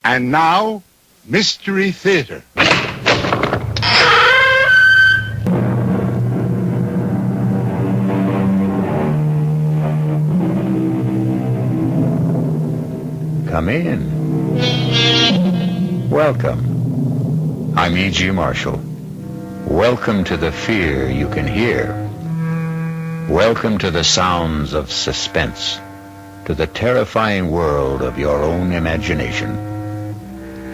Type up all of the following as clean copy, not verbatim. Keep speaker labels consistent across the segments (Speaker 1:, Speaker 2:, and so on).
Speaker 1: And now, Mystery Theater.
Speaker 2: Come in. Welcome. I'm E.G. Marshall. Welcome to the fear you can hear. Welcome to the sounds of suspense, to the terrifying world of your own imagination.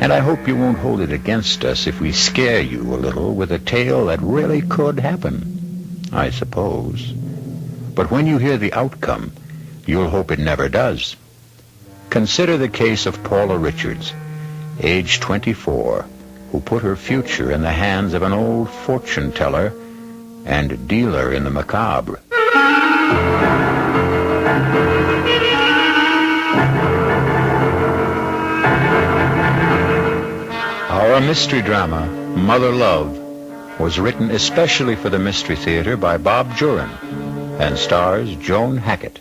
Speaker 2: And I hope you won't hold it against us if we scare you a little with a tale that really could happen, I suppose. But when you hear the outcome, you'll hope it never does. Consider the case of Paula Richards, age 24, who put her future in the hands of an old fortune teller and dealer in the macabre. Our mystery drama, Mother Love, was written especially for the Mystery Theater by Bob Jurin and stars Joan Hackett.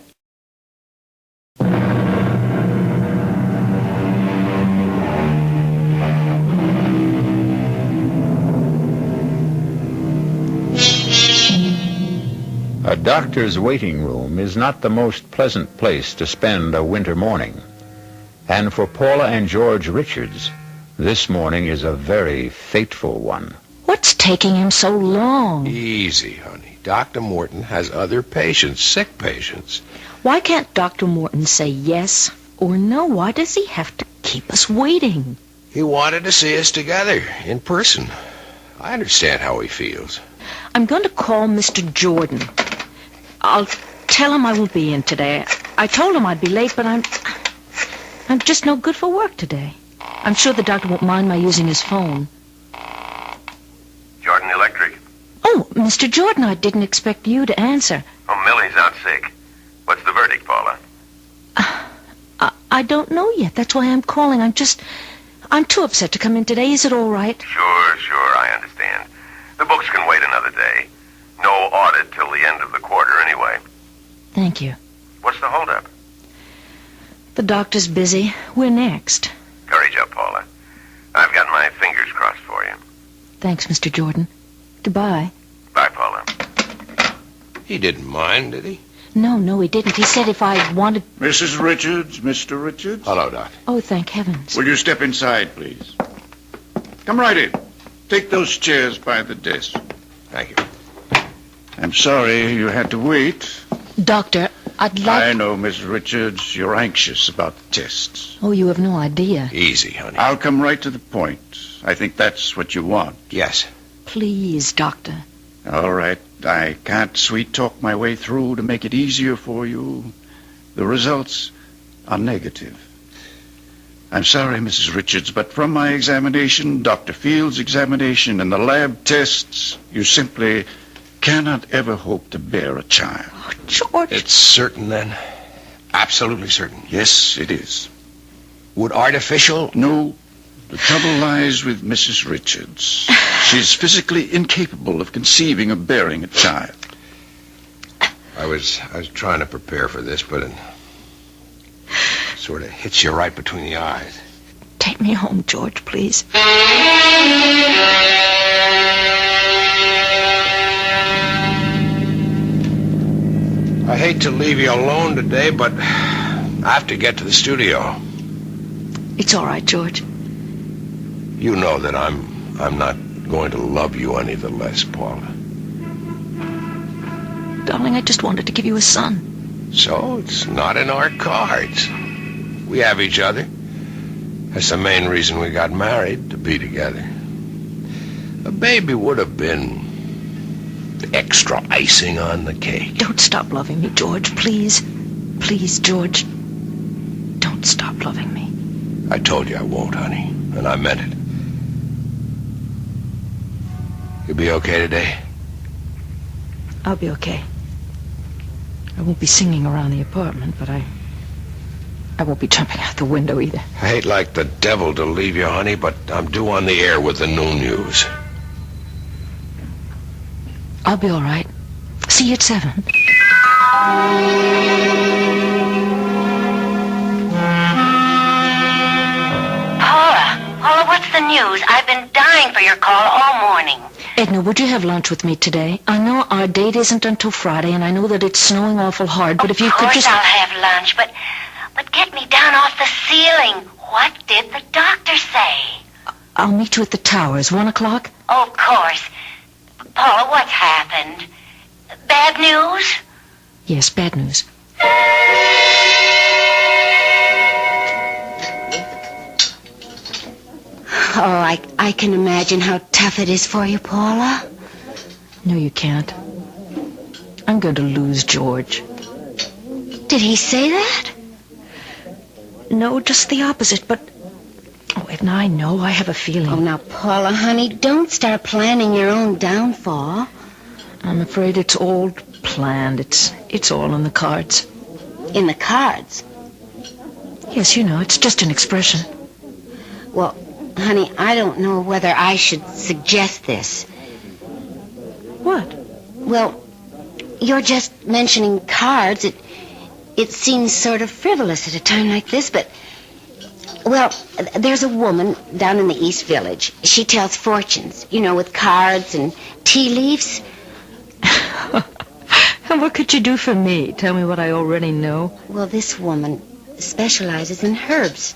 Speaker 2: A doctor's waiting room is not the most pleasant place to spend a winter morning. And for Paula and George Richards, this morning is a very fateful one.
Speaker 3: What's taking him so long?
Speaker 4: Easy, honey. Dr. Morton has other patients, sick patients.
Speaker 3: Why can't Dr. Morton say yes or no? Why does he have to keep us waiting?
Speaker 4: He wanted to see us together, in person. I understand how he feels.
Speaker 3: I'm going to call Mr. Jordan. I'll tell him I won't be in today. I told him I'd be late, but I'm just no good for work today. I'm sure the doctor won't mind my using his phone.
Speaker 5: Jordan Electric.
Speaker 3: Oh, Mr. Jordan, I didn't expect you to answer.
Speaker 5: Oh, Millie's out sick. What's the verdict, Paula?
Speaker 3: I don't know yet. That's why I'm calling. I'm too upset to come in today. Is it all right?
Speaker 5: Sure, I understand. The books can wait another day. No audit till the end of the quarter anyway.
Speaker 3: Thank you.
Speaker 5: What's the holdup?
Speaker 3: The doctor's busy. We're next.
Speaker 5: Courage up, Paula. I've got my fingers crossed for you.
Speaker 3: Thanks, Mr. Jordan. Goodbye.
Speaker 5: Bye, Paula.
Speaker 4: He didn't mind, did he?
Speaker 3: No, he didn't. He said if I wanted...
Speaker 1: Mrs. Richards, Mr. Richards.
Speaker 4: Hello, Doc.
Speaker 3: Oh, thank heavens.
Speaker 1: Will you step inside, please? Come right in. Take those chairs by the desk.
Speaker 4: Thank you.
Speaker 1: I'm sorry you had to wait.
Speaker 3: Doctor, I'd like...
Speaker 1: I know, Miss Richards, you're anxious about the tests.
Speaker 3: Oh, you have no idea.
Speaker 4: Easy, honey.
Speaker 1: I'll come right to the point. I think that's what you want.
Speaker 4: Yes.
Speaker 3: Please, Doctor.
Speaker 1: All right. I can't sweet-talk my way through to make it easier for you. The results are negative. I'm sorry, Mrs. Richards, but from my examination, Dr. Field's examination, and the lab tests, you simply cannot ever hope to bear a child.
Speaker 3: Oh, George.
Speaker 4: It's certain, then? Absolutely certain?
Speaker 1: Yes, it is.
Speaker 4: Would artificial...
Speaker 1: No. The trouble lies with Mrs. Richards. She's physically incapable of conceiving or bearing a child.
Speaker 4: I was trying to prepare for this, but it sort of hits you right between the eyes.
Speaker 3: Take me home, George, please.
Speaker 4: I hate to leave you alone today, but I have to get to the studio.
Speaker 3: It's all right, George.
Speaker 4: You know that I'm not going to love you any the less, Paula.
Speaker 3: Darling, I just wanted to give you a son.
Speaker 4: So it's not in our cards. We have each other. That's the main reason we got married, to be together. A baby would have been extra icing on the cake.
Speaker 3: Don't stop loving me, George, please. Please, George. Don't stop loving me.
Speaker 4: I told you I won't, honey, and I meant it. You'll be okay today?
Speaker 3: I'll be okay. I won't be singing around the apartment, but I won't be jumping out the window either.
Speaker 4: I hate like the devil to leave you, honey, but I'm due on the air with the noon news.
Speaker 3: I'll be all right. See you at 7.
Speaker 6: Paula! news. I've been dying for your call all morning.
Speaker 3: Edna, would you have lunch with me today? I know our date isn't until Friday, and I know that it's snowing awful hard, but if you could just...
Speaker 6: Of course I'll have lunch, but get me down off the ceiling. What did the doctor say?
Speaker 3: I'll meet you at the towers, 1 o'clock?
Speaker 6: Oh, of course. Paula, what's happened? Bad news?
Speaker 3: Yes, bad news.
Speaker 7: Oh, I can imagine how tough it is for you, Paula.
Speaker 3: No, you can't. I'm going to lose George.
Speaker 7: Did he say that?
Speaker 3: No, just the opposite, but... Oh, Edna, I know. I have a feeling.
Speaker 7: Oh, now, Paula, honey, don't start planning your own downfall.
Speaker 3: I'm afraid it's all planned. It's all in the cards.
Speaker 7: In the cards?
Speaker 3: Yes, you know, it's just an expression.
Speaker 7: Well, honey, I don't know whether I should suggest this.
Speaker 3: What?
Speaker 7: Well, you're just mentioning cards. It seems sort of frivolous at a time like this, but... Well, there's a woman down in the East Village. She tells fortunes, you know, with cards and tea leaves.
Speaker 3: And what could you do for me? Tell me what I already know.
Speaker 7: Well, this woman specializes in herbs.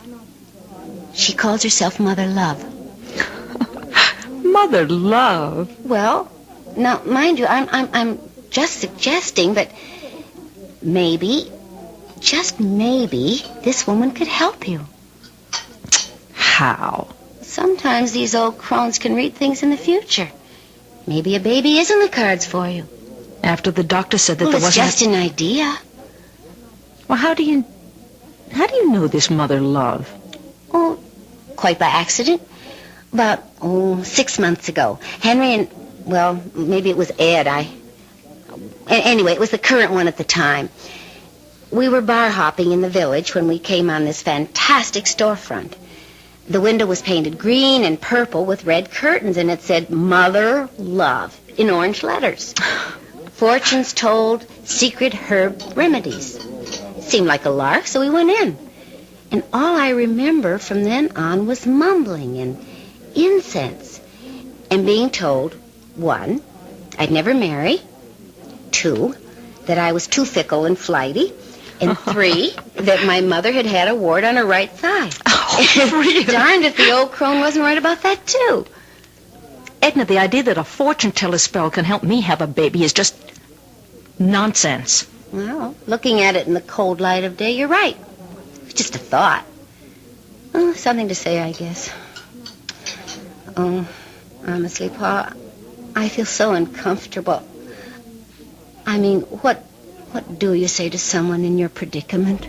Speaker 7: She calls herself Mother Love.
Speaker 3: Mother Love?
Speaker 7: Well, now, mind you, I'm just suggesting, but maybe, just maybe, this woman could help you.
Speaker 3: How?
Speaker 7: Sometimes these old crones can read things in the future. Maybe a baby is in the cards for you.
Speaker 3: After the doctor said that
Speaker 7: Well,
Speaker 3: there
Speaker 7: it's
Speaker 3: wasn't...
Speaker 7: just an idea.
Speaker 3: Well, how do you know this Mother Love?
Speaker 7: Oh, quite by accident. About, 6 months ago. Henry and, well, maybe it was Ed. Anyway, it was the current one at the time. We were bar hopping in the village when we came on this fantastic storefront. The window was painted green and purple with red curtains, and it said Mother Love in orange letters. Fortunes told, secret herb remedies. It seemed like a lark, so we went in. And all I remember from then on was mumbling and incense and being told, 1, I'd never marry, 2, that I was too fickle and flighty, and 3, that my mother had a wart on her right thigh.
Speaker 3: Oh, really?
Speaker 7: Darned if the old crone wasn't right about that, too.
Speaker 3: Edna, the idea that a fortune teller spell can help me have a baby is just nonsense.
Speaker 7: Well, looking at it in the cold light of day, you're right. It's just a thought. Oh, something to say, I guess. Oh, honestly, Pa, I feel so uncomfortable. I mean, what do you say to someone in your predicament?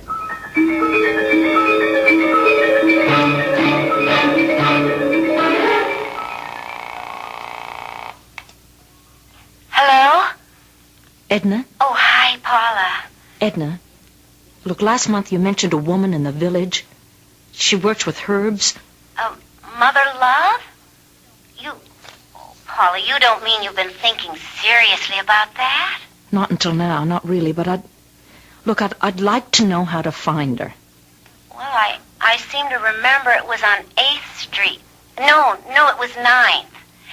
Speaker 6: Hello?
Speaker 3: Edna?
Speaker 6: Oh, hi, Paula.
Speaker 3: Edna, look, last month you mentioned a woman in the village. She works with herbs.
Speaker 6: Mother Love? Paula, you don't mean you've been thinking seriously about that?
Speaker 3: Not until now, not really, but I'd like to know how to find her.
Speaker 6: Well, I seem to remember it was on 8th Street. No, it was 9th.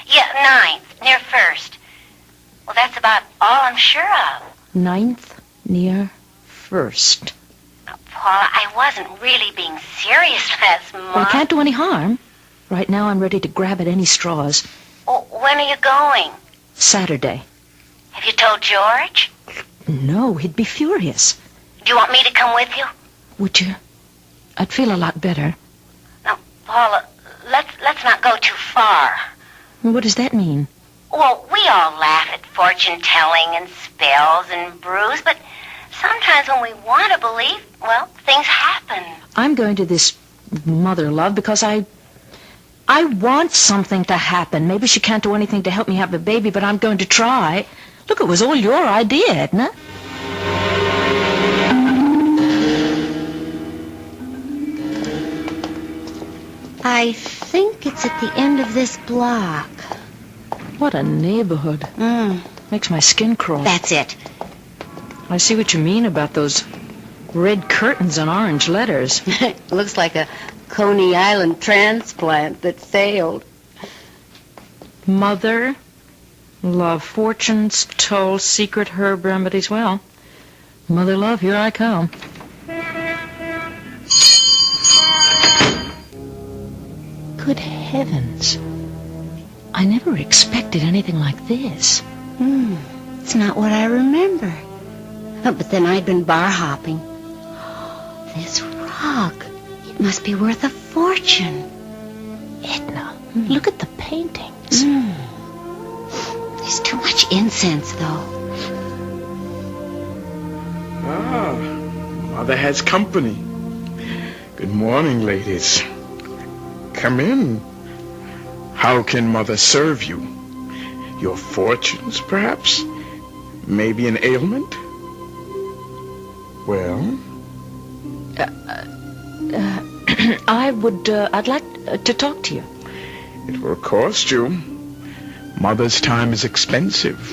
Speaker 6: Yeah, 9th, near 1st. Well, that's about all I'm sure of.
Speaker 3: 9th, near 1st.
Speaker 6: Now, Paula, I wasn't really being serious last month.
Speaker 3: Well, it can't do any harm. Right now I'm ready to grab at any straws.
Speaker 6: Oh, when are you going?
Speaker 3: Saturday.
Speaker 6: Have you told George?
Speaker 3: No, he'd be furious.
Speaker 6: Do you want me to come with you?
Speaker 3: Would you? I'd feel a lot better.
Speaker 6: Now, Paula, let's not go too far.
Speaker 3: What does that mean?
Speaker 6: Well, we all laugh at fortune-telling and spells and brews, but sometimes when we want to believe, well, things happen.
Speaker 3: I'm going to this Mother Love because I want something to happen. Maybe she can't do anything to help me have a baby, but I'm going to try. Look, it was all your idea, Edna.
Speaker 7: I think it's at the end of this block.
Speaker 3: What a neighborhood. Makes my skin crawl.
Speaker 7: That's it.
Speaker 3: I see what you mean about those Red curtains and orange letters.
Speaker 7: Looks like a Coney Island transplant that failed.
Speaker 3: Mother, love, fortunes, toll, secret herb remedies. Well, mother love, here I come. Good heavens. I never expected anything like this.
Speaker 7: It's not what I remember. Oh, but then I'd been bar hopping. This rock, it must be worth a fortune.
Speaker 3: Edna, look at the paintings.
Speaker 7: There's too much incense, though.
Speaker 8: Ah, Mother has company. Good morning, ladies. Come in. How can Mother serve you? Your fortunes, perhaps? Maybe an ailment? Well?
Speaker 3: I'd like to talk to you.
Speaker 8: It will cost you. Mother's time is expensive.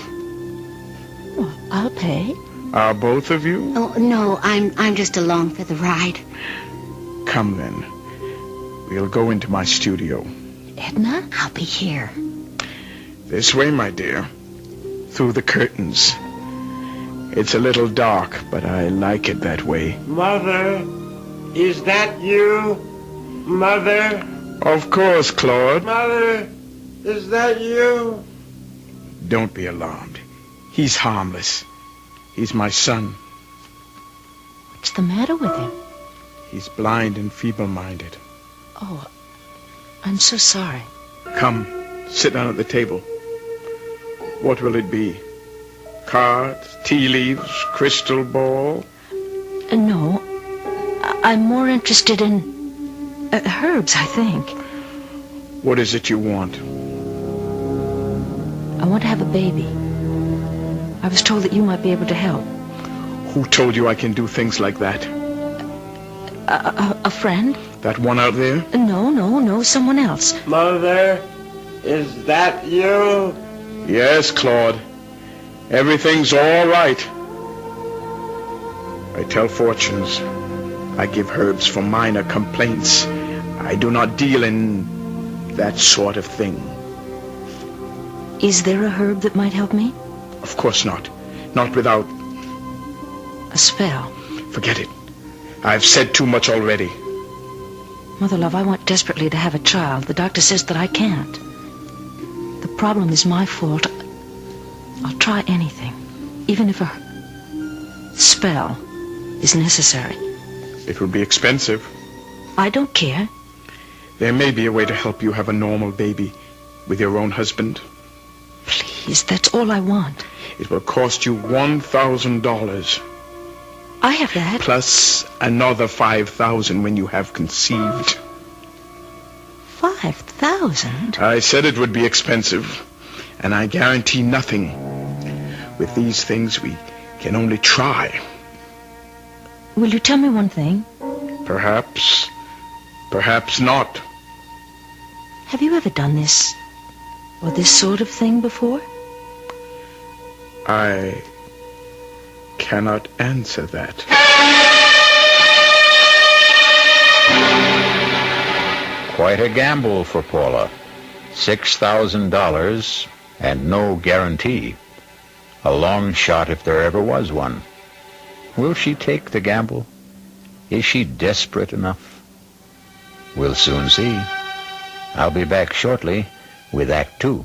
Speaker 3: Well, I'll pay.
Speaker 8: Are both of you?
Speaker 7: Oh, no, I'm just along for the ride.
Speaker 8: Come then. We'll go into my studio.
Speaker 3: Edna?
Speaker 7: I'll be here.
Speaker 8: This way, my dear. Through the curtains. It's a little dark, but I like it that way.
Speaker 9: Mother, is that you? Mother?
Speaker 8: Of course, Claude.
Speaker 9: Mother, is that you?
Speaker 8: Don't be alarmed. He's harmless. He's my son.
Speaker 3: What's the matter with him?
Speaker 8: He's blind and feeble-minded.
Speaker 3: Oh, I'm so sorry.
Speaker 8: Come, sit down at the table. What will it be? Cards, tea leaves, crystal ball?
Speaker 3: No, I'm more interested in herbs, I think.
Speaker 8: What is it you want?
Speaker 3: I want to have a baby. I was told that you might be able to help.
Speaker 8: Who told you I can do things like that?
Speaker 3: A friend?
Speaker 8: That one out there?
Speaker 3: No, someone else.
Speaker 9: Mother, is that you?
Speaker 8: Yes, Claude. Everything's all right. I tell fortunes. I give herbs for minor complaints. I do not deal in that sort of thing.
Speaker 3: Is there a herb that might help me?
Speaker 8: Of course not. Not without...
Speaker 3: A spell?
Speaker 8: Forget it. I've said too much already.
Speaker 3: Mother love, I want desperately to have a child. The doctor says that I can't. The problem is my fault. I'll try anything, even if a spell is necessary.
Speaker 8: It will be expensive.
Speaker 3: I don't care.
Speaker 8: There may be a way to help you have a normal baby with your own husband.
Speaker 3: Please, that's all I want.
Speaker 8: It will cost you $1,000.
Speaker 3: I have that.
Speaker 8: Plus another $5,000 when you have conceived.
Speaker 3: 5,000?
Speaker 8: I said it would be expensive, and I guarantee nothing. With these things, we can only try.
Speaker 3: Will you tell me one thing?
Speaker 8: Perhaps. Perhaps not.
Speaker 3: Have you ever done this, or this sort of thing before?
Speaker 8: I cannot answer that.
Speaker 2: Quite a gamble for Paula. $6,000 and no guarantee. A long shot if there ever was one. Will she take the gamble? Is she desperate enough? We'll soon see. I'll be back shortly with Act 2.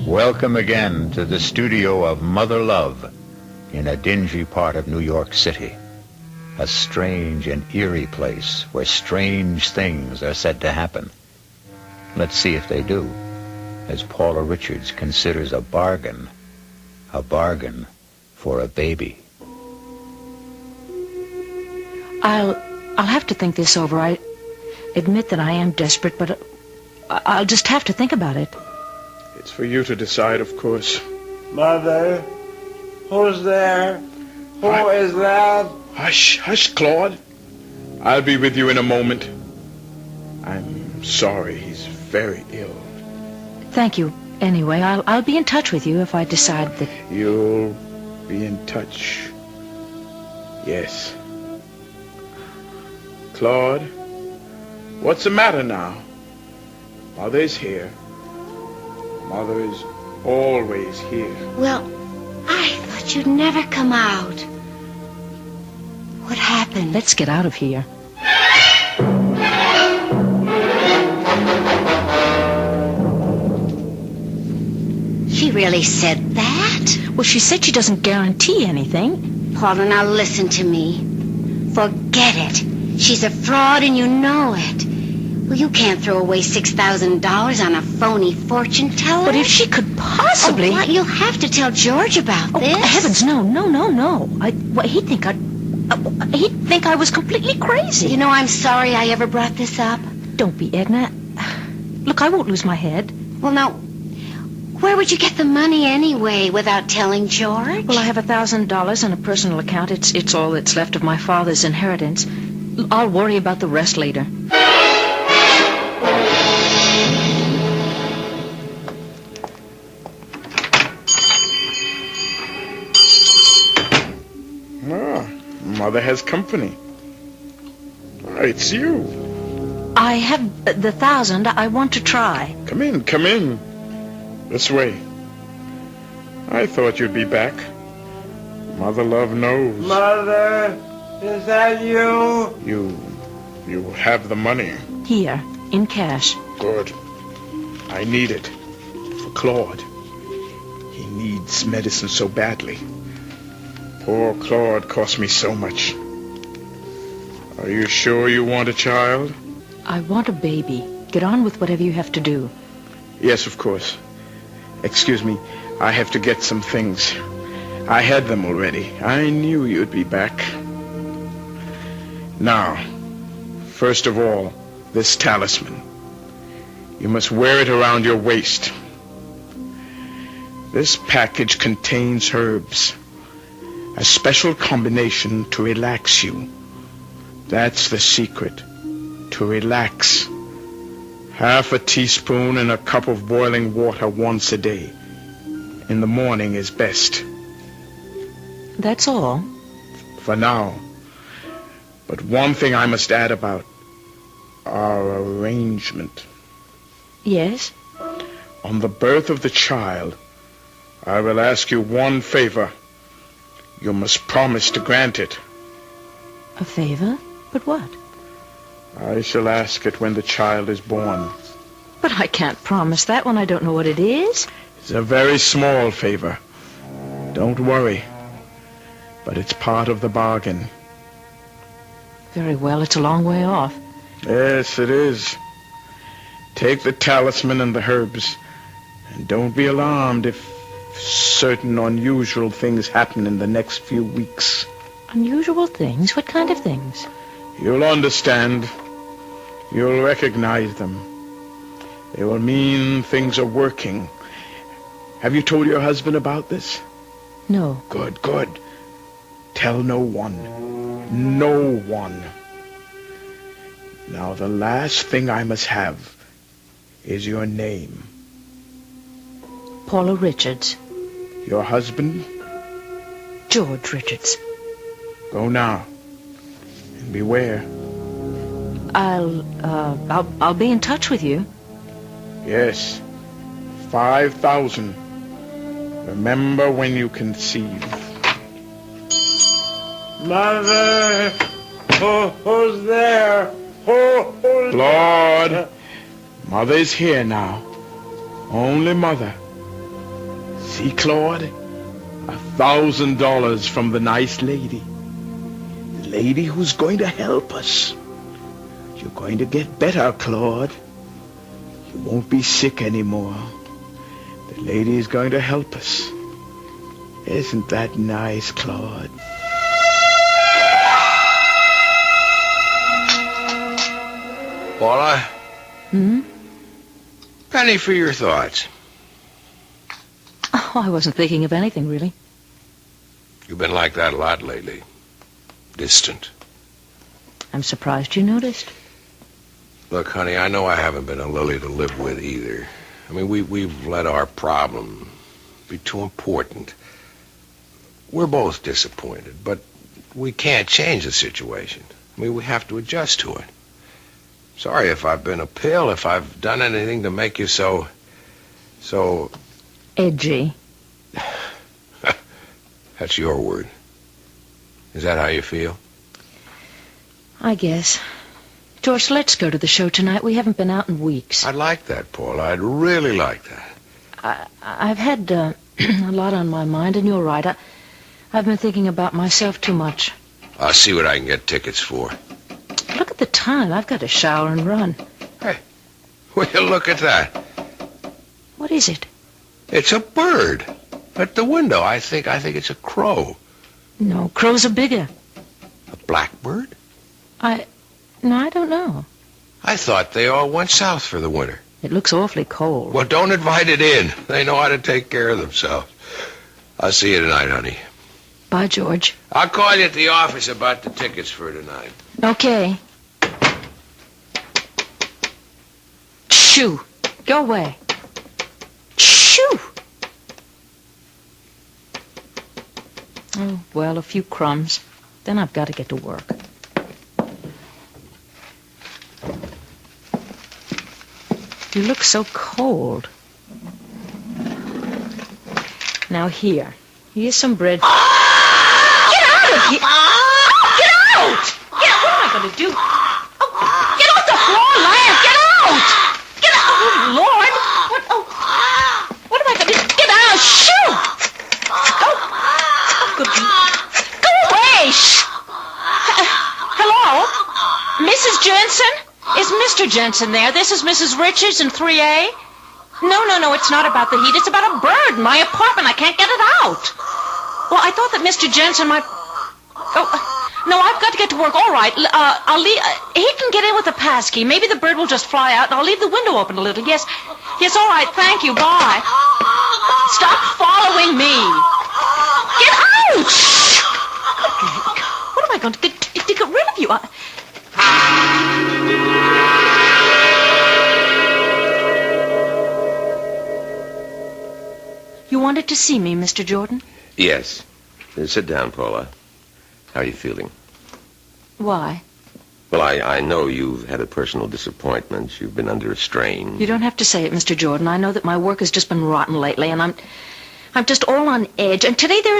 Speaker 2: Welcome again to the studio of Mother Love in a dingy part of New York City. A strange and eerie place where strange things are said to happen. Let's see if they do, as Paula Richards considers a bargain for a baby.
Speaker 3: I'll have to think this over. I admit that I am desperate, but I'll just have to think about it.
Speaker 8: It's for you to decide, of course.
Speaker 9: Mother, who's there? Who is that?
Speaker 8: Hush, Claude. I'll be with you in a moment. I'm I'm sorry. He's very ill.
Speaker 3: Thank you. Anyway, I'll be in touch with you if I decide that...
Speaker 8: You'll be in touch. Yes. Claude, what's the matter now? Mother's here. Mother is always here.
Speaker 7: Well, I thought you'd never come out. What happened?
Speaker 3: Let's get out of here.
Speaker 7: She really said that?
Speaker 3: Well, she said she doesn't guarantee anything.
Speaker 7: Paula, now listen to me. Forget it. She's a fraud and you know it. Well, you can't throw away $6,000 on a phony fortune teller.
Speaker 3: But if she could possibly...
Speaker 7: Oh, what? You'll have to tell George about this.
Speaker 3: Oh, heavens, no. He'd think I was completely crazy.
Speaker 7: You know, I'm sorry I ever brought this up.
Speaker 3: Don't be, Edna. Look, I won't lose my head.
Speaker 7: Well, now, where would you get the money anyway without telling George?
Speaker 3: Well, I have $1,000 in a personal account. It's all that's left of my father's inheritance. I'll worry about the rest later.
Speaker 8: Mother has company. Oh, it's you.
Speaker 3: I have the 1,000. I want to try.
Speaker 8: Come in. This way. I thought you'd be back. Mother love knows.
Speaker 9: Mother, is that you?
Speaker 8: You have the money.
Speaker 3: Here, in cash.
Speaker 8: Good. I need it. For Claude. He needs medicine so badly. Poor Claude cost me so much. Are you sure you want a child?
Speaker 3: I want a baby. Get on with whatever you have to do.
Speaker 8: Yes, of course. Excuse me, I have to get some things. I had them already. I knew you'd be back. Now, first of all, this talisman. You must wear it around your waist. This package contains herbs. A special combination to relax you. That's the secret. To relax. Half a teaspoon in a cup of boiling water once a day. In the morning is best.
Speaker 3: That's all?
Speaker 8: For now. But one thing I must add about our arrangement.
Speaker 3: Yes?
Speaker 8: On the birth of the child, I will ask you one favor. You must promise to grant it.
Speaker 3: A favor? But what?
Speaker 8: I shall ask it when the child is born.
Speaker 3: But I can't promise that when I don't know what it is.
Speaker 8: It's a very small favor. Don't worry. But it's part of the bargain.
Speaker 3: Very well, it's a long way off.
Speaker 8: Yes, it is. Take the talisman and the herbs. And don't be alarmed if certain unusual things happen in the next few weeks.
Speaker 3: Unusual things? What kind of things?
Speaker 8: You'll understand. You'll recognize them. They will mean things are working. Have you told your husband about this?
Speaker 3: No.
Speaker 8: Good. Tell no one. No one. Now, the last thing I must have is your name.
Speaker 3: Paula Richards.
Speaker 8: Your husband?
Speaker 3: George Richards.
Speaker 8: Go now. And beware.
Speaker 3: I'll be in touch with you.
Speaker 8: Yes. 5,000. Remember when you conceive.
Speaker 9: Mother! Who's there? Who's
Speaker 8: Lord! Mother's here now. Only Mother. See, Claude? $1,000 from the nice lady. The lady who's going to help us. You're going to get better, Claude. You won't be sick anymore. The lady is going to help us. Isn't that nice, Claude?
Speaker 4: Paula? Penny for your thoughts.
Speaker 3: Oh, I wasn't thinking of anything, really.
Speaker 4: You've been like that a lot lately. Distant.
Speaker 3: I'm surprised you noticed.
Speaker 4: Look, honey, I know I haven't been a lily to live with either. I mean, we've let our problem be too important. We're both disappointed, but we can't change the situation. I mean, we have to adjust to it. Sorry if I've been a pill, if I've done anything to make you so...
Speaker 3: Edgy.
Speaker 4: That's your word. Is that how you feel?
Speaker 3: I guess. George, let's go to the show tonight. We haven't been out in weeks.
Speaker 4: I'd like that, Paula. I'd really like that.
Speaker 3: I've had a lot on my mind, and you're right. I've been thinking about myself too much.
Speaker 4: I'll see what I can get tickets for.
Speaker 3: Look at the time. I've got to shower and run.
Speaker 4: Hey, will you look at that?
Speaker 3: What is it?
Speaker 4: It's a bird. At the window. I think it's a crow.
Speaker 3: No, crows are bigger.
Speaker 4: A blackbird?
Speaker 3: No, I don't know.
Speaker 4: I thought they all went south for the winter.
Speaker 3: It looks awfully cold.
Speaker 4: Well, don't invite it in. They know how to take care of themselves. I'll see you tonight, honey.
Speaker 3: Bye, George.
Speaker 4: I'll call you at the office about the tickets for tonight.
Speaker 3: Okay. Shoo. Go away. Shoo. Oh, well, a few crumbs. Then I've got to get to work. You look so cold. Now here. Here's some bread. Get out of here! Get out! What am I going to do? Oh, get off the floor, Lance! Get out! Get out! Oh, Lord! What am I going to do? Get out! Shoo! Good. Go away! Shh! Hello? Mrs. Jensen? Is Mr. Jensen there? This is Mrs. Richards in 3A. No, it's not about the heat. It's about a bird in my apartment. I can't get it out. Well, I thought that Mr. Jensen might... Oh, no, I've got to get to work. All right, I'll leave... he can get in with a pass key. Maybe the bird will just fly out, and I'll leave the window open a little. Yes, all right, thank you. Bye. Stop following me. Get out! What am I going to do? To get rid of you? You wanted to see me, Mr. Jordan?
Speaker 5: Yes. Sit down, Paula. How are you feeling?
Speaker 3: Why?
Speaker 5: Well, I know you've had a personal disappointment. You've been under a strain.
Speaker 3: You don't have to say it, Mr. Jordan. I know that my work has just been rotten lately, and I'm just all on edge. And today there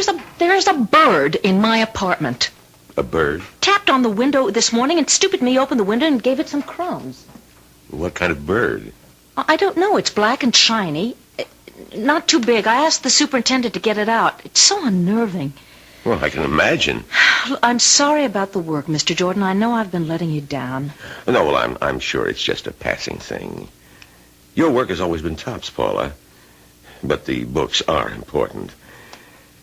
Speaker 3: is a bird in my apartment.
Speaker 5: A bird?
Speaker 3: Tapped on the window this morning, and stupid me opened the window and gave it some crumbs.
Speaker 5: What kind of bird?
Speaker 3: I don't know. It's black and shiny. Not too big. I asked the superintendent to get it out. It's so unnerving.
Speaker 5: Well, I can imagine.
Speaker 3: I'm sorry about the work, Mr. Jordan. I know I've been letting you down.
Speaker 5: No, well, I'm sure it's just a passing thing. Your work has always been tops, Paula. But the books are important.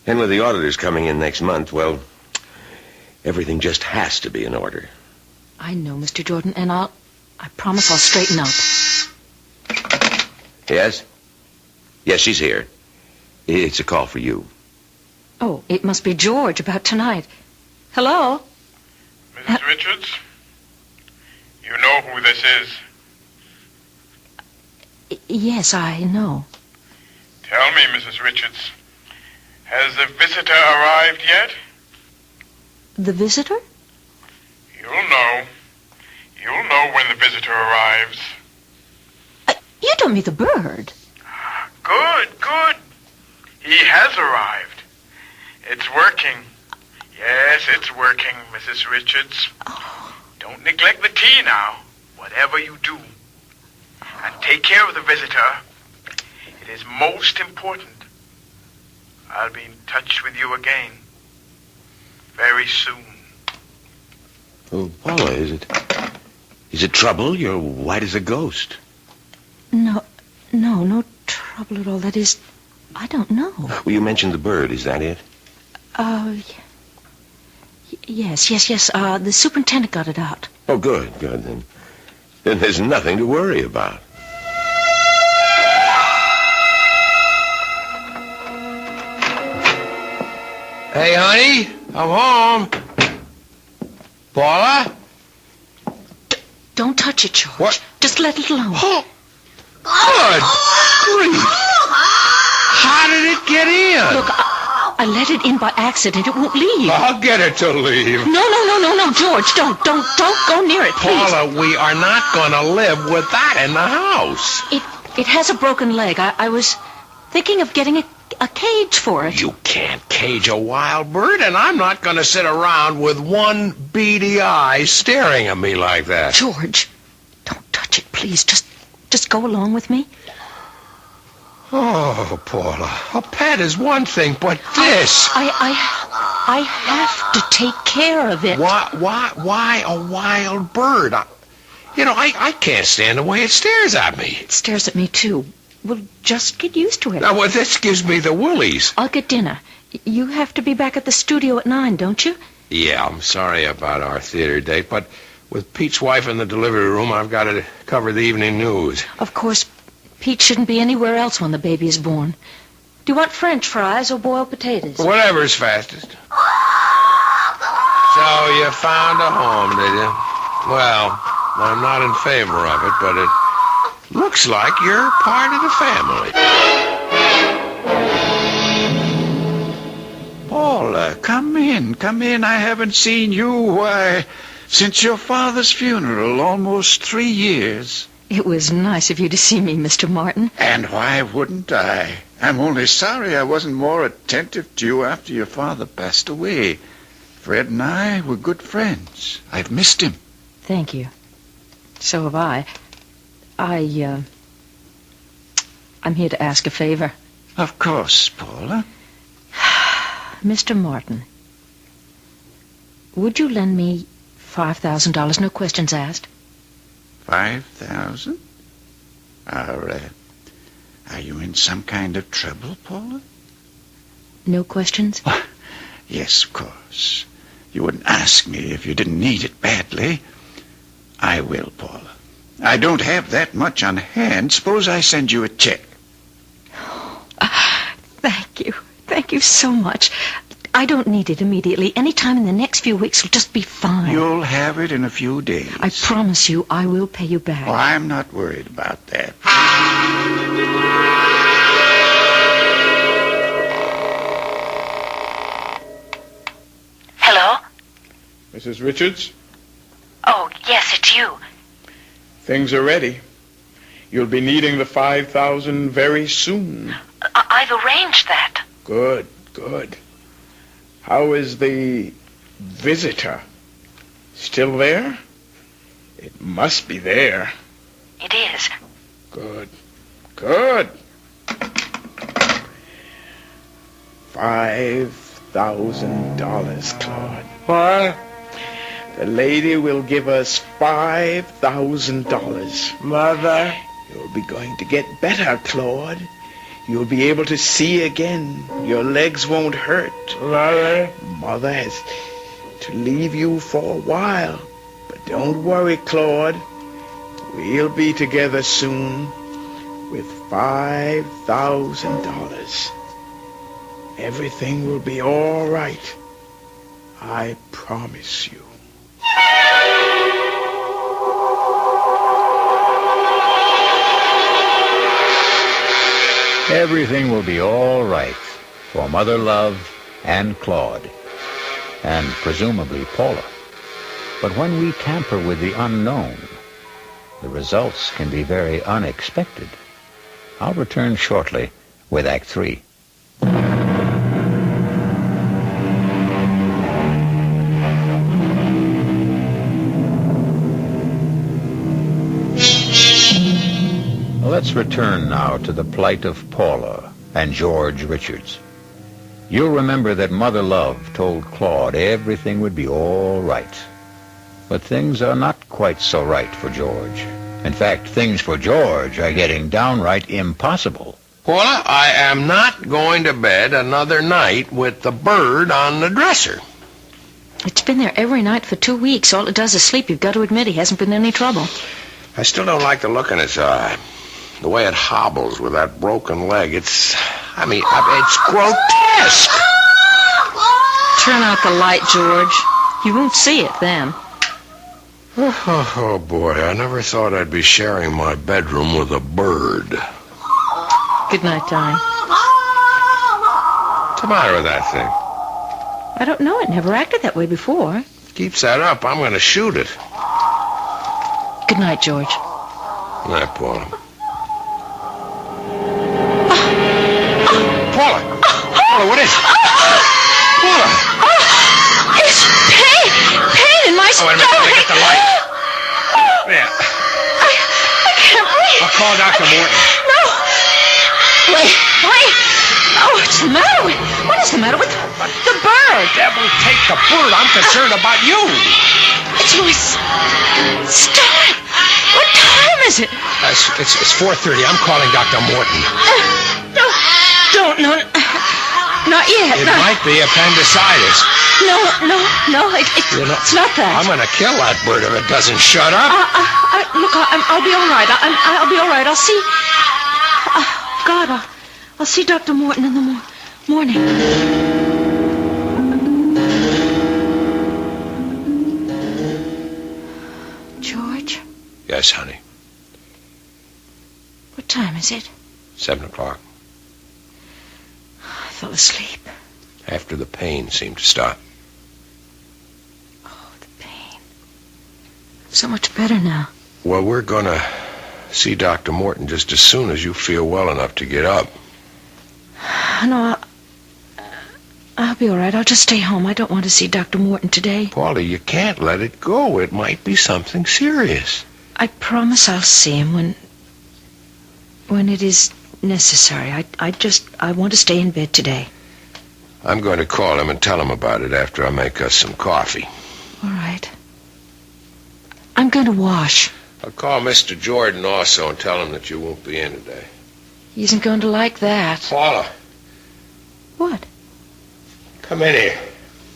Speaker 5: And with the auditors coming in next month, well, everything just has to be in order.
Speaker 3: I know, Mr. Jordan, and I promise I'll straighten up.
Speaker 5: Yes? Yes, she's here. It's a call for you.
Speaker 3: Oh, it must be George about tonight. Hello?
Speaker 10: Mrs. Richards? You know who this is?
Speaker 3: Yes, I know.
Speaker 10: Tell me, Mrs. Richards, has the visitor arrived yet?
Speaker 3: The visitor?
Speaker 10: You'll know. You'll know when the visitor arrives.
Speaker 3: You don't mean the bird.
Speaker 10: Good. He has arrived. It's working. Yes, it's working, Mrs. Richards.
Speaker 3: Oh.
Speaker 10: Don't neglect the tea now, whatever you do. And take care of the visitor. It is most important. I'll be in touch with you again. Very soon.
Speaker 5: Oh, Paula, is it trouble? You're white as a ghost.
Speaker 3: No trouble at all. That is, I don't know.
Speaker 5: Well, you mentioned the bird. Is that it?
Speaker 3: Yes. The superintendent got it out.
Speaker 5: Oh, good. Then there's nothing to worry about.
Speaker 4: Hey, honey, I'm home. Paula?
Speaker 3: Don't touch it, George.
Speaker 4: What?
Speaker 3: Just let it alone.
Speaker 4: Oh, good grief. How did it get in?
Speaker 3: Look, I let it in by accident. It won't leave.
Speaker 4: I'll get it to leave.
Speaker 3: No, George. Don't go near it, please.
Speaker 4: Paula, we are not going to live with that in the house.
Speaker 3: It has a broken leg. I was thinking of getting a cage for it.
Speaker 4: You can't cage a wild bird, and I'm not going to sit around with one beady eye staring at me like that.
Speaker 3: George, don't touch it, please. Just go along with me.
Speaker 4: Oh, Paula, a pet is one thing, but this...
Speaker 3: I have to take care of it.
Speaker 4: Why a wild bird? I can't stand the way it stares at me.
Speaker 3: It stares at me, too. Well, just get used to it.
Speaker 4: Now, well, this gives me the willies.
Speaker 3: I'll get dinner. You have to be back at the studio at 9, don't you?
Speaker 4: Yeah, I'm sorry about our theater date, but with Pete's wife in the delivery room, I've got to cover the evening news.
Speaker 3: Of course, Pete shouldn't be anywhere else when the baby is born. Do you want French fries or boiled potatoes?
Speaker 4: Whatever's fastest. So you found a home, did you? Well, I'm not in favor of it, but it looks like you're part of the family.
Speaker 1: Paula, come in. I haven't seen you, since your father's funeral, almost 3 years.
Speaker 3: It was nice of you to see me, Mr. Martin.
Speaker 1: And why wouldn't I? I'm only sorry I wasn't more attentive to you after your father passed away. Fred and I were good friends. I've missed him.
Speaker 3: Thank you. So have I. I'm here to ask a favor.
Speaker 1: Of course, Paula.
Speaker 3: Mr. Martin, would you lend me $5,000, no questions asked?
Speaker 1: 5,000? Are you in some kind of trouble, Paula?
Speaker 3: No questions?
Speaker 1: Oh, yes, of course. You wouldn't ask me if you didn't need it badly. I will, Paula. I don't have that much on hand. Suppose I send you a check.
Speaker 3: Thank you. Thank you so much. I don't need it immediately. Any time in the next few weeks will just be fine.
Speaker 1: You'll have it in a few days.
Speaker 3: I promise you I will pay you back.
Speaker 1: Oh, I'm not worried about that.
Speaker 6: Hello?
Speaker 8: Mrs. Richards,
Speaker 6: Oh, yes, it's you.
Speaker 8: things are ready. You'll be needing the 5,000 very soon.
Speaker 6: I've arranged that.
Speaker 8: Good. How is the visitor? Still there? It must be there.
Speaker 6: It is.
Speaker 8: Good. $5,000, Claude.
Speaker 9: What?
Speaker 8: The lady will give us $5,000.
Speaker 9: Mother?
Speaker 8: You'll be going to get better, Claude. You'll be able to see again. Your legs won't hurt.
Speaker 9: Mother?
Speaker 8: Mother has to leave you for a while. But don't worry, Claude. We'll be together soon with $5,000. Everything will be all right. I promise you.
Speaker 2: Everything will be all right for Mother Love and Claude, and presumably Paula. But when we tamper with the unknown, the results can be very unexpected. I'll return shortly with Act 3. Let's return now to the plight of Paula and George Richards. You'll remember that Mother Love told Claude everything would be all right. But things are not quite so right for George. In fact, things for George are getting downright impossible.
Speaker 4: Paula, I am not going to bed another night with the bird on the dresser.
Speaker 3: It's been there every night for 2 weeks. All it does is sleep. You've got to admit he hasn't been any trouble.
Speaker 4: I still don't like the look in its eye. The way it hobbles with that broken leg, it's grotesque.
Speaker 3: Turn out the light, George. You won't see it then.
Speaker 4: Oh, boy, I never thought I'd be sharing my bedroom with a bird.
Speaker 3: Good night, darling.
Speaker 4: What's the matter with that thing?
Speaker 3: I don't know. It never acted that way before.
Speaker 4: Keeps that up, I'm going to shoot it.
Speaker 3: Good night, George.
Speaker 4: Good night, Paula. Paula! Paula, what is it? Paula!
Speaker 3: It's pain! Pain in my stomach!
Speaker 4: Wait a minute, let me get the light. Yeah.
Speaker 3: I can't breathe.
Speaker 4: I'll call Dr. Morton.
Speaker 3: No! Wait! Oh, what's the matter with... What is the matter with the bird?
Speaker 4: Devil, take the bird. I'm concerned about you.
Speaker 3: It's my stomach. What time is it?
Speaker 4: It's 4:30. I'm calling Dr. Morton.
Speaker 3: Don't, no. Not yet.
Speaker 4: It might be appendicitis.
Speaker 3: No, it's not that.
Speaker 4: I'm going to kill that bird if it doesn't shut up.
Speaker 3: Look, I'll be all right. I'll be all right. I'll see... God, I'll see Dr. Morton in the morning. George?
Speaker 4: Yes, honey.
Speaker 3: What time is it?
Speaker 4: 7 o'clock.
Speaker 3: I fell asleep.
Speaker 4: After the pain seemed to stop.
Speaker 3: Oh, the pain. So much better now.
Speaker 4: Well, we're going to see Dr. Morton just as soon as you feel well enough to get up.
Speaker 3: No, I'll be all right. I'll just stay home. I don't want to see Dr. Morton today.
Speaker 4: Paulie, you can't let it go. It might be something serious.
Speaker 3: I promise I'll see him when it is necessary. I want to stay in bed today.
Speaker 4: I'm going to call him and tell him about it after I make us some coffee.
Speaker 3: All right. I'm going to wash.
Speaker 4: I'll call Mr. Jordan also and tell him that you won't be in today.
Speaker 3: He isn't going to like that.
Speaker 4: Paula.
Speaker 3: What?
Speaker 4: Come in here.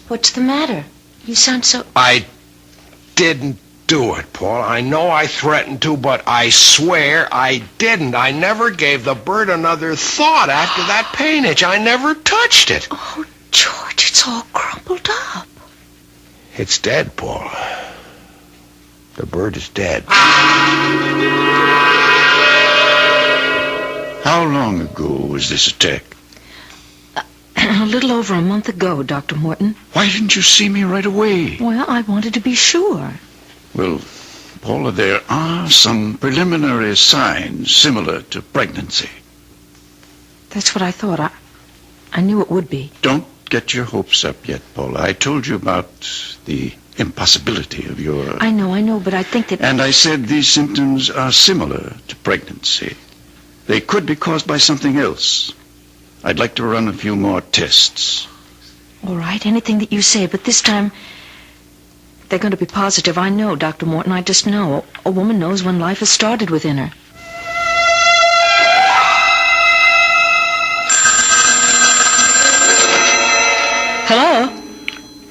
Speaker 3: What's the matter? You sound so...
Speaker 4: I didn't do it, Paul. I know I threatened to, but I swear I didn't. I never gave the bird another thought after that pain itch. I never touched it.
Speaker 3: Oh, George, it's all crumpled up.
Speaker 4: It's dead, Paul. The bird is dead.
Speaker 1: How long ago was this attack?
Speaker 3: A little over a month ago, Dr. Morton.
Speaker 1: Why didn't you see me right away?
Speaker 3: Well, I wanted to be sure.
Speaker 1: Well, Paula, there are some preliminary signs similar to pregnancy.
Speaker 3: That's what I thought. I knew it would be.
Speaker 1: Don't get your hopes up yet, Paula. I told you about the impossibility of your...
Speaker 3: I know, but I think that...
Speaker 1: And I said these symptoms are similar to pregnancy. They could be caused by something else. I'd like to run a few more tests.
Speaker 3: All right, anything that you say, but this time they're going to be positive. I know, Dr. Morton, I just know. A woman knows when life has started within her. Hello?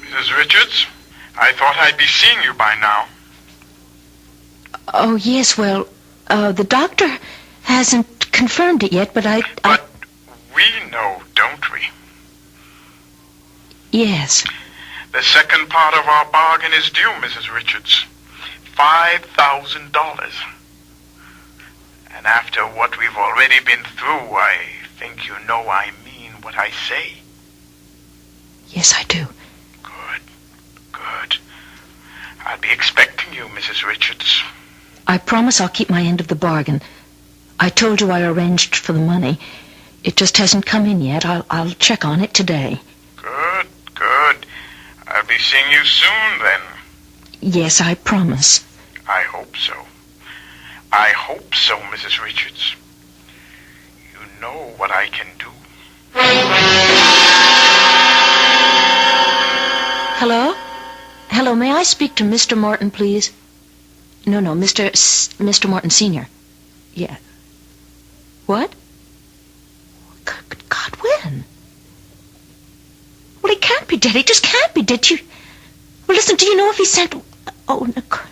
Speaker 10: Mrs. Richards, I thought I'd be seeing you by now.
Speaker 3: Oh, yes, well, the doctor hasn't confirmed it yet, but
Speaker 10: But we know, don't we?
Speaker 3: Yes.
Speaker 10: The second part of our bargain is due, Mrs. Richards. $5,000. And after what we've already been through, I think you know I mean what I say.
Speaker 3: Yes, I do.
Speaker 10: Good. I'll be expecting you, Mrs. Richards.
Speaker 3: I promise I'll keep my end of the bargain. I told you I arranged for the money. It just hasn't come in yet. I'll check on it today.
Speaker 10: Good. I'll be seeing you soon, then.
Speaker 3: Yes, I promise.
Speaker 10: I hope so. I hope so, Mrs. Richards. You know what I can do.
Speaker 3: Hello? Hello, may I speak to Mr. Morton, please? No, Mr. Morton Sr. Yeah. What? Good God, when? Well, he can't be dead. He just can't be dead. Well, listen, do you know if he sent... Oh,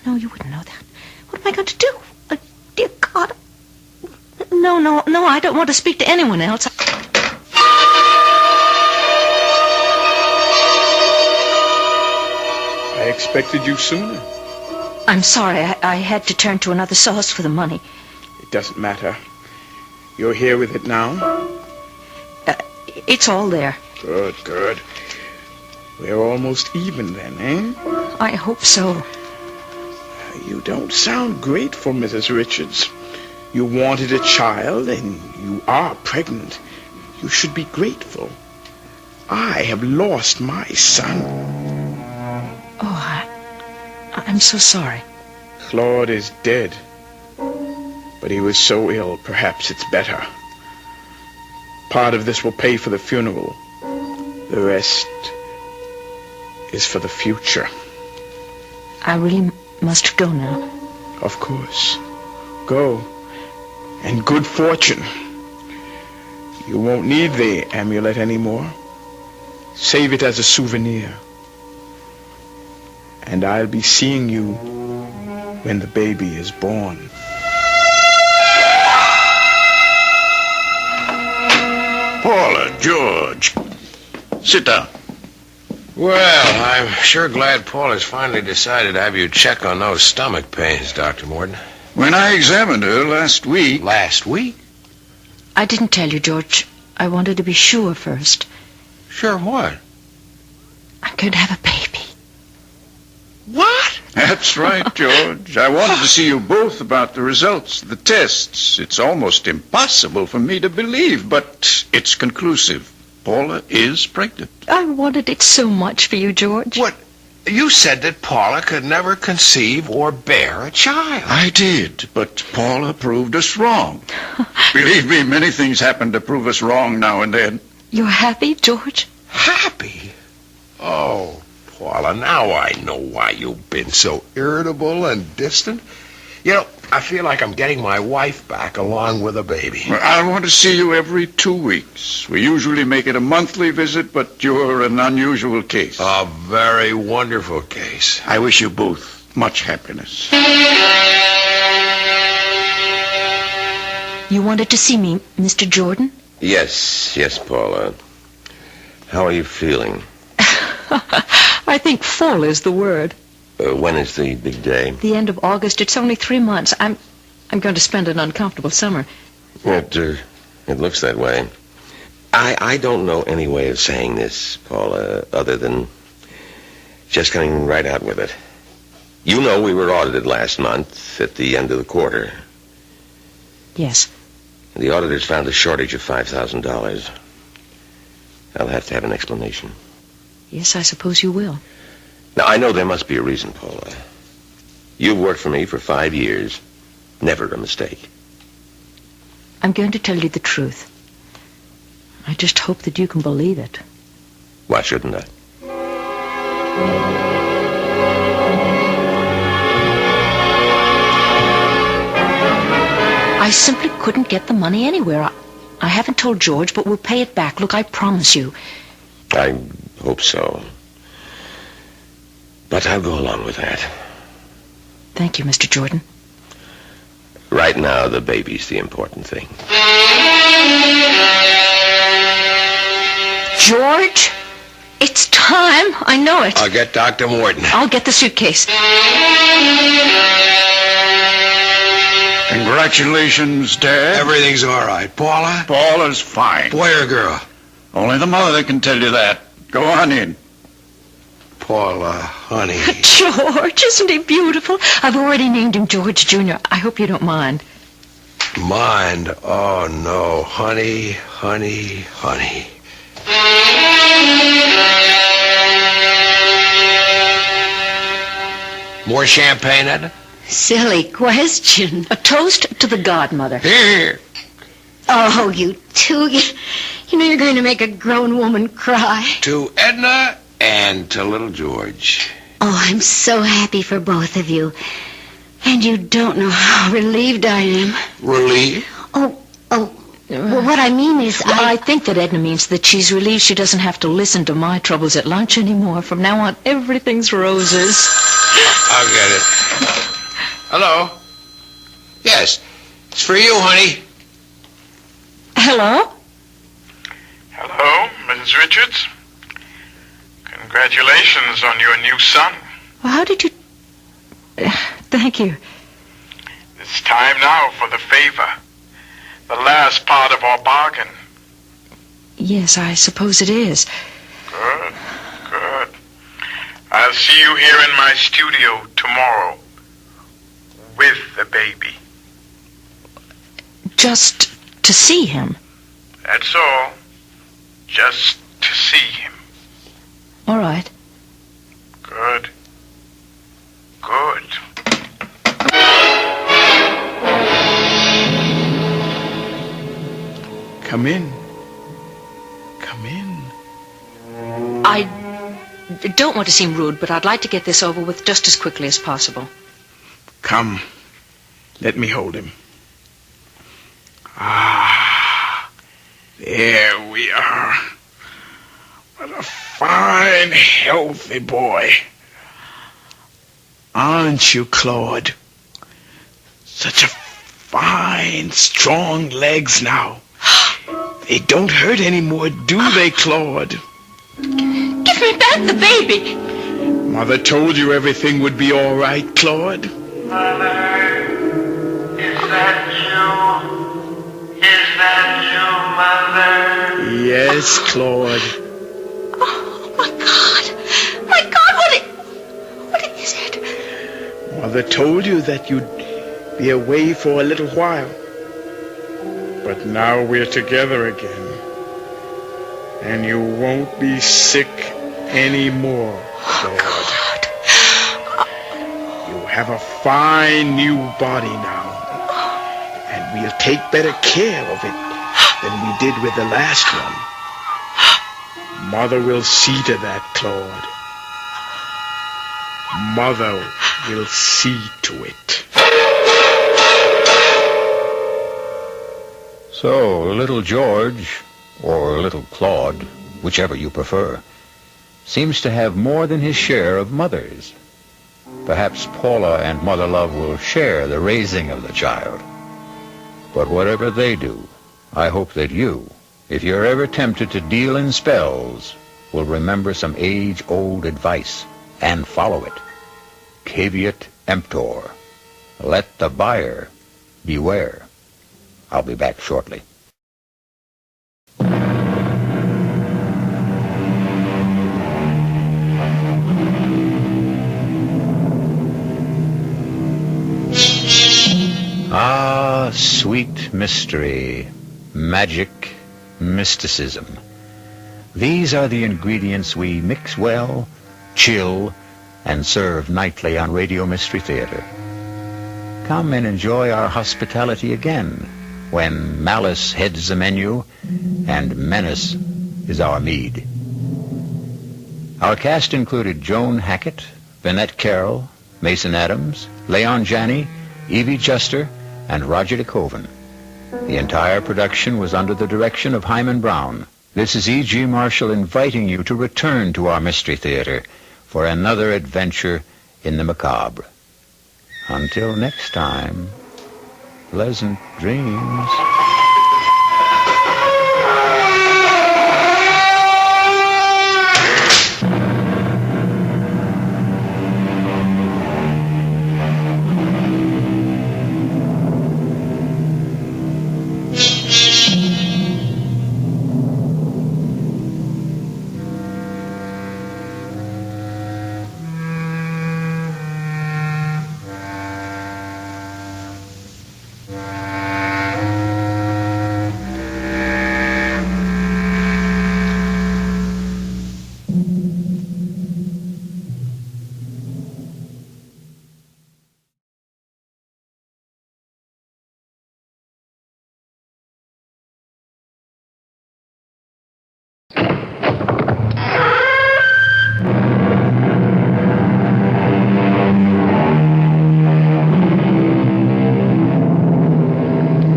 Speaker 3: no, you wouldn't know that. What am I going to do? Dear God. No, I don't want to speak to anyone else.
Speaker 8: I expected you sooner.
Speaker 3: I'm sorry. I had to turn to another source for the money.
Speaker 8: It doesn't matter. You're here with it now?
Speaker 3: It's all there.
Speaker 8: Good, good. We're almost even then, eh?
Speaker 3: I hope so.
Speaker 8: You don't sound grateful, Mrs. Richards. You wanted a child, and you are pregnant. You should be grateful. I have lost my son.
Speaker 3: Oh, I'm so sorry.
Speaker 8: Claude is dead. But he was so ill, perhaps it's better. Part of this will pay for the funeral. The rest is for the future.
Speaker 3: I really must go now.
Speaker 8: Of course. Go. And good fortune. You won't need the amulet anymore. Save it as a souvenir. And I'll be seeing you when the baby is born.
Speaker 1: Paula, George, sit down.
Speaker 4: Well, I'm sure glad Paula's finally decided to have you check on those stomach pains, Dr. Morton.
Speaker 1: When I examined her last week...
Speaker 4: Last week?
Speaker 3: I didn't tell you, George. I wanted to be sure first.
Speaker 4: Sure what?
Speaker 3: I'm going to have a baby.
Speaker 4: What?
Speaker 1: That's right, George. I wanted to see you both about the results, the tests. It's almost impossible for me to believe, but it's conclusive. Paula is pregnant.
Speaker 3: I wanted it so much for you, George.
Speaker 4: What? You said that Paula could never conceive or bear a child.
Speaker 1: I did, but Paula proved us wrong. Believe me, many things happen to prove us wrong now and then.
Speaker 3: You're happy, George?
Speaker 4: Happy? Oh, Paula, now I know why you've been so irritable and distant. You know, I feel like I'm getting my wife back along with a baby.
Speaker 1: Well, I want to see you every 2 weeks. We usually make it a monthly visit, but you're an unusual case.
Speaker 4: A very wonderful case.
Speaker 1: I wish you both much happiness.
Speaker 3: You wanted to see me, Mr. Jordan?
Speaker 5: Yes, Paula. How are you feeling?
Speaker 3: I think full is the word.
Speaker 5: When is the big day?
Speaker 3: The end of August. It's only 3 months. I'm going to spend an uncomfortable summer.
Speaker 5: It looks that way. I don't know any way of saying this, Paula, other than just coming right out with it. You know we were audited last month at the end of the quarter.
Speaker 3: Yes.
Speaker 5: The auditors found a shortage of $5,000. I'll have to have an explanation.
Speaker 3: Yes, I suppose you will.
Speaker 5: Now, I know there must be a reason, Paula. You've worked for me for 5 years. Never a mistake.
Speaker 3: I'm going to tell you the truth. I just hope that you can believe it.
Speaker 5: Why shouldn't I?
Speaker 3: I simply couldn't get the money anywhere. I haven't told George, but we'll pay it back. Look, I promise you.
Speaker 5: I hope so. But I'll go along with that.
Speaker 3: Thank you, Mr. Jordan.
Speaker 5: Right now, the baby's the important thing.
Speaker 3: George, it's time. I know it.
Speaker 4: I'll get Dr. Morton.
Speaker 3: I'll get the suitcase.
Speaker 1: Congratulations, Dad.
Speaker 4: Everything's all right. Paula?
Speaker 1: Paula's fine.
Speaker 4: Boy or girl?
Speaker 1: Only the mother can tell you that. Go on in.
Speaker 4: Paula, honey.
Speaker 3: George, isn't he beautiful? I've already named him George Jr. I hope you don't mind.
Speaker 4: Mind? Oh, no. Honey, honey, honey. More champagne, Edna?
Speaker 7: Silly question.
Speaker 3: A toast to the godmother.
Speaker 4: Here.
Speaker 7: Oh, you two. You know you're going to make a grown woman cry.
Speaker 4: To Edna and to little George.
Speaker 7: Oh, I'm so happy for both of you. And you don't know how relieved I am.
Speaker 4: Relieved?
Speaker 7: Oh, well, what I mean is
Speaker 3: I think that Edna means that she's relieved she doesn't have to listen to my troubles at lunch anymore. From now on, everything's roses.
Speaker 4: I'll get it. Hello? Yes. It's for you, honey.
Speaker 3: Hello?
Speaker 10: Hello, Mrs. Richards. Congratulations on your new son.
Speaker 3: Well, how did you... Thank you.
Speaker 10: It's time now for the favor. The last part of our bargain.
Speaker 3: Yes, I suppose it is.
Speaker 10: Good, good. I'll see you here in my studio tomorrow. With the baby.
Speaker 3: Just to see him?
Speaker 10: That's all. Just to see him.
Speaker 3: All right.
Speaker 10: Good. Good.
Speaker 8: Come in. Come in.
Speaker 3: I don't want to seem rude, but I'd like to get this over with just as quickly as possible.
Speaker 8: Come. Let me hold him. Ah, there we are. What a fine, healthy boy. Aren't you, Claude? Such a fine, strong legs now. They don't hurt anymore, do they, Claude?
Speaker 3: Give me back the baby!
Speaker 8: Mother told you everything would be all right, Claude.
Speaker 9: Mother, is that you? Is that you, Mother?
Speaker 8: Yes, Claude.
Speaker 3: Oh, my God! My God, what is it?
Speaker 8: Mother told you that you'd be away for a little while. But now we're together again. And you won't be sick anymore, Claude. You have a fine new body now. And we'll take better care of it than we did with the last one. Mother will see to that, Claude. Mother will see to it.
Speaker 2: So, little George, or little Claude, whichever you prefer, seems to have more than his share of mothers. Perhaps Paula and Mother Love will share the raising of the child. But whatever they do, I hope that you, if you're ever tempted to deal in spells, will remember some age-old advice and follow it. Caveat emptor. Let the buyer beware. I'll be back shortly. Ah, sweet mystery, magic, mysticism. These are the ingredients we mix well, chill, and serve nightly on Radio Mystery Theater. Come and enjoy our hospitality again, when malice heads the menu and menace is our mead. Our cast included Joan Hackett, Vinette Carroll, Mason Adams, Leon Janney, Evie Juster, and Roger DeCoven. The entire production was under the direction of Hyman Brown. This is E.G. Marshall inviting you to return to our Mystery Theater for another adventure in the macabre. Until next time, pleasant dreams.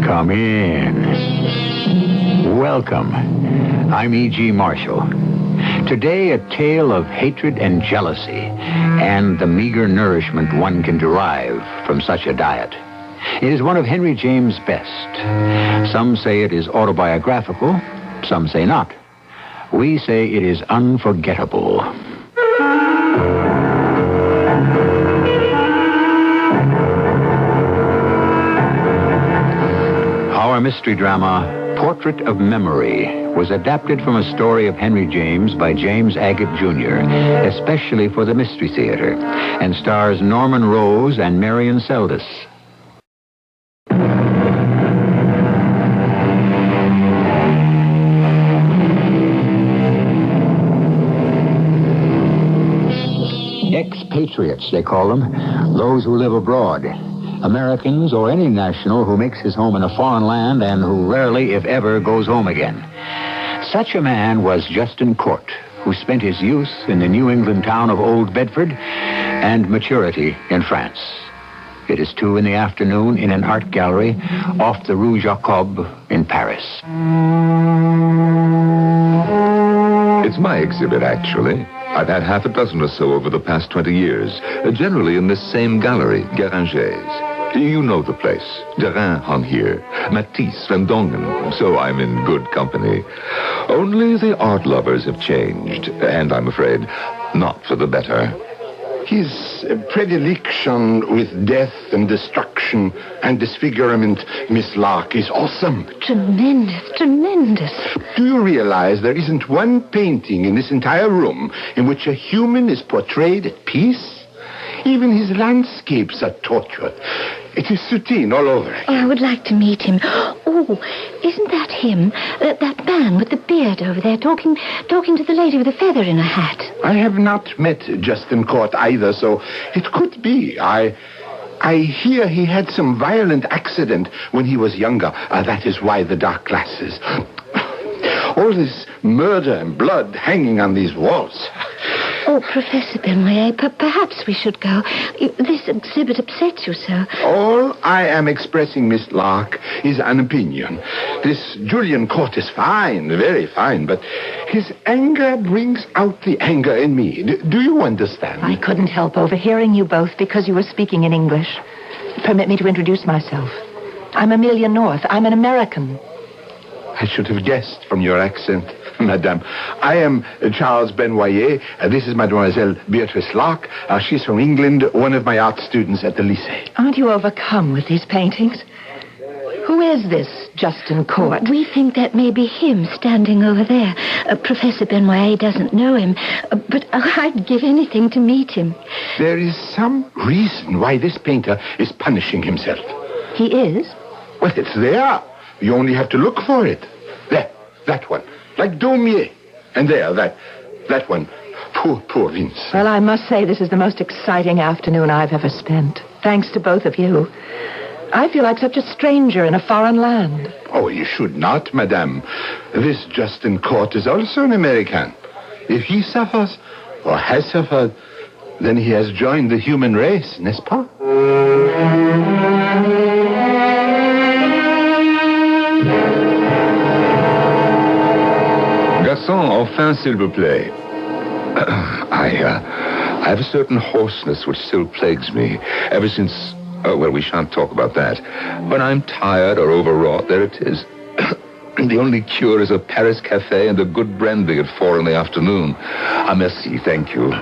Speaker 2: Come in. Welcome. I'm E.G. Marshall. Today, a tale of hatred and jealousy, and the meager nourishment one can derive from such a diet. It is one of Henry James' best. Some say it is autobiographical, some say not. We say it is unforgettable. Our mystery drama, Portrait of Memory, was adapted from a story of Henry James by James Agate Jr., especially for the Mystery Theater, and stars Norman Rose and Marion Seldes. Expatriates, they call them, those who live abroad. Americans or any national who makes his home in a foreign land and who rarely, if ever, goes home again. Such a man was Justin Court, who spent his youth in the New England town of Old Bedford and maturity in France. It is 2 p.m. in an art gallery off the Rue Jacob in Paris.
Speaker 11: It's my exhibit, actually. I've had half a dozen or so over the past 20 years, generally in this same gallery, Guéranger's. You know the place. Derain hung here, Matisse, Van Dongen, so I'm in good company. Only the art lovers have changed, and I'm afraid not for the better.
Speaker 8: His predilection with death and destruction and disfigurement, Miss Lark, is awesome.
Speaker 7: Tremendous, tremendous.
Speaker 8: Do you realize there isn't one painting in this entire room in which a human is portrayed at peace? Even his landscapes are tortured. It is soutine all over again.
Speaker 7: Oh, I would like to meet him. Oh, isn't that him? That man with the beard over there talking to the lady with the feather in her hat.
Speaker 8: I have not met Justin Court either, so it could be. I hear he had some violent accident when he was younger. That is why the dark glasses. All this murder and blood hanging on these walls.
Speaker 7: Oh, Professor Benoit, perhaps we should go. This exhibit upsets you so.
Speaker 8: All I am expressing, Miss Lark, is an opinion. This Julian Court is fine, very fine, but his anger brings out the anger in me. Do you understand?
Speaker 3: I couldn't help overhearing you both because you were speaking in English. Permit me to introduce myself. I'm Amelia North. I'm an American.
Speaker 8: I should have guessed from your accent, Madame. I am Charles Benoit. This is Mademoiselle Beatrice Lark. She's from England, one of my art students at the Lycée.
Speaker 3: Aren't you overcome with these paintings? Who is this Justin Court?
Speaker 7: We think that may be him standing over there. Professor Benoit doesn't know him, but I'd give anything to meet him.
Speaker 8: There is some reason why this painter is punishing himself.
Speaker 3: He is?
Speaker 8: Well, it's there. You only have to look for it. There, that one. Like Daumier. And there, that one. Poor Vince.
Speaker 3: Well, I must say this is the most exciting afternoon I've ever spent. Thanks to both of you. I feel like such a stranger in a foreign land.
Speaker 8: Oh, you should not, Madame. This Justin Court is also an American. If he suffers, or has suffered, then he has joined the human race, n'est-ce pas?
Speaker 11: Garçon, enfin, s'il vous plaît. I have a certain hoarseness which still plagues me ever since... Oh, well, we shan't talk about that. When I'm tired or overwrought, there it is. The only cure is a Paris cafe and a good brandy at 4 p.m. Ah, merci, thank you.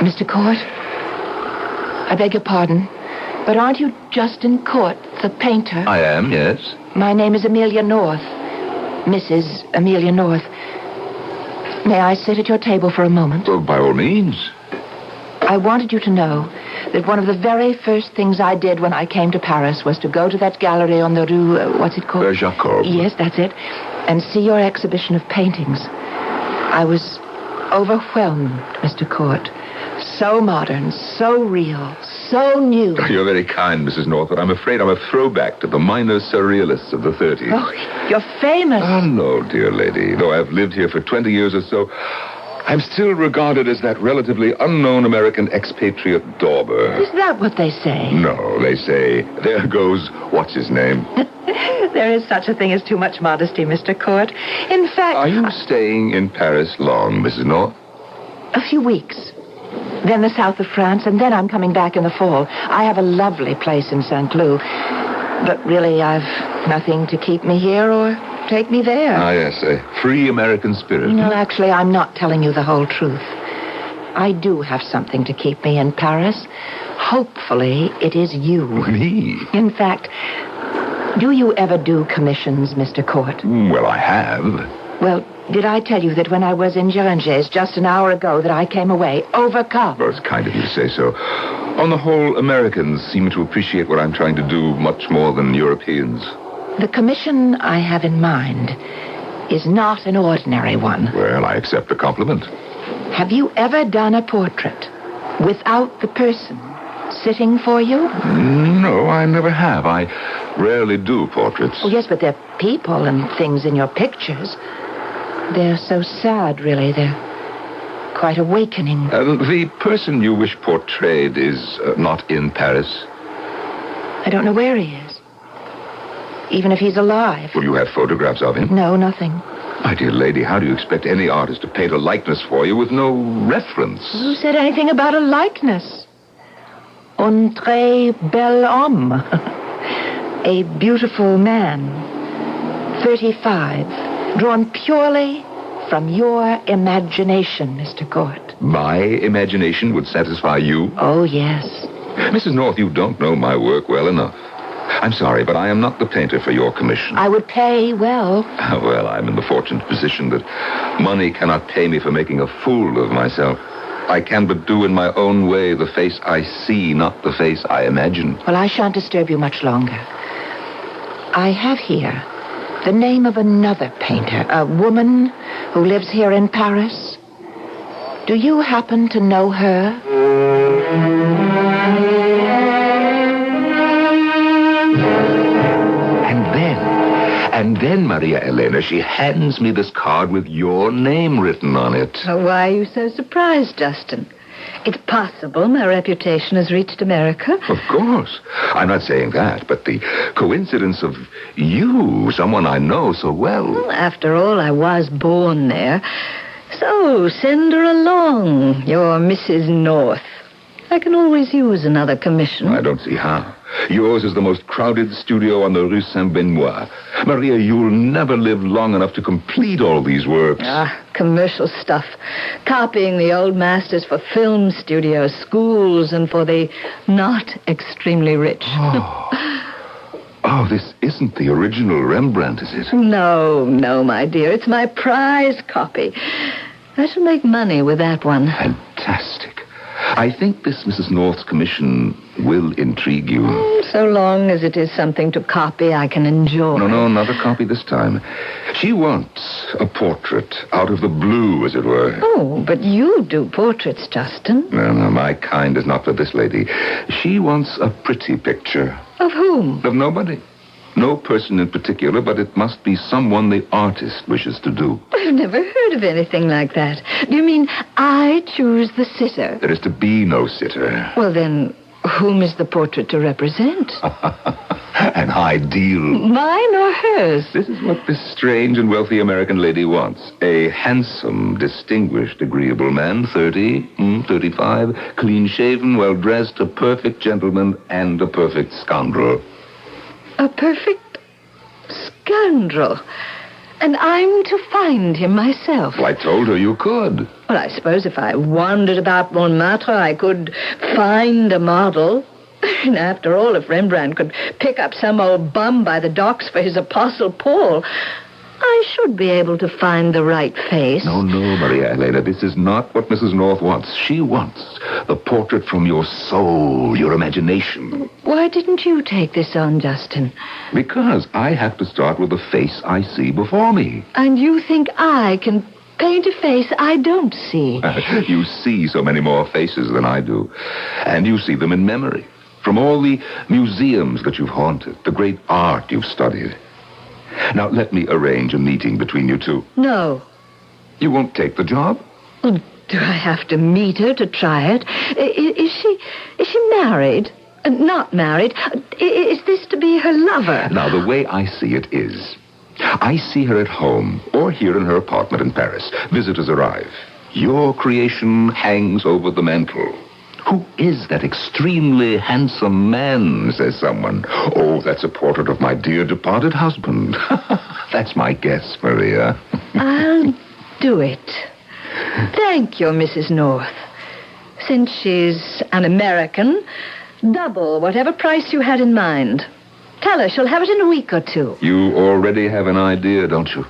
Speaker 3: Mr. Court, I beg your pardon, but aren't you Justin Court, the painter?
Speaker 11: I am, yes.
Speaker 3: My name is Amelia North. Mrs. Amelia North. May I sit at your table for a moment?
Speaker 11: Well, by all means.
Speaker 3: I wanted you to know that one of the very first things I did when I came to Paris was to go to that gallery on the Rue, what's it called?
Speaker 11: Jacob.
Speaker 3: Yes, that's it. And see your exhibition of paintings. I was overwhelmed, Mr. Court. So modern, so real, so new.
Speaker 11: You're very kind, Mrs. North, but I'm afraid I'm a throwback to the minor surrealists of the 30s.
Speaker 3: Oh, you're famous.
Speaker 11: Oh, no, dear lady. Though I've lived here for 20 years or so, I'm still regarded as that relatively unknown American expatriate dauber.
Speaker 3: Is that what they say?
Speaker 11: No, they say, there goes what's-his-name.
Speaker 3: There is such a thing as too much modesty, Mr. Court. In fact...
Speaker 11: Are you staying in Paris long, Mrs. North?
Speaker 3: A few weeks. Then the south of France, and then I'm coming back in the fall. I have a lovely place in St. Cloud. But really, I've nothing to keep me here or take me there.
Speaker 11: Ah, yes, a free American spirit.
Speaker 3: No, actually, I'm not telling you the whole truth. I do have something to keep me in Paris.
Speaker 12: hopefully it is you.
Speaker 11: Me?
Speaker 12: In fact, do you ever do commissions, Mr. Court?
Speaker 11: Well, I have.
Speaker 12: Well, did I tell you that when I was in Géranger's just an hour ago that I came away overcome?
Speaker 11: Well, it's kind of you to say so. On the whole, Americans seem to appreciate what I'm trying to do much more than Europeans.
Speaker 12: The commission I have in mind is not an ordinary one.
Speaker 11: Well, I accept the compliment.
Speaker 12: Have you ever done a portrait without the person sitting for you?
Speaker 11: No, I never have. I rarely do portraits.
Speaker 12: Oh, yes, but there are people and things in your pictures. They're so sad, really. They're quite awakening.
Speaker 11: The person you wish portrayed is not in Paris.
Speaker 12: I don't know where he is. Even if he's alive.
Speaker 11: Well, you have photographs of him?
Speaker 12: No, nothing.
Speaker 11: My dear lady, how do you expect any artist to paint a likeness for you with no reference?
Speaker 12: Who said anything about a likeness? Un très bel homme. A beautiful man. 35. Drawn purely from your imagination, Mr. Court.
Speaker 11: My imagination would satisfy you?
Speaker 12: Oh, yes.
Speaker 11: Mrs. North, you don't know my work well enough. I'm sorry, but I am not the painter for your commission.
Speaker 12: I would pay well.
Speaker 11: Well, I'm in the fortunate position that money cannot pay me for making a fool of myself. I can but do in my own way the face I see, not the face I imagine.
Speaker 12: Well, I shan't disturb you much longer. I have here the name of another painter, a woman who lives here in Paris. Do you happen to know her?
Speaker 11: And then, Maria Elena, she hands me this card with your name written on it.
Speaker 13: Why are you so surprised, Justin? It's possible my reputation has reached America.
Speaker 11: Of course. I'm not saying that, but the coincidence of you, someone I know so well.
Speaker 13: After all, I was born there. So, send her along, your Mrs. North. I can always use another commission.
Speaker 11: I don't see how. Yours is the most crowded studio on the Rue Saint-Benoît. Maria, you'll never live long enough to complete all these works.
Speaker 13: Commercial stuff. Copying the old masters for film studios, schools, and for the not extremely rich.
Speaker 11: Oh, this isn't the original Rembrandt, is it?
Speaker 13: No, my dear. It's my prize copy. I shall make money with that one.
Speaker 11: Fantastic. I think this Mrs. North's commission will intrigue you.
Speaker 13: So long as it is something to copy I can enjoy.
Speaker 11: No, not a copy this time. She wants a portrait out of the blue, as it were.
Speaker 13: Oh, but you do portraits, Justin.
Speaker 11: No, my kind is not for this lady. She wants a pretty picture.
Speaker 13: Of whom?
Speaker 11: Of nobody. No person in particular, but it must be someone the artist wishes to do.
Speaker 13: I've never heard of anything like that. Do you mean I choose the sitter?
Speaker 11: There is to be no sitter.
Speaker 13: Well, then, whom is the portrait to represent?
Speaker 11: An ideal.
Speaker 13: Mine or hers?
Speaker 11: This is what this strange and wealthy American lady wants. A handsome, distinguished, agreeable man, 30, 35, clean-shaven, well-dressed, a perfect gentleman, and a perfect scoundrel.
Speaker 13: A perfect scoundrel. And I'm to find him myself.
Speaker 11: Well, I told her you could.
Speaker 13: Well, I suppose if I wandered about Montmartre, I could find a model. And after all, if Rembrandt could pick up some old bum by the docks for his Apostle Paul, I should be able to find the right face.
Speaker 11: No, Maria Elena, this is not what Mrs. North wants. She wants the portrait from your soul, your imagination.
Speaker 13: Why didn't you take this on, Justin?
Speaker 11: Because I have to start with the face I see before me.
Speaker 13: And you think I can paint a face I don't see?
Speaker 11: You see so many more faces than I do. And you see them in memory. From all the museums that you've haunted, the great art you've studied. Now, let me arrange a meeting between you two.
Speaker 13: No.
Speaker 11: You won't take the job?
Speaker 13: Well, do I have to meet her to try it? Is she married? Not married? Is this to be her lover?
Speaker 11: Now, the way I see it is, I see her at home or here in her apartment in Paris. Visitors arrive. Your creation hangs over the mantel. Who is that extremely handsome man, says someone. Oh, that's a portrait of my dear departed husband. That's my guess, Maria.
Speaker 13: I'll do it. Thank you, Mrs. North. Since she's an American, Double whatever price you had in mind. Tell her she'll have it in a week or two.
Speaker 11: You already have an idea, don't you?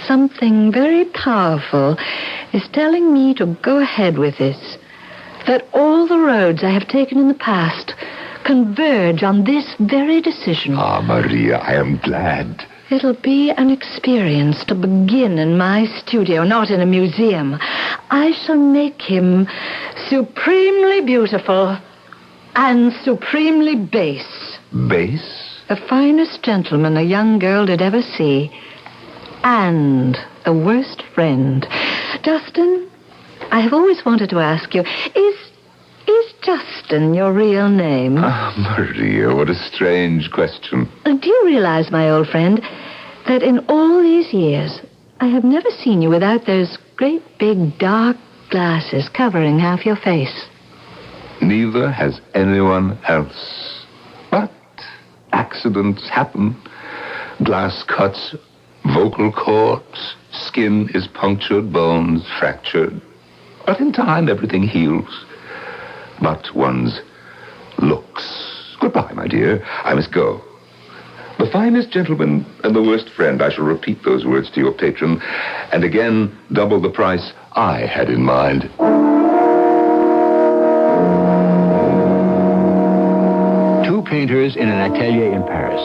Speaker 13: Something very powerful is telling me to go ahead with this. That all the roads I have taken in the past converge on this very decision.
Speaker 11: Ah, Maria, I am glad.
Speaker 13: It'll be an experience to begin in my studio, not in a museum. I shall make him supremely beautiful and supremely base.
Speaker 11: Base?
Speaker 13: The finest gentleman a young girl did ever see. And the worst friend. Justin, I have always wanted to ask you, is Justin your real name?
Speaker 11: Ah, Maria, what a strange question.
Speaker 13: Do you realize, my old friend, that in all these years, I have never seen you without those great big dark glasses covering half your face?
Speaker 11: Neither has anyone else. But accidents happen. Glass cuts, vocal cords, skin is punctured, bones fractured. But in time, everything heals. But one's looks. Goodbye, my dear. I must go. The finest gentleman and the worst friend. I shall repeat those words to your patron, and again double the price I had in mind.
Speaker 2: Two painters in an atelier in Paris.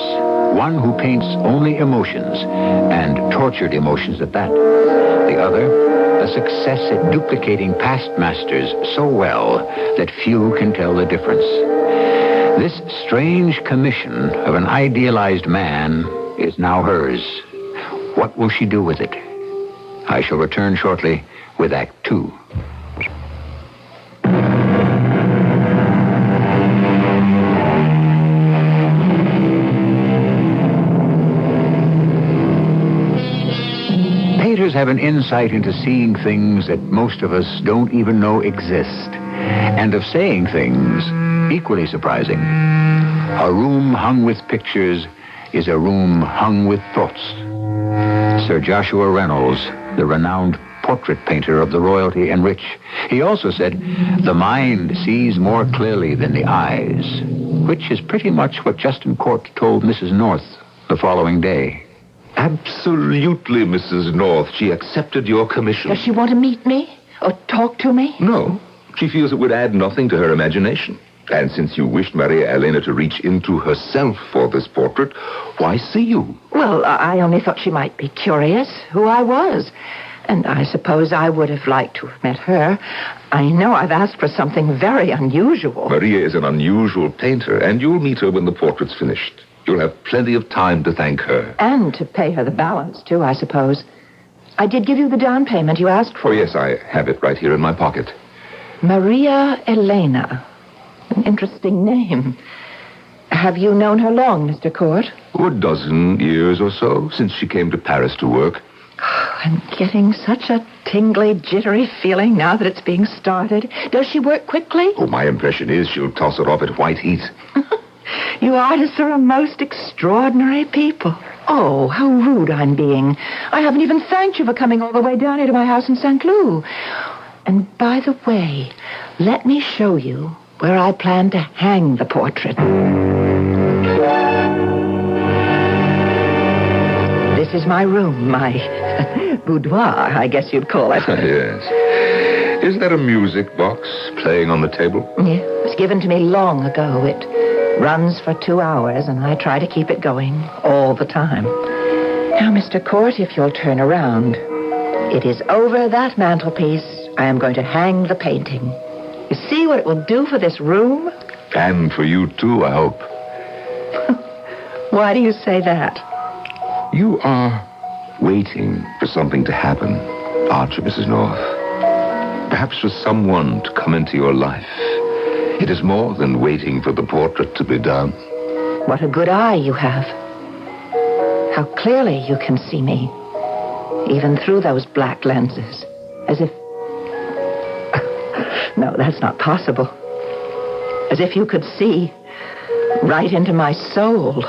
Speaker 2: One who paints only emotions, and tortured emotions at that. The other, a success at duplicating past masters so well that few can tell the difference. This strange commission of an idealized man is now hers. What will she do with it? I shall return shortly with Act 2. Painters have an insight into seeing things that most of us don't even know exist, and of saying things equally surprising. A room hung with pictures is a room hung with thoughts. Sir Joshua Reynolds, the renowned portrait painter of the royalty and rich, he also said, the mind sees more clearly than the eyes, which is pretty much what Justin Court told Mrs. North the following day.
Speaker 11: Absolutely, Mrs. North. She accepted your commission.
Speaker 12: Does she want to meet me? Or talk to me?
Speaker 11: No. She feels it would add nothing to her imagination. And since you wished Maria Elena to reach into herself for this portrait, why see you?
Speaker 12: Well, I only thought she might be curious who I was. And I suppose I would have liked to have met her. I know I've asked for something very unusual.
Speaker 11: Maria is an unusual painter, and you'll meet her when the portrait's finished. You'll have plenty of time to thank her.
Speaker 12: And to pay her the balance, too, I suppose. I did give you the down payment you asked for.
Speaker 11: Oh, yes, I have it right here in my pocket.
Speaker 12: Maria Elena. An interesting name. Have you known her long, Mr. Court?
Speaker 11: A dozen years or so, since she came to Paris to work.
Speaker 12: Oh, I'm getting such a tingly, jittery feeling now that it's being started. Does she work quickly?
Speaker 11: Oh, my impression is she'll toss it off at white heat.
Speaker 12: You artists are a most extraordinary people. Oh, how rude I'm being. I haven't even thanked you for coming all the way down here to my house in St. Cloud. And by the way, let me show you where I plan to hang the portrait. This is my room, my boudoir, I guess you'd call it.
Speaker 11: Yes. Is that a music box playing on the table?
Speaker 12: Yeah, it was given to me long ago. It runs for 2 hours, and I try to keep it going all the time. Now, Mr. Court, if you'll turn around, it is over that mantelpiece I am going to hang the painting. You see what it will do for this room?
Speaker 11: And for you, too, I hope.
Speaker 12: Why do you say that?
Speaker 11: You are waiting for something to happen, aren't you, Mrs. North? Perhaps for someone to come into your life. It is more than waiting for the portrait to be done.
Speaker 12: What a good eye you have. How clearly you can see me, even through those black lenses, as if... No, that's not possible. As if you could see right into my soul.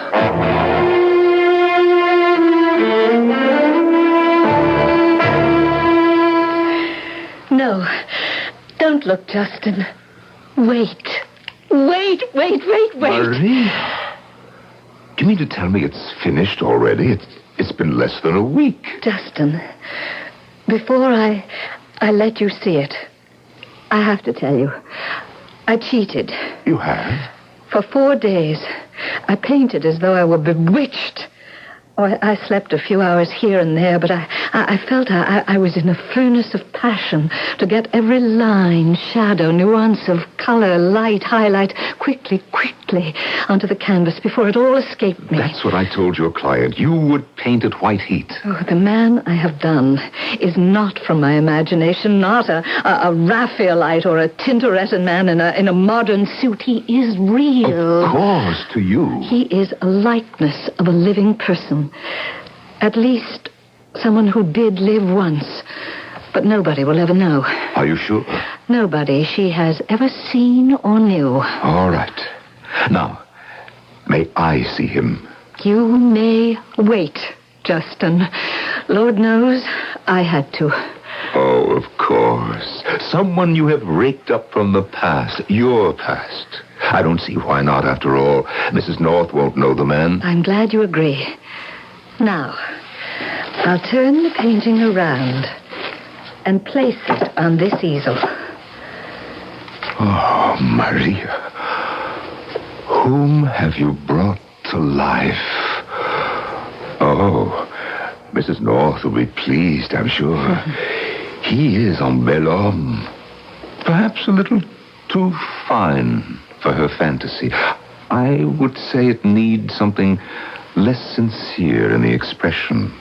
Speaker 12: No, don't look, Justin. Wait.
Speaker 13: wait.
Speaker 11: Maria? Do you mean to tell me it's finished already? It's been less than a week.
Speaker 13: Justin, before I let you see it, I have to tell you, I cheated.
Speaker 11: You have?
Speaker 13: For 4 days, I painted as though I were bewitched. Oh, I slept a few hours here and there, but I felt I was in a furnace of passion to get every line, shadow, nuance of color, light, highlight, quickly onto the canvas before it all escaped me.
Speaker 11: That's what I told your client. You would paint at white heat.
Speaker 13: Oh, the man I have done is not from my imagination, not a Raphaelite or a Tintoretton man in a modern suit. He is real.
Speaker 11: Of course, to you.
Speaker 13: He is a likeness of a living person. At least someone who did live once. But nobody will ever know.
Speaker 11: Are you sure?
Speaker 13: Nobody she has ever seen or knew.
Speaker 11: All right. Now, may I see him?
Speaker 13: You may wait, Justin. Lord knows I had to.
Speaker 11: Oh, of course. Someone you have raked up from the past. Your past. I don't see why not, after all. Mrs. North won't know the man.
Speaker 13: I'm glad you agree. Now, I'll turn the painting around and place it on this easel.
Speaker 11: Oh, Maria. Whom have you brought to life? Oh, Mrs. North will be pleased, I'm sure. He is un bel homme. Perhaps a little too fine for her fantasy. I would say it needs something less sincere in the expression.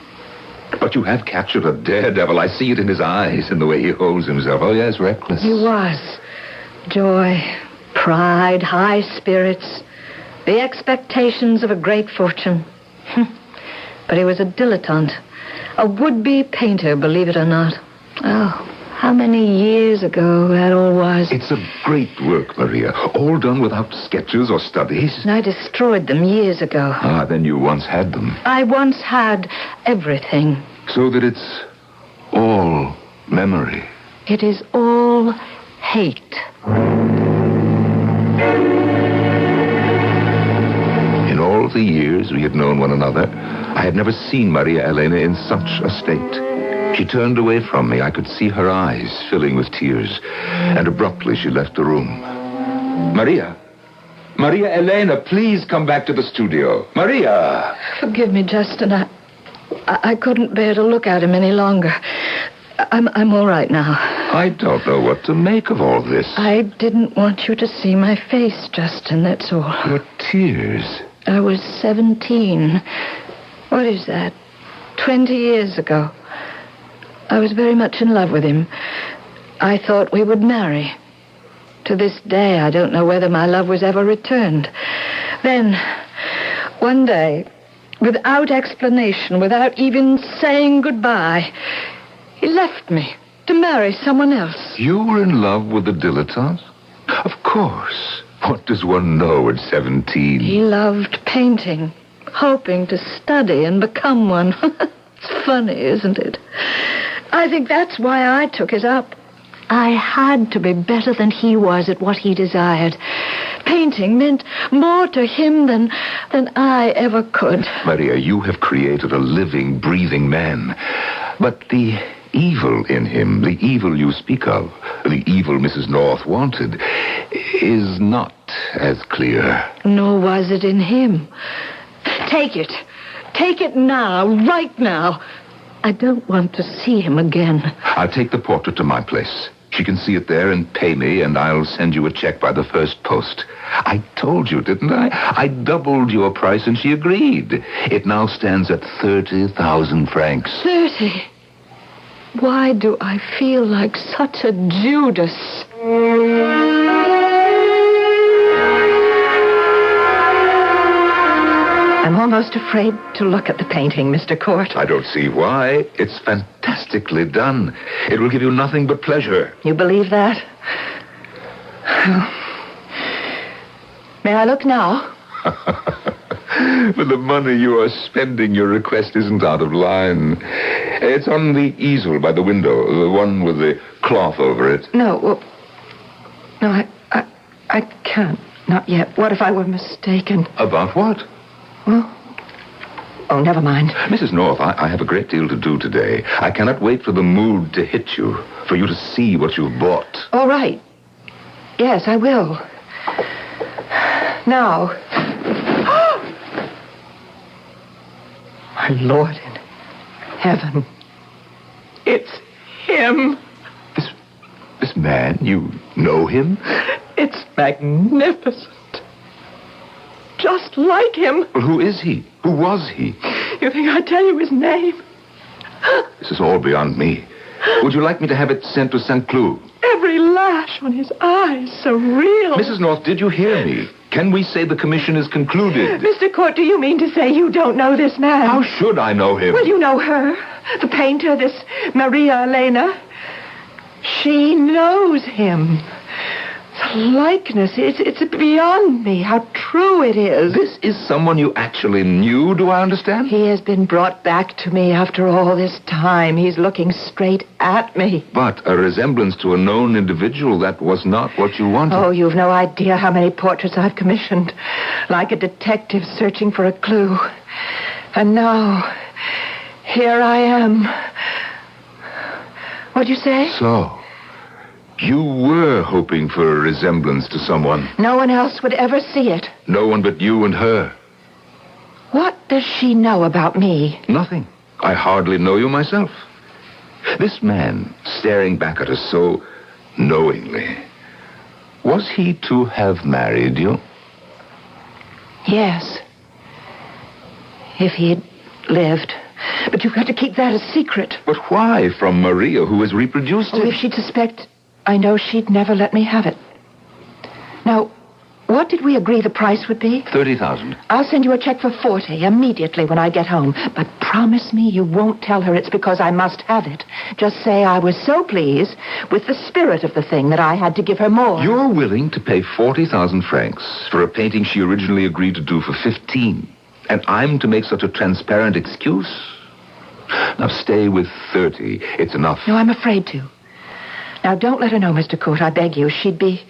Speaker 11: But you have captured a daredevil. I see it in his eyes, in the way he holds himself. Oh, yes, reckless.
Speaker 13: He was. Joy, pride, high spirits, the expectations of a great fortune. But he was a dilettante, a would-be painter, believe it or not. Oh, how many years ago that all was.
Speaker 11: It's a great work, Maria. All done without sketches or studies.
Speaker 13: I destroyed them years ago.
Speaker 11: Ah, then you once had them.
Speaker 13: I once had everything.
Speaker 11: So that it's all memory.
Speaker 13: It is all hate.
Speaker 11: In all the years we had known one another, I had never seen Maria Elena in such a state. She turned away from me. I could see her eyes filling with tears. And abruptly she left the room. Maria Elena, please come back to the studio. Maria!
Speaker 13: Forgive me, Justin. I couldn't bear to look at him any longer. I'm all right now.
Speaker 11: I don't know what to make of all this.
Speaker 13: I didn't want you to see my face, Justin, that's all.
Speaker 11: Your tears.
Speaker 13: I was 17. What is that? 20 years ago. I was very much in love with him. I thought we would marry. To this day, I don't know whether my love was ever returned. Then, one day, without explanation, without even saying goodbye, he left me to marry someone else.
Speaker 11: You were in love with a dilettante? Of course. What does one know at 17?
Speaker 13: He loved painting, hoping to study and become one. It's funny, isn't it? I think that's why I took it up. I had to be better than he was at what he desired. Painting meant more to him than I ever could.
Speaker 11: Maria, you have created a living, breathing man. But the evil in him, the evil you speak of, the evil Mrs. North wanted, is not as clear.
Speaker 13: Nor was it in him. Take it. Take it now, right now. I don't want to see him again.
Speaker 11: I'll take the portrait to my place. She can see it there and pay me, and I'll send you a check by the first post. I told you, didn't I? I doubled your price, and she agreed. It now stands at 30,000 francs.
Speaker 13: 30? Why do I feel like such a Judas? I'm almost afraid to look at the painting, Mr. Court.
Speaker 11: I don't see why. It's fantastically done. It will give you nothing but pleasure.
Speaker 13: You believe that? May I look now?
Speaker 11: For the money you are spending, your request isn't out of line. It's on the easel by the window, the one with the cloth over it.
Speaker 13: No, well, no, I can't.
Speaker 12: Not yet. What if I were mistaken?
Speaker 11: About what?
Speaker 12: Well, oh, never mind.
Speaker 11: Mrs. North, I have a great deal to do today. I cannot wait for the mood to hit you, for you to see what you've bought.
Speaker 12: All right. Yes, I will. Now. My Lord in heaven. It's him.
Speaker 11: This man, you know him?
Speaker 12: It's magnificent. Just like him.
Speaker 11: Well, who is he? Who was he?
Speaker 12: You think I'd tell you his name?
Speaker 11: This is all beyond me. Would you like me to have it sent to St. Cloud?
Speaker 12: Every lash on his eyes, so real.
Speaker 11: Mrs. North, did you hear me? Can we say the commission is concluded?
Speaker 12: Mr. Court, do you mean to say you don't know this man?
Speaker 11: How should I know him?
Speaker 12: Well, you know her. The painter, this Maria Elena. She knows him. The likeness, it's beyond me how true it is.
Speaker 11: This is someone you actually knew, do I understand?
Speaker 12: He has been brought back to me after all this time. He's looking straight at me.
Speaker 11: But a resemblance to a known individual, that was not what you wanted.
Speaker 12: Oh, you've no idea how many portraits I've commissioned. Like a detective searching for a clue. And now, here I am. What'd you say?
Speaker 11: So, you were hoping for a resemblance to someone.
Speaker 12: No one else would ever see it.
Speaker 11: No one but you and her.
Speaker 12: What does she know about me?
Speaker 11: Nothing. I hardly know you myself. This man, staring back at us so knowingly, was he to have married you?
Speaker 12: Yes. If he had lived. But you've got to keep that a secret.
Speaker 11: But why from Maria, who has reproduced it?
Speaker 12: If she'd suspect, I know she'd never let me have it. Now, what did we agree the price would be?
Speaker 11: 30,000.
Speaker 12: I'll send you a check for 40 immediately when I get home. But promise me you won't tell her it's because I must have it. Just say I was so pleased with the spirit of the thing that I had to give her more.
Speaker 11: You're willing to pay 40,000 francs for a painting she originally agreed to do for 15. And I'm to make such a transparent excuse? Now stay with 30. It's enough.
Speaker 12: No, I'm afraid to. Now, don't let her know, Mr. Court, I beg you. She'd be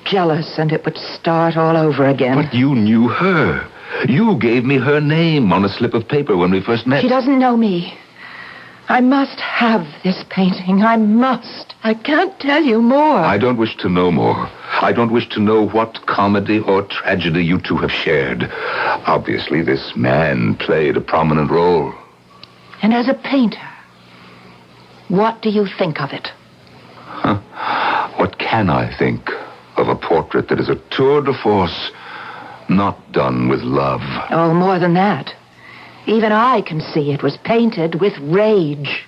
Speaker 12: jealous, and it would start all over again.
Speaker 11: But you knew her. You gave me her name on a slip of paper when we first met.
Speaker 12: She doesn't know me. I must have this painting. I must. I can't tell you more.
Speaker 11: I don't wish to know more. I don't wish to know what comedy or tragedy you two have shared. Obviously, this man played a prominent role.
Speaker 12: And as a painter, what do you think of it?
Speaker 11: What can I think of a portrait that is a tour de force, not done with love?
Speaker 12: Oh, more than that. Even I can see it was painted with rage.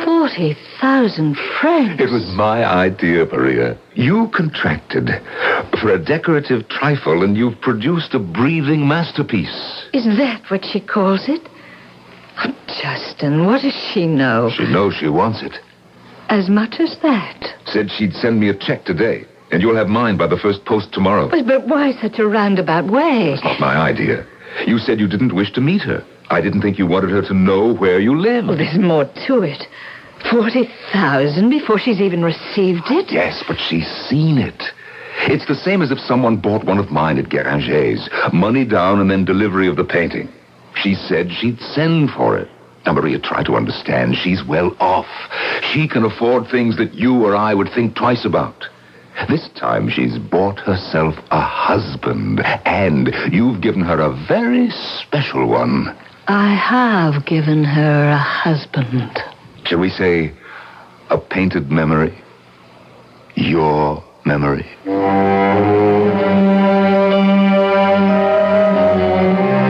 Speaker 12: 40,000 francs.
Speaker 11: It was my idea, Maria. You contracted for a decorative trifle, and you've produced a breathing masterpiece.
Speaker 13: Is that what she calls it? Oh, Justin, what does she know?
Speaker 11: She knows she wants it.
Speaker 13: As much as that?
Speaker 11: Said she'd send me a check today, and you'll have mine by the first post tomorrow.
Speaker 13: But why such a roundabout way?
Speaker 11: That's not my idea. You said you didn't wish to meet her. I didn't think you wanted her to know where you lived.
Speaker 13: Well, there's more to it. 40,000 before she's even received it?
Speaker 11: Yes, but she's seen it. It's the same as if someone bought one of mine at Guéranger's. Money down and then delivery of the painting. She said she'd send for it. Now, Maria, try to understand. She's well off. She can afford things that you or I would think twice about. This time she's bought herself a husband, and you've given her a very special one.
Speaker 13: I have given her a husband.
Speaker 11: Shall we say a painted memory? Your memory?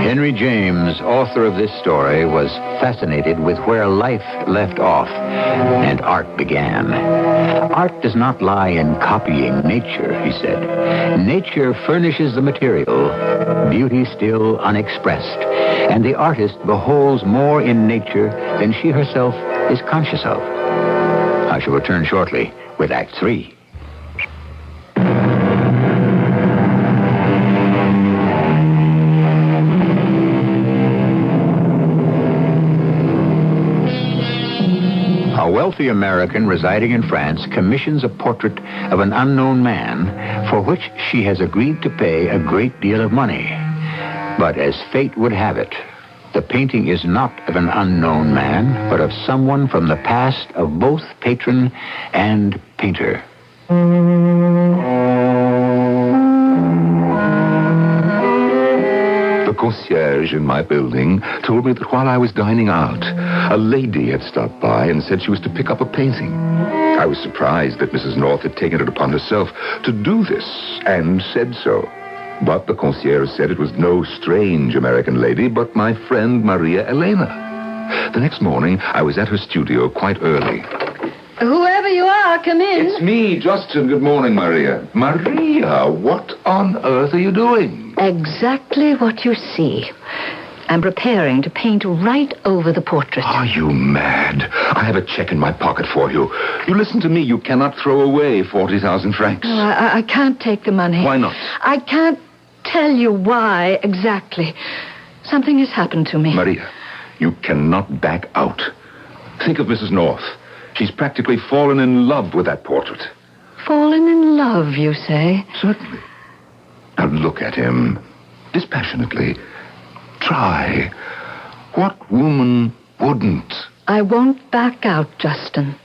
Speaker 2: Henry James, author of this story, was fascinated with where life left off and art began. Art does not lie in copying nature, he said. Nature furnishes the material, beauty still unexpressed, and the artist beholds more in nature than she herself is conscious of. I shall return shortly with Act 3. wealthy American residing in France commissions a portrait of an unknown man for which she has agreed to pay a great deal of money. But as fate would have it, the painting is not of an unknown man, but of someone from the past of both patron and painter.
Speaker 11: The concierge in my building told me that while I was dining out, a lady had stopped by and said she was to pick up a painting. I was surprised that Mrs. North had taken it upon herself to do this, and said so. But the concierge said it was no strange American lady, but my friend Maria Elena. The next morning, I was at her studio quite early.
Speaker 13: Whoever you are, come in.
Speaker 11: It's me, Justin. Good morning, Maria. Maria, what on earth are you doing?
Speaker 13: Exactly what you see. I'm preparing to paint right over the portrait.
Speaker 11: Are you mad? I have a check in my pocket for you. You listen to me. You cannot throw away 40,000 francs.
Speaker 13: No, I can't take the money.
Speaker 11: Why not?
Speaker 13: I can't tell you why exactly. Something has happened to me.
Speaker 11: Maria, you cannot back out. Think of Mrs. North. She's practically fallen in love with that portrait.
Speaker 13: Fallen in love, you say?
Speaker 11: Certainly. Now look at him. Dispassionately. Try. What woman wouldn't?
Speaker 13: I won't back out, Justin.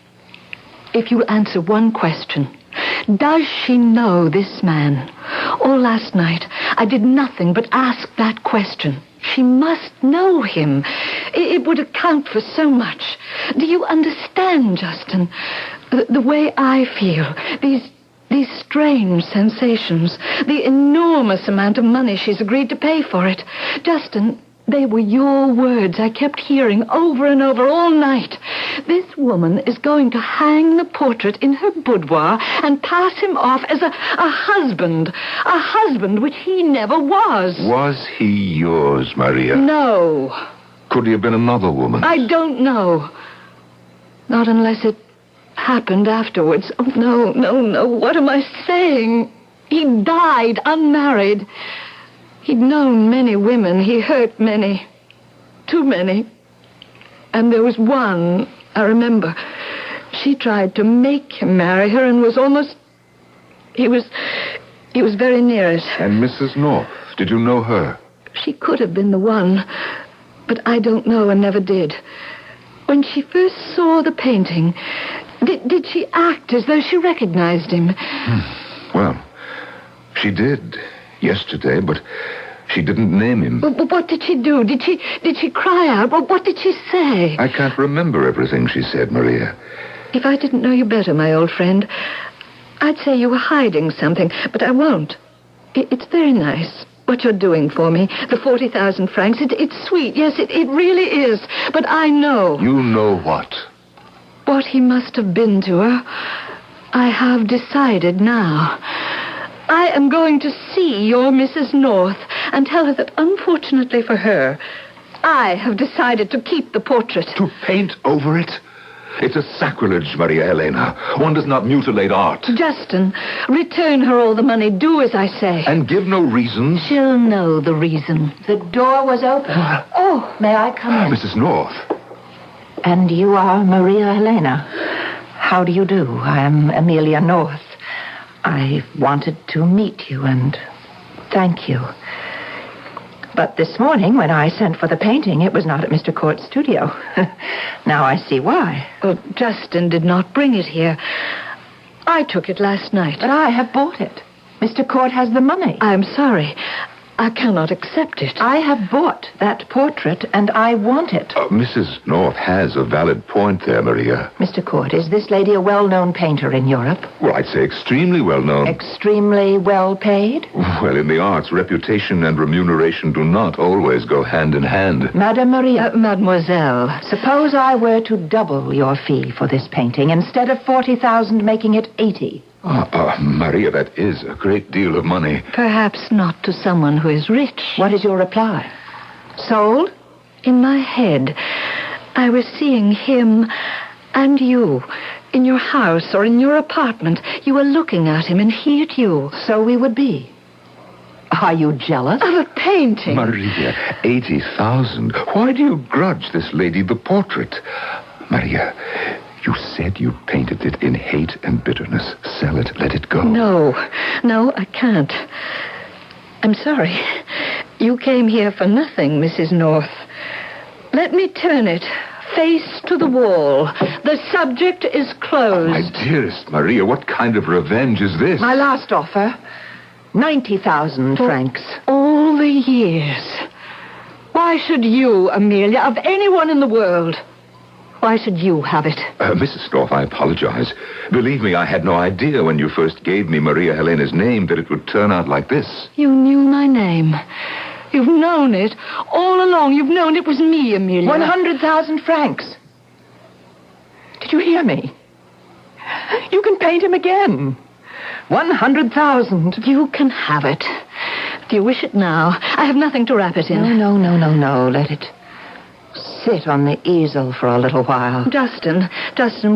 Speaker 13: If you'll answer one question. Does she know this man? All last night, I did nothing but ask that question. She must know him. It would account for so much. Do you understand, Justin? The way I feel, these strange sensations, the enormous amount of money she's agreed to pay for it. Justin, they were your words I kept hearing over and over all night. This woman is going to hang the portrait in her boudoir and pass him off as a husband which he never was.
Speaker 11: Was he yours, Maria?
Speaker 13: No.
Speaker 11: Could he have been another woman?
Speaker 13: I don't know. Not unless it happened afterwards. Oh, no. What am I saying? He died unmarried. He'd known many women. He hurt many. Too many. And there was one, I remember. She tried to make him marry her and was almost... He was very near it.
Speaker 11: And Mrs. North, did you know her?
Speaker 13: She could have been the one, but I don't know and never did. When she first saw the painting, did she act as though she recognized him?
Speaker 11: Well, she did yesterday, but she didn't name him.
Speaker 13: But what did she do? Did she cry out? What did she say?
Speaker 11: I can't remember everything she said, Maria.
Speaker 13: If I didn't know you better, my old friend, I'd say you were hiding something, but I won't. It's very nice what you're doing for me. The 40,000 francs, it's sweet. Yes, it really is. But I know.
Speaker 11: You know what?
Speaker 13: What he must have been to her. I have decided now. I am going to see your Mrs. North and tell her that, unfortunately for her, I have decided to keep the portrait.
Speaker 11: To paint over it? It's a sacrilege, Maria Elena. One does not mutilate art.
Speaker 13: Justin, return her all the money. Do as I say.
Speaker 11: And give no reasons.
Speaker 13: She'll know the reason.
Speaker 12: The door was open. Oh, may I come in?
Speaker 11: Mrs. North.
Speaker 12: And you are Maria Helena. How do you do? I am Amelia North. I wanted to meet you and thank you. But this morning, when I sent for the painting, it was not at Mr. Court's studio. Now I see why.
Speaker 13: Well, Justin did not bring it here. I took it last night.
Speaker 12: But I have bought it. Mr. Court has the money.
Speaker 13: I'm sorry. I cannot accept it.
Speaker 12: I have bought that portrait, and I want it.
Speaker 11: Mrs. North has a valid point there, Maria.
Speaker 12: Mr. Court, is this lady a well-known painter in Europe?
Speaker 11: Well, I'd say extremely well-known.
Speaker 12: Extremely well-paid?
Speaker 11: Well, in the arts, reputation and remuneration do not always go hand in hand.
Speaker 12: Madame Maria.
Speaker 13: Mademoiselle.
Speaker 12: Suppose I were to double your fee for this painting, instead of 40,000, making it 80.
Speaker 11: Maria, that is a great deal of money.
Speaker 13: Perhaps not to someone who is rich.
Speaker 12: What is your reply? Sold?
Speaker 13: In my head, I was seeing him and you in your house or in your apartment. You were looking at him and he at you.
Speaker 12: So we would be. Are you jealous?
Speaker 13: Of a painting.
Speaker 11: Maria, 80,000. Why do you grudge this lady the portrait? Maria, You said you painted it in hate and bitterness. Sell it. Let it go.
Speaker 13: No, I can't. I'm sorry. You came here for nothing, Mrs. North. Let me turn it face to the wall. The subject is closed.
Speaker 11: My dearest Maria, what kind of revenge is this?
Speaker 12: My last offer, 90,000 francs.
Speaker 13: All the years. Why should you, Amelia, of anyone in the world, why should you have it?
Speaker 11: Mrs. North, I apologize. Believe me, I had no idea when you first gave me Maria Helena's name that it would turn out like this.
Speaker 13: You knew my name. You've known it all along. You've known it was me, Amelia.
Speaker 12: 100,000 francs. Did you hear me? You can paint him again. 100,000.
Speaker 13: You can have it. Do you wish it now? I have nothing to wrap it in.
Speaker 12: No. Let it sit on the easel for a little while.
Speaker 13: Justin,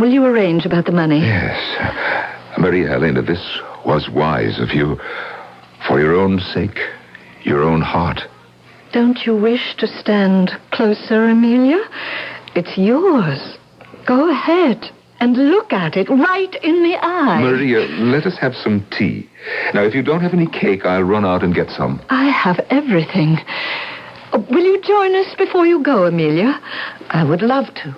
Speaker 13: will you arrange about the money?
Speaker 11: Yes. Maria Helena, this was wise of you. For your own sake, your own heart.
Speaker 13: Don't you wish to stand closer, Amelia? It's yours. Go ahead and look at it right in the eye.
Speaker 11: Maria, let us have some tea. Now, if you don't have any cake, I'll run out and get some.
Speaker 13: I have everything. Will you join us before you go, Amelia?
Speaker 12: I would love to.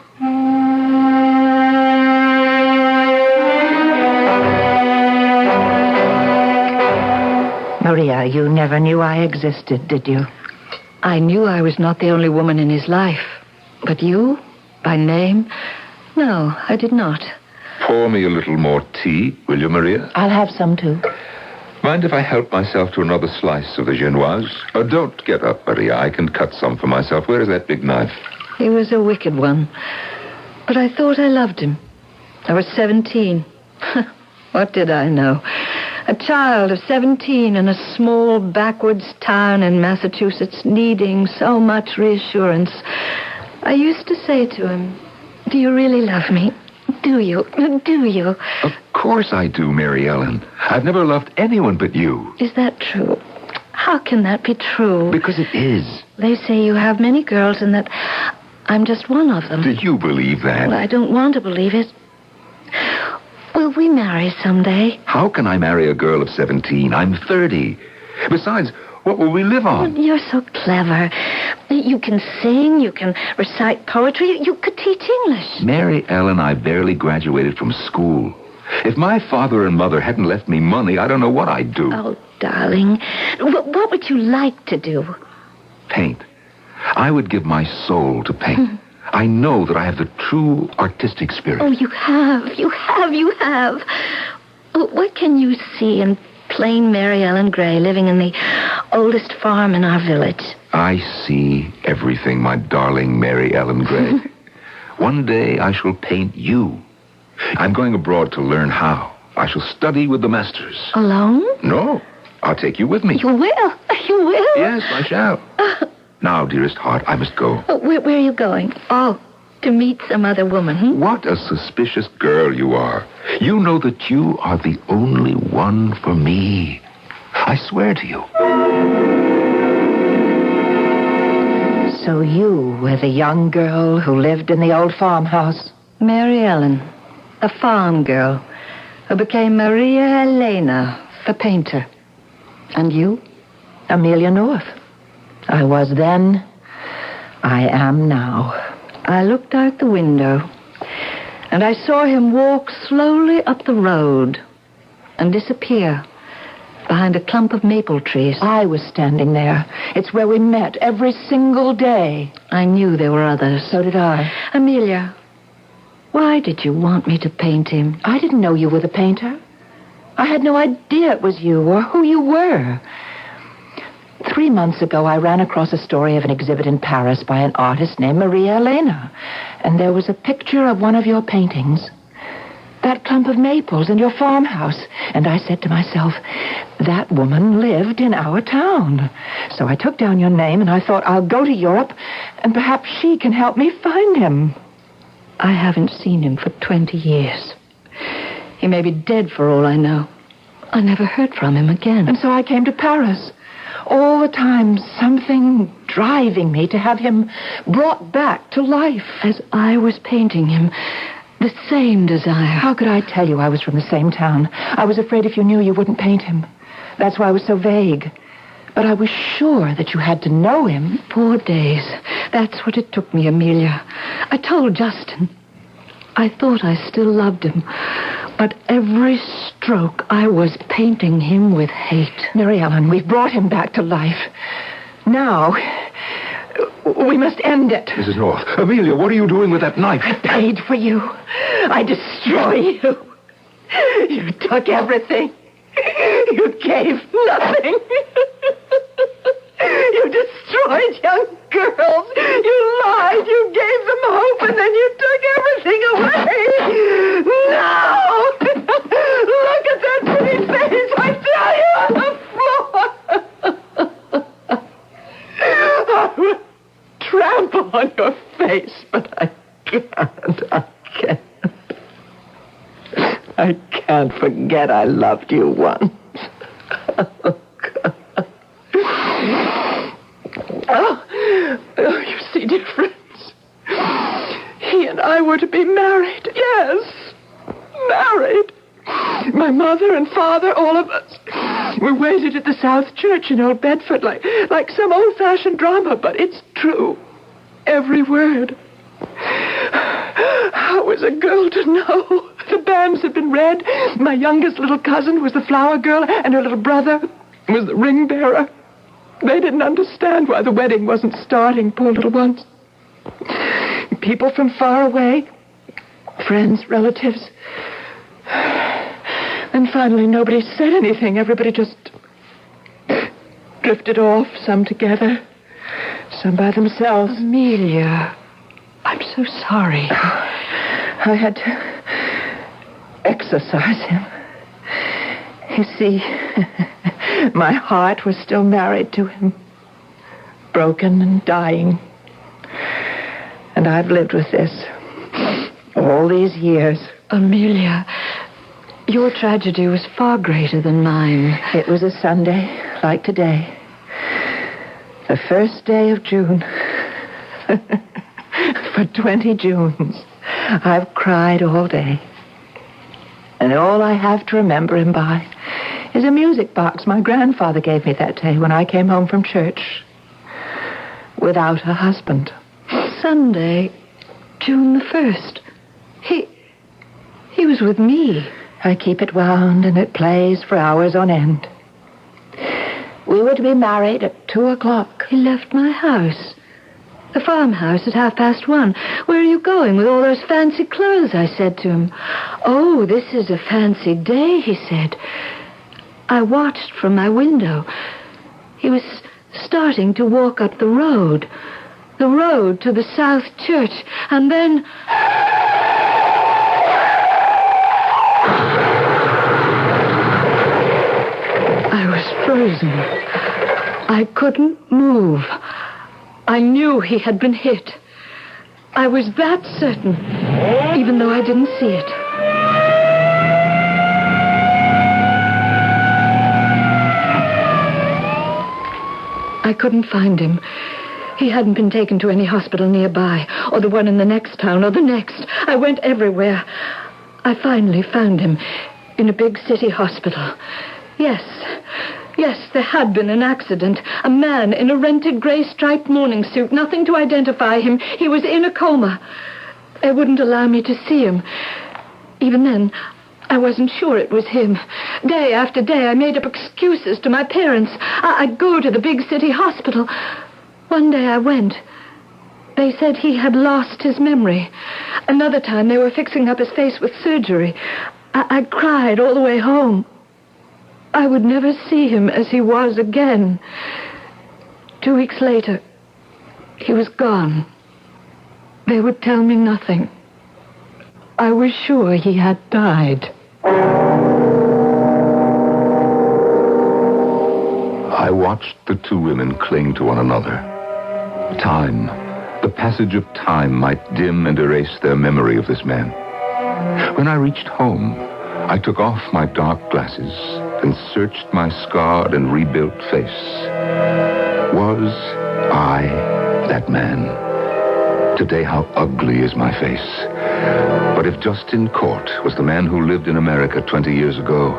Speaker 12: Maria, you never knew I existed, did you?
Speaker 13: I knew I was not the only woman in his life. But you, by name? No, I did not.
Speaker 11: Pour me a little more tea, will you, Maria?
Speaker 12: I'll have some, too.
Speaker 11: Mind if I help myself to another slice of the genoise? Don't get up, Maria. I can cut some for myself. Where is that big knife?
Speaker 13: He was a wicked one. But I thought I loved him. I was 17. What did I know? A child of 17 in a small backwoods town in Massachusetts needing so much reassurance. I used to say to him, "Do you really love me? Do you? Do you?"
Speaker 11: Of course I do, Mary Ellen. I've never loved anyone but you.
Speaker 13: Is that true? How can that be true?
Speaker 11: Because it is.
Speaker 13: They say you have many girls and that I'm just one of them.
Speaker 11: Do you believe that?
Speaker 13: Well, I don't want to believe it. Will we marry someday?
Speaker 11: How can I marry a girl of 17? I'm 30. Besides, what will we live on?
Speaker 13: Well, you're so clever. You can sing, you can recite poetry, you could teach English.
Speaker 11: Mary Ellen, I barely graduated from school. If my father and mother hadn't left me money, I don't know what I'd do.
Speaker 13: Oh, darling, what would you like to do?
Speaker 11: Paint. I would give my soul to paint. I know that I have the true artistic spirit.
Speaker 13: Oh, you have. What can you see in plain Mary Ellen Gray living in the oldest farm in our village?
Speaker 11: I see everything, my darling Mary Ellen Gray. One day I shall paint you. I'm going abroad to learn how. I shall study with the masters.
Speaker 13: Alone?
Speaker 11: No, I'll take you with me.
Speaker 13: You will? You will?
Speaker 11: Yes, I shall. Now, dearest heart, I must go.
Speaker 13: Where are you going? Oh, to meet some other woman.
Speaker 11: What a suspicious girl you are. You know that you are the only one for me. I swear to you.
Speaker 12: So you were the young girl who lived in the old farmhouse?
Speaker 13: Mary Ellen, a farm girl, who became Maria Helena, the painter. And you?
Speaker 12: Amelia North. I was then. I am now.
Speaker 13: I looked out the window, and I saw him walk slowly up the road and disappear behind a clump of maple trees.
Speaker 12: I was standing there. It's where we met every single day.
Speaker 13: I knew there were others.
Speaker 12: So did I.
Speaker 13: Amelia, why did you want me to paint him?
Speaker 12: I didn't know you were the painter. I had no idea it was you or who you were. 3 months ago, I ran across a story of an exhibit in Paris by an artist named Maria Helena. And there was a picture of one of your paintings. That clump of maples in your farmhouse. And I said to myself, that woman lived in our town. So I took down your name and I thought, I'll go to Europe and perhaps she can help me find him.
Speaker 13: I haven't seen him for 20 years. He may be dead for all I know. I never heard from him again.
Speaker 12: And so I came to Paris. All the time, something driving me to have him brought back to life.
Speaker 13: As I was painting him, The same desire.
Speaker 12: How could I tell you I was from the same town? I was afraid if you knew, you wouldn't paint him. That's why I was so vague. But I was sure that you had to know him.
Speaker 13: 4 days. That's what it took me, Amelia. I told Justin. I thought I still loved him. But every stroke, I was painting him with hate.
Speaker 12: Mary Ellen, we've brought him back to life. Now, we must end it.
Speaker 11: Mrs. North. Amelia, what are you doing with that knife?
Speaker 12: I paid for you. I destroy you. You took everything. You gave nothing. You destroyed young girls. You lied. You gave them hope, and then you took everything away. No! Look at that pretty face, I tell you, on the floor. I would trample on your face, but I can't. I can't forget I loved you once. Oh, you see difference. He and I were to be married. Yes, married. My mother and father, all of us, were waited at the South Church in Old Bedford like some old-fashioned drama, but it's true. Every word. How was a girl to know? The banns had been read. My youngest little cousin was the flower girl, and her little brother was the ring bearer. They didn't understand why the wedding wasn't starting, poor little ones. People from far away, friends, relatives. And finally, nobody said anything. Everybody just drifted off, some together, some by themselves.
Speaker 13: Amelia, I'm so sorry.
Speaker 12: I had to exorcise him. You see, my heart was still married to him, broken and dying. And I've lived with this all these years.
Speaker 13: Amelia, your tragedy was far greater than mine.
Speaker 12: It was a Sunday, like today. The first day of June. For 20 Junes, I've cried all day. And all I have to remember him by is a music box my grandfather gave me that day when I came home from church. Without a husband.
Speaker 13: Sunday, June the 1st. He was with me.
Speaker 12: I keep it wound and it plays for hours on end. We were to be married at 2:00.
Speaker 13: He left my house. The farmhouse at 1:30. Where are you going with all those fancy clothes? I said to him. Oh, this is a fancy day, he said. I watched from my window. He was starting to walk up the road to the South Church, and then... I was frozen. I couldn't move. I knew he had been hit. I was that certain, even though I didn't see it. I couldn't find him. He hadn't been taken to any hospital nearby, or the one in the next town, or the next. I went everywhere. I finally found him in a big city hospital. Yes, there had been an accident. A man in a rented gray-striped morning suit. Nothing to identify him. He was in a coma. They wouldn't allow me to see him. Even then, I wasn't sure it was him. Day after day, I made up excuses to my parents. I'd go to the big city hospital. One day I went. They said he had lost his memory. Another time, they were fixing up his face with surgery. I cried all the way home. I would never see him as he was again. 2 weeks later, he was gone. They would tell me nothing. I was sure he had died.
Speaker 11: I watched the two women cling to one another. Time, the passage of time might dim and erase their memory of this man. When I reached home, I took off my dark glasses and searched my scarred and rebuilt face. Was I that man? Today, how ugly is my face. But if Justin Court was the man who lived in America 20 years ago,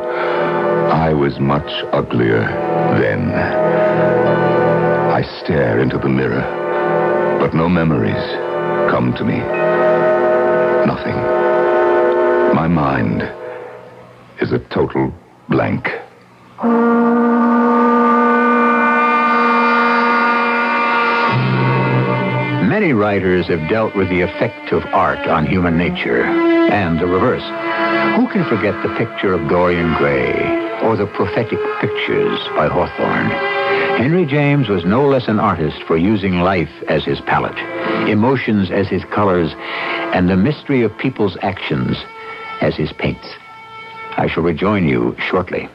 Speaker 11: I was much uglier then. I stare into the mirror, but no memories come to me. Nothing. My mind is a total blank.
Speaker 2: Many writers have dealt with the effect of art on human nature, and the reverse. Who can forget the picture of Dorian Gray, or the prophetic pictures by Hawthorne? Henry James was no less an artist for using life as his palette, emotions as his colors, and the mystery of people's actions as his paints. I shall rejoin you shortly.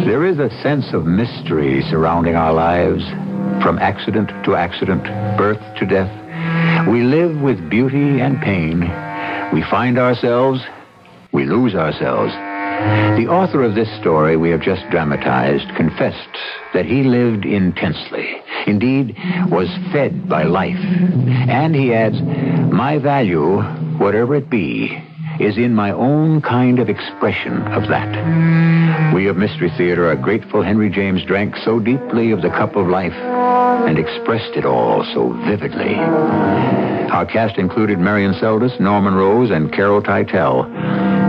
Speaker 2: There is a sense of mystery surrounding our lives, from accident to accident, birth to death. We live with beauty and pain. We find ourselves, we lose ourselves. The author of this story we have just dramatized confessed that he lived intensely, indeed was fed by life. And he adds, my value, whatever it be, is in my own kind of expression of that. We of Mystery Theater are grateful Henry James drank so deeply of the cup of life and expressed it all so vividly. Our cast included Marion Seldes, Norman Rose, and Carol Teitel.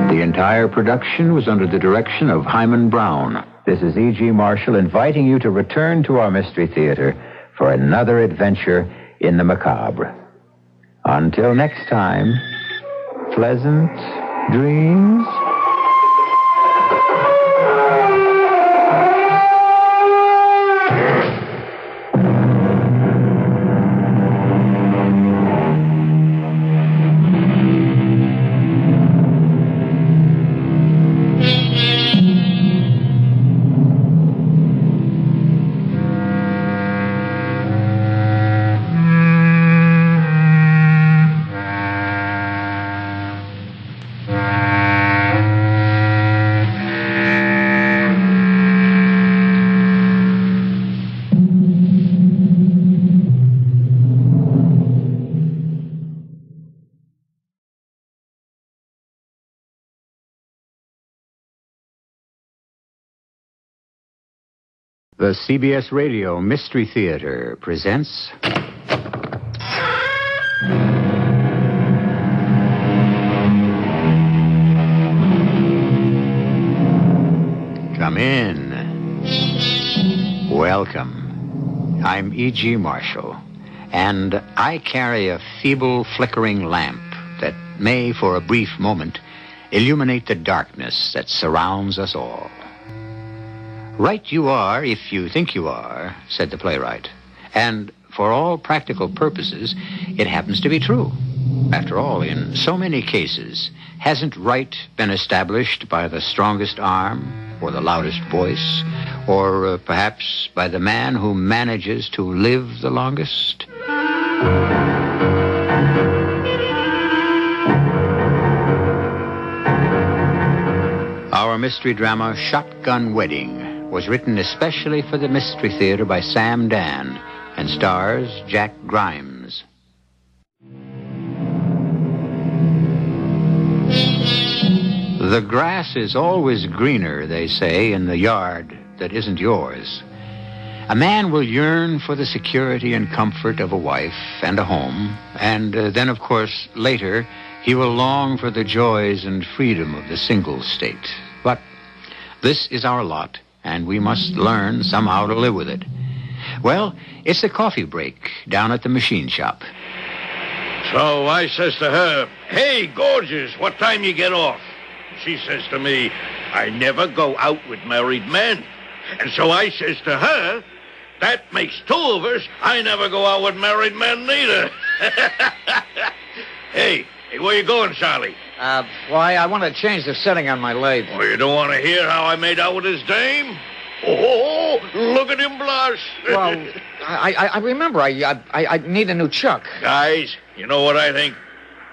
Speaker 2: The entire production was under the direction of Hyman Brown. This is E.G. Marshall inviting you to return to our Mystery Theater for another adventure in the macabre. Until next time, pleasant dreams. The CBS Radio Mystery Theater presents... Come in. Welcome. I'm E.G. Marshall, and I carry a feeble, flickering lamp that may, for a brief moment, illuminate the darkness that surrounds us all. Right you are, if you think you are, said the playwright. And for all practical purposes, it happens to be true. After all, in so many cases, hasn't right been established by the strongest arm, or the loudest voice, or perhaps by the man who manages to live the longest? Our mystery drama, Shotgun Wedding, was written especially for the Mystery Theater by Sam Dan and stars Jack Grimes. The grass is always greener, they say, in the yard that isn't yours. A man will yearn for the security and comfort of a wife and a home, and then, of course, later, he will long for the joys and freedom of the single state. But this is our lot, and we must learn somehow to live with it. Well, it's the coffee break down at the machine shop.
Speaker 14: So I says to her, hey, gorgeous, what time you get off? She says to me, I never go out with married men. And so I says to her, that makes two of us. I never go out with married men neither. Hey, where you going, Charlie?
Speaker 15: Why, I want to change the setting on my lathe.
Speaker 14: Oh, you don't want to hear how I made out with his dame? Oh, look at him blush.
Speaker 15: Well, I remember I need a new chuck.
Speaker 14: Guys, you know what I think?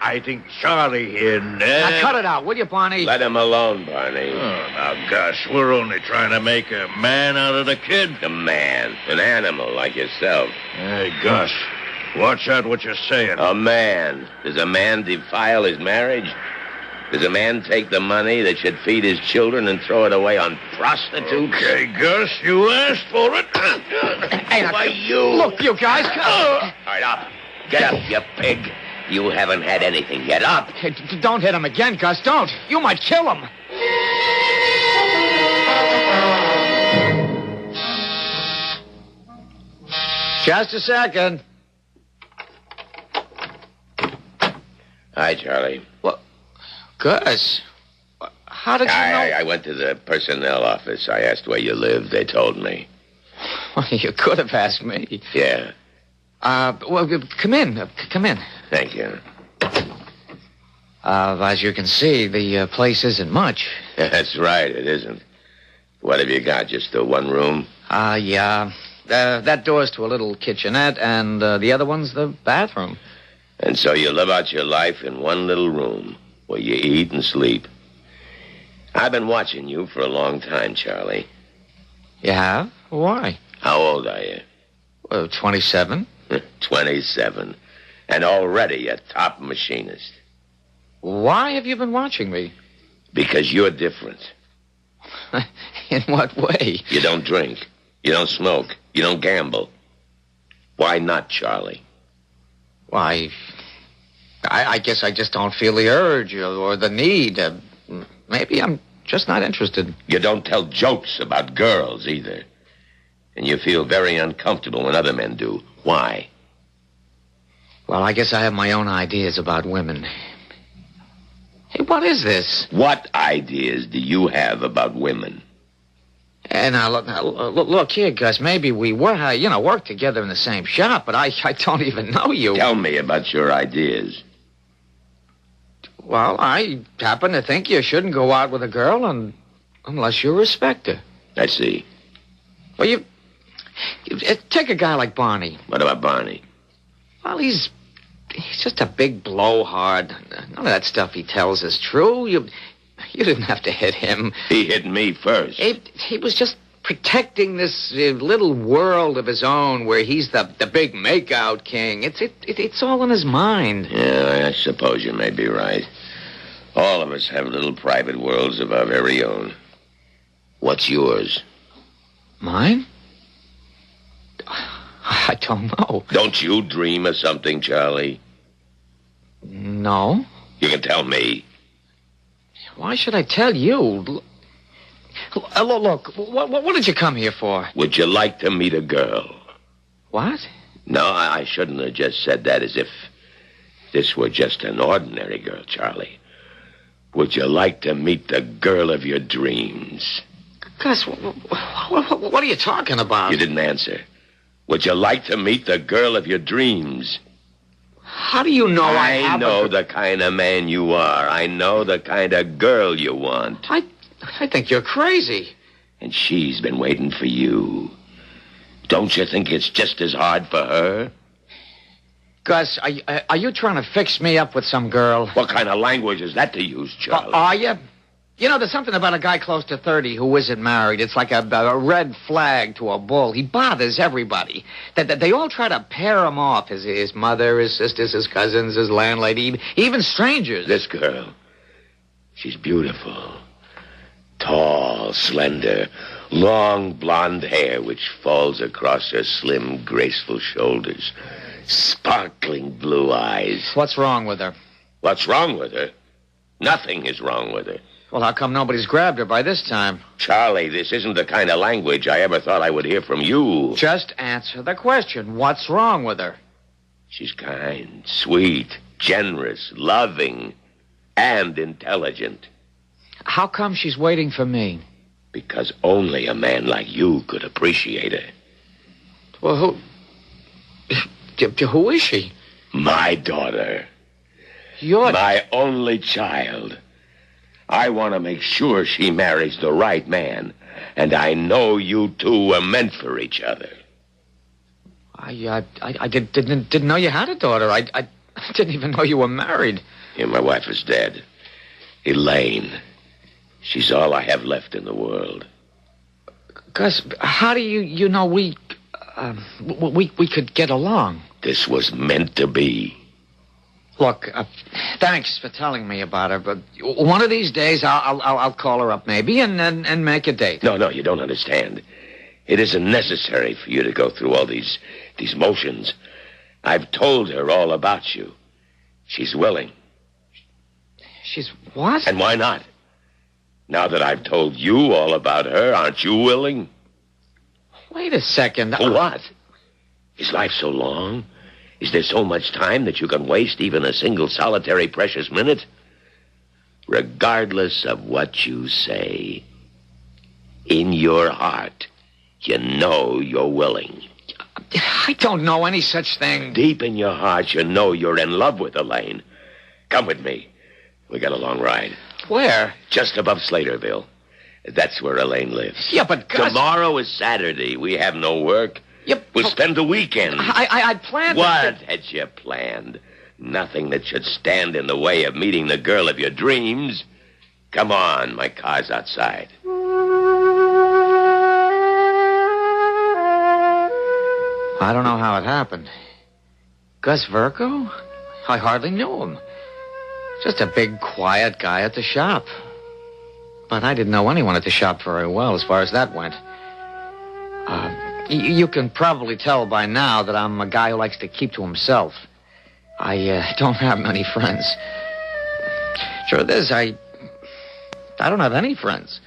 Speaker 14: I think Charlie here never...
Speaker 15: Now, cut it out, will you, Barney?
Speaker 5: Let him alone, Barney.
Speaker 14: Oh, now, Gus, we're only trying to make a man out of the kid.
Speaker 5: A man. An animal like yourself.
Speaker 14: Hey, Gus, watch out what you're saying.
Speaker 5: A man. Does a man defile his marriage? Does a man take the money that should feed his children and throw it away on prostitutes?
Speaker 14: Okay, Gus, you asked for it.
Speaker 15: Hey, now,
Speaker 5: Why, you...
Speaker 15: Look, you guys.
Speaker 5: All right, up. Get up, you pig. You haven't had anything. Get up.
Speaker 15: Hey, don't hit him again, Gus. Don't. You might kill him. Just a second.
Speaker 5: Hi, Charlie.
Speaker 15: What? Gus, how did you know?
Speaker 5: I went to the personnel office. I asked where you lived. They told me.
Speaker 15: Well, you could have asked me.
Speaker 5: Yeah.
Speaker 15: Well, come in. Come in.
Speaker 5: Thank you.
Speaker 15: As you can see, the place isn't much.
Speaker 5: That's right, it isn't. What have you got, just the one room?
Speaker 15: Yeah. That door's to a little kitchenette, and the other one's the bathroom.
Speaker 5: And so you live out your life in one little room where you eat and sleep. I've been watching you for a long time, Charlie.
Speaker 15: You have? Why?
Speaker 5: How old are you?
Speaker 15: 27.
Speaker 5: 27. And already a top machinist.
Speaker 15: Why have you been watching me?
Speaker 5: Because you're different.
Speaker 15: In what way?
Speaker 5: You don't drink. You don't smoke. You don't gamble. Why not, Charlie?
Speaker 15: Why, I guess I just don't feel the urge or the need. Maybe I'm just not interested.
Speaker 5: You don't tell jokes about girls, either. And you feel very uncomfortable when other men do. Why?
Speaker 15: Well, I guess I have my own ideas about women. Hey, what is this?
Speaker 5: What ideas do you have about women?
Speaker 15: And look here, Gus. Maybe we were, work together in the same shop, but I don't even know you.
Speaker 5: Tell me about your ideas.
Speaker 15: Well, I happen to think you shouldn't go out with a girl unless you respect her.
Speaker 5: I see.
Speaker 15: Well, you take a guy like Barney.
Speaker 5: What about Barney?
Speaker 15: Well, he's just a big blowhard. None of that stuff he tells is true. You didn't have to hit him.
Speaker 5: He hit me first.
Speaker 15: He was just protecting this little world of his own where he's the big makeout king. It's all in his mind.
Speaker 5: Yeah, I suppose you may be right. All of us have little private worlds of our very own. What's yours?
Speaker 15: Mine? I don't know.
Speaker 5: Don't you dream of something, Charlie?
Speaker 15: No.
Speaker 5: You can tell me.
Speaker 15: Why should I tell you? Look, what did you come here for?
Speaker 5: Would you like to meet a girl?
Speaker 15: What?
Speaker 5: No, I shouldn't have just said that as if this were just an ordinary girl, Charlie. Would you like to meet the girl of your dreams?
Speaker 15: Gus, what are you talking about?
Speaker 5: You didn't answer. Would you like to meet the girl of your dreams?
Speaker 15: How do you know
Speaker 5: I know the kind of man you are. I know the kind of girl you want.
Speaker 15: I think you're crazy.
Speaker 5: And she's been waiting for you. Don't you think it's just as hard for her?
Speaker 15: Gus, are you trying to fix me up with some girl?
Speaker 5: What kind of language is that to use, Charlie?
Speaker 15: Are you? You know, there's something about a guy close to 30 who isn't married. It's like a red flag to a bull. He bothers everybody. That they all try to pair him off. His mother, his sisters, his cousins, his landlady, even strangers.
Speaker 5: This girl, she's beautiful. Tall, slender, long blonde hair which falls across her slim, graceful shoulders. Sparkling blue eyes.
Speaker 15: What's wrong with her?
Speaker 5: What's wrong with her? Nothing is wrong with her.
Speaker 15: Well, how come nobody's grabbed her by this time?
Speaker 5: Charlie, this isn't the kind of language I ever thought I would hear from you.
Speaker 15: Just answer the question. What's wrong with her?
Speaker 5: She's kind, sweet, generous, loving, and intelligent.
Speaker 15: How come she's waiting for me?
Speaker 5: Because only a man like you could appreciate her.
Speaker 15: Well, who is she?
Speaker 5: My daughter. My only child. I want to make sure she marries the right man. And I know you two were meant for each other.
Speaker 15: I didn't know you had a daughter. I didn't even know you were married.
Speaker 5: Yeah, my wife is dead. Elaine. She's all I have left in the world.
Speaker 15: Gus, how do you know we could get along?
Speaker 5: This was meant to be.
Speaker 15: Look, thanks for telling me about her, but one of these days I'll call her up maybe and make a date.
Speaker 5: No, you don't understand. It isn't necessary for you to go through all these motions. I've told her all about you. She's willing.
Speaker 15: She's what?
Speaker 5: And why not? Now that I've told you all about her, aren't you willing?
Speaker 15: Wait a second.
Speaker 5: For what? Is life so long? Is there so much time that you can waste even a single solitary precious minute? Regardless of what you say, in your heart, you know you're willing.
Speaker 15: I don't know any such thing.
Speaker 5: Deep in your heart, you know you're in love with Elaine. Come with me. We got a long ride.
Speaker 15: Where?
Speaker 5: Just above Slaterville. That's where Elaine lives.
Speaker 15: Yeah, but Gus...
Speaker 5: Tomorrow is Saturday. We have no work.
Speaker 15: Yep.
Speaker 5: We'll spend the weekend.
Speaker 15: I'd planned...
Speaker 5: What had you planned? Nothing that should stand in the way of meeting the girl of your dreams. Come on, my car's outside.
Speaker 15: I don't know how it happened. Gus Verco? I hardly knew him. Just a big, quiet guy at the shop. But I didn't know anyone at the shop very well as far as that went. You can probably tell by now that I'm a guy who likes to keep to himself. I don't have many friends. Truth is, I don't have any friends.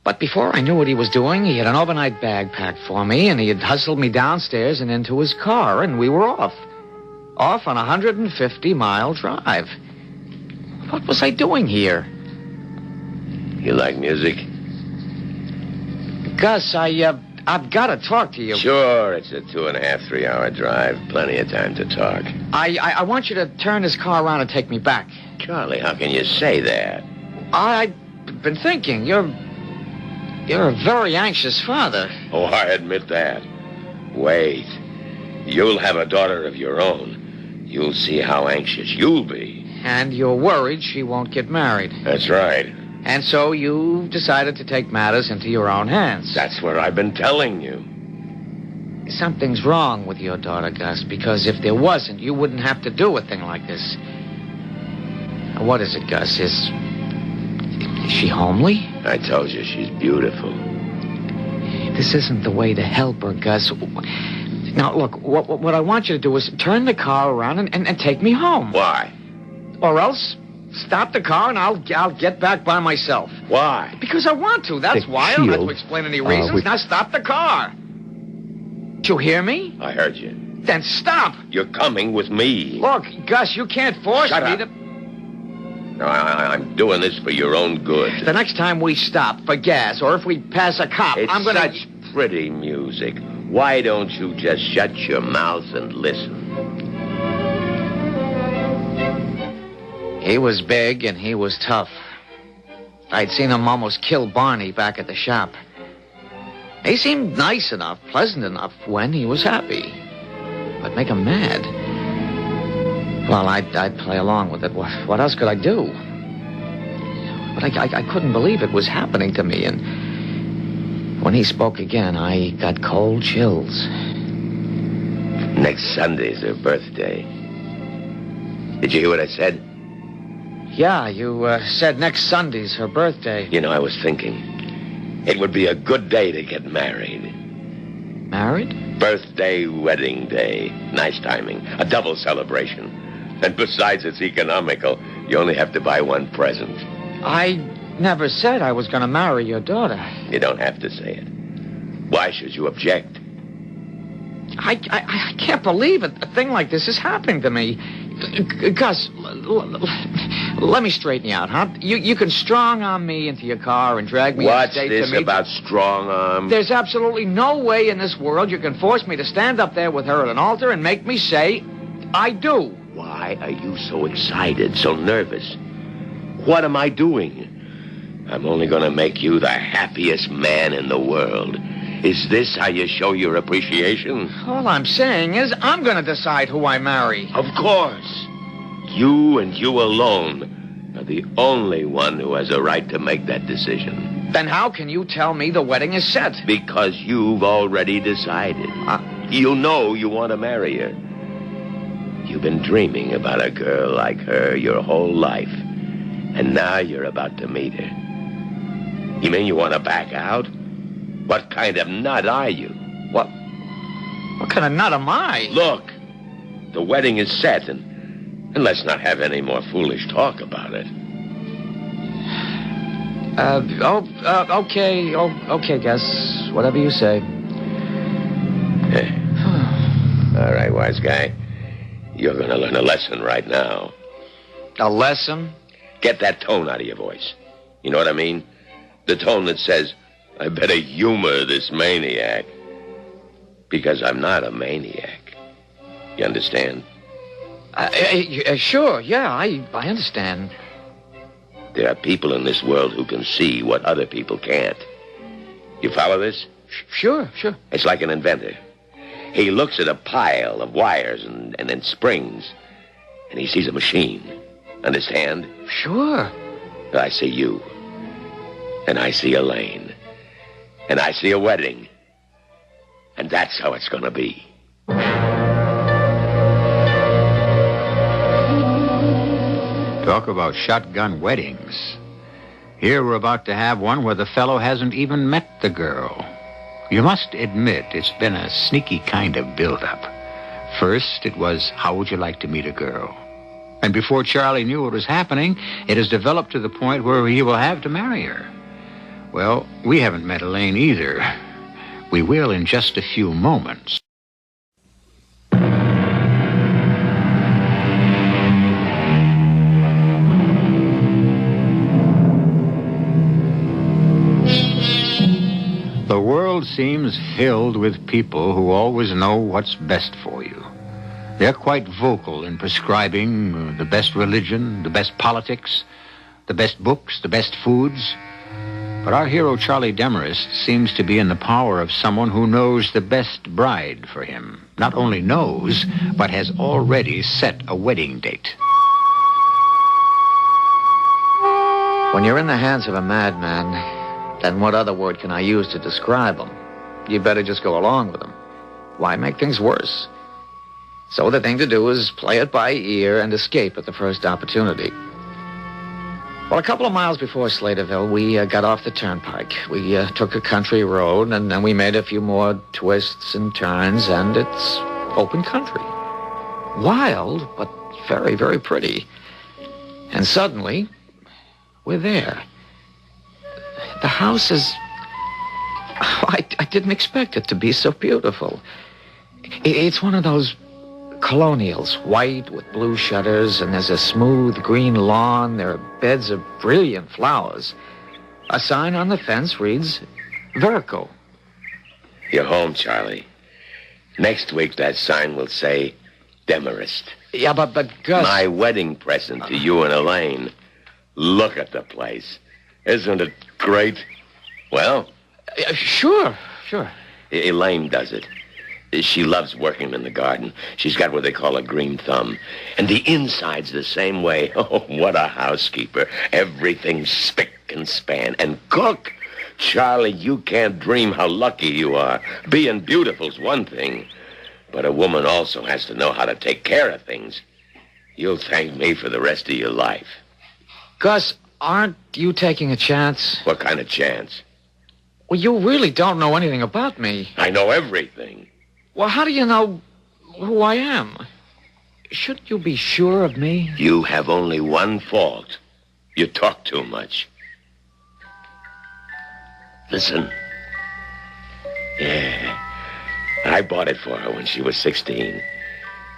Speaker 15: But before I knew what he was doing, he had an overnight bag packed for me, and he had hustled me downstairs and into his car, and we were off. Off on a 150-mile drive. What was I doing here?
Speaker 5: You like music?
Speaker 15: Gus, I've got to talk to you.
Speaker 5: Sure, it's a 2.5, 3-hour drive. Plenty of time to talk.
Speaker 15: I want you to turn this car around and take me back.
Speaker 5: Charlie, how can you say that?
Speaker 15: I've been thinking. You're a very anxious father.
Speaker 5: Oh, I admit that. Wait. You'll have a daughter of your own. You'll see how anxious you'll be.
Speaker 15: And you're worried she won't get married.
Speaker 5: That's right.
Speaker 15: And so you decided to take matters into your own hands.
Speaker 5: That's what I've been telling you.
Speaker 15: Something's wrong with your daughter, Gus, because if there wasn't, you wouldn't have to do a thing like this. What is it, Gus? Is she homely?
Speaker 5: I told you she's beautiful.
Speaker 15: This isn't the way to help her, Gus. Now, look, what I want you to do is turn the car around and take me home.
Speaker 5: Why?
Speaker 15: Or else stop the car and I'll get back by myself.
Speaker 5: Why?
Speaker 15: Because I want to, that's why. I don't have to explain any reasons. Now stop the car. Did you hear me?
Speaker 5: I heard you.
Speaker 15: Then stop.
Speaker 5: You're coming with me.
Speaker 15: Look, Gus, you can't force
Speaker 5: Shut
Speaker 15: me
Speaker 5: up.
Speaker 15: to...
Speaker 5: No, I'm doing this for your own good.
Speaker 15: The next time we stop for gas, or if we pass a cop,
Speaker 5: It's
Speaker 15: I'm gonna...
Speaker 5: such pretty music. Why don't you just shut your mouth and listen?
Speaker 15: He was big and he was tough. I'd seen him almost kill Barney back at the shop. He seemed nice enough, pleasant enough when he was happy. But make him mad. Well, I'd play along with it. What else could I do? But I couldn't believe it was happening to me, and when he spoke again, I got cold chills.
Speaker 5: Next Sunday's her birthday. Did you hear what I said?
Speaker 15: Yeah, you said next Sunday's her birthday.
Speaker 5: You know, I was thinking, it would be a good day to get married.
Speaker 15: Married?
Speaker 5: Birthday, wedding day. Nice timing. A double celebration. And besides, it's economical. You only have to buy one present.
Speaker 15: I never said I was going to marry your daughter.
Speaker 5: You don't have to say it. Why should you object?
Speaker 15: I can't believe it. A thing like this is happening to me. Gus, let me straighten you out, huh? You can strong-arm me into your car and drag me
Speaker 5: What's
Speaker 15: upstate
Speaker 5: this
Speaker 15: to meet...
Speaker 5: about strong-arm?
Speaker 15: There's absolutely no way in this world you can force me to stand up there with her at an altar and make me say, I do.
Speaker 5: Why are you so excited, so nervous? What am I doing? I'm only going to make you the happiest man in the world. Is this how you show your appreciation?
Speaker 15: All I'm saying is I'm going to decide who I marry.
Speaker 5: Of course. You and you alone are the only one who has a right to make that decision.
Speaker 15: Then how can you tell me the wedding is set?
Speaker 5: Because you've already decided. You know you want to marry her. You've been dreaming about a girl like her your whole life. And now you're about to meet her. You mean you want to back out? What kind of nut are you?
Speaker 15: What kind of nut am I?
Speaker 5: Look, the wedding is set, and let's not have any more foolish talk about it.
Speaker 15: Okay, guess. Whatever you say.
Speaker 5: All right, wise guy. You're going to learn a lesson right now.
Speaker 15: A lesson?
Speaker 5: Get that tone out of your voice. You know what I mean? The tone that says, I better humor this maniac. Because I'm not a maniac. You understand?
Speaker 15: Sure, yeah, I understand.
Speaker 5: There are people in this world who can see what other people can't. You follow this?
Speaker 15: Sure.
Speaker 5: It's like an inventor. He looks at a pile of wires and then springs, and he sees a machine. Understand?
Speaker 15: Sure.
Speaker 5: I see you. And I see Elaine. And I see a wedding. And that's how it's going to be.
Speaker 2: Talk about shotgun weddings. Here we're about to have one where the fellow hasn't even met the girl. You must admit it's been a sneaky kind of build-up. First, it was, how would you like to meet a girl? And before Charlie knew what was happening, it has developed to the point where he will have to marry her. Well, we haven't met Elaine either. We will in just a few moments. The world seems filled with people who always know what's best for you. They're quite vocal in prescribing the best religion, the best politics, the best books, the best foods. But our hero, Charlie Demarest, seems to be in the power of someone who knows the best bride for him. Not only knows, but has already set a wedding date.
Speaker 15: When you're in the hands of a madman, then what other word can I use to describe him? You better just go along with him. Why make things worse? So the thing to do is play it by ear and escape at the first opportunity. Well, a couple of miles before Slaterville, we got off the turnpike. We took a country road, and then we made a few more twists and turns, and it's open country. Wild, but very, very pretty. And suddenly, we're there. The house is... I didn't expect it to be so beautiful. It's one of those colonials, white with blue shutters, and there's a smooth green lawn. There are beds of brilliant flowers. A sign on the fence reads, Vertical.
Speaker 5: You're home, Charlie. Next week, that sign will say, Demarest.
Speaker 15: Yeah, but Gus...
Speaker 5: My wedding present to you and Elaine. Look at the place. Isn't it great? Well?
Speaker 15: Sure.
Speaker 5: Elaine does it. She loves working in the garden. She's got what they call a green thumb. And the inside's the same way. Oh, what a housekeeper. Everything's spick and span. And cook! Charlie, you can't dream how lucky you are. Being beautiful's one thing. But a woman also has to know how to take care of things. You'll thank me for the rest of your life.
Speaker 15: Gus, aren't you taking a chance?
Speaker 5: What kind of chance?
Speaker 15: Well, you really don't know anything about me.
Speaker 5: I know everything.
Speaker 15: Well, how do you know who I am? Shouldn't you be sure of me?
Speaker 5: You have only one fault. You talk too much. Listen. Yeah. I bought it for her when she was 16.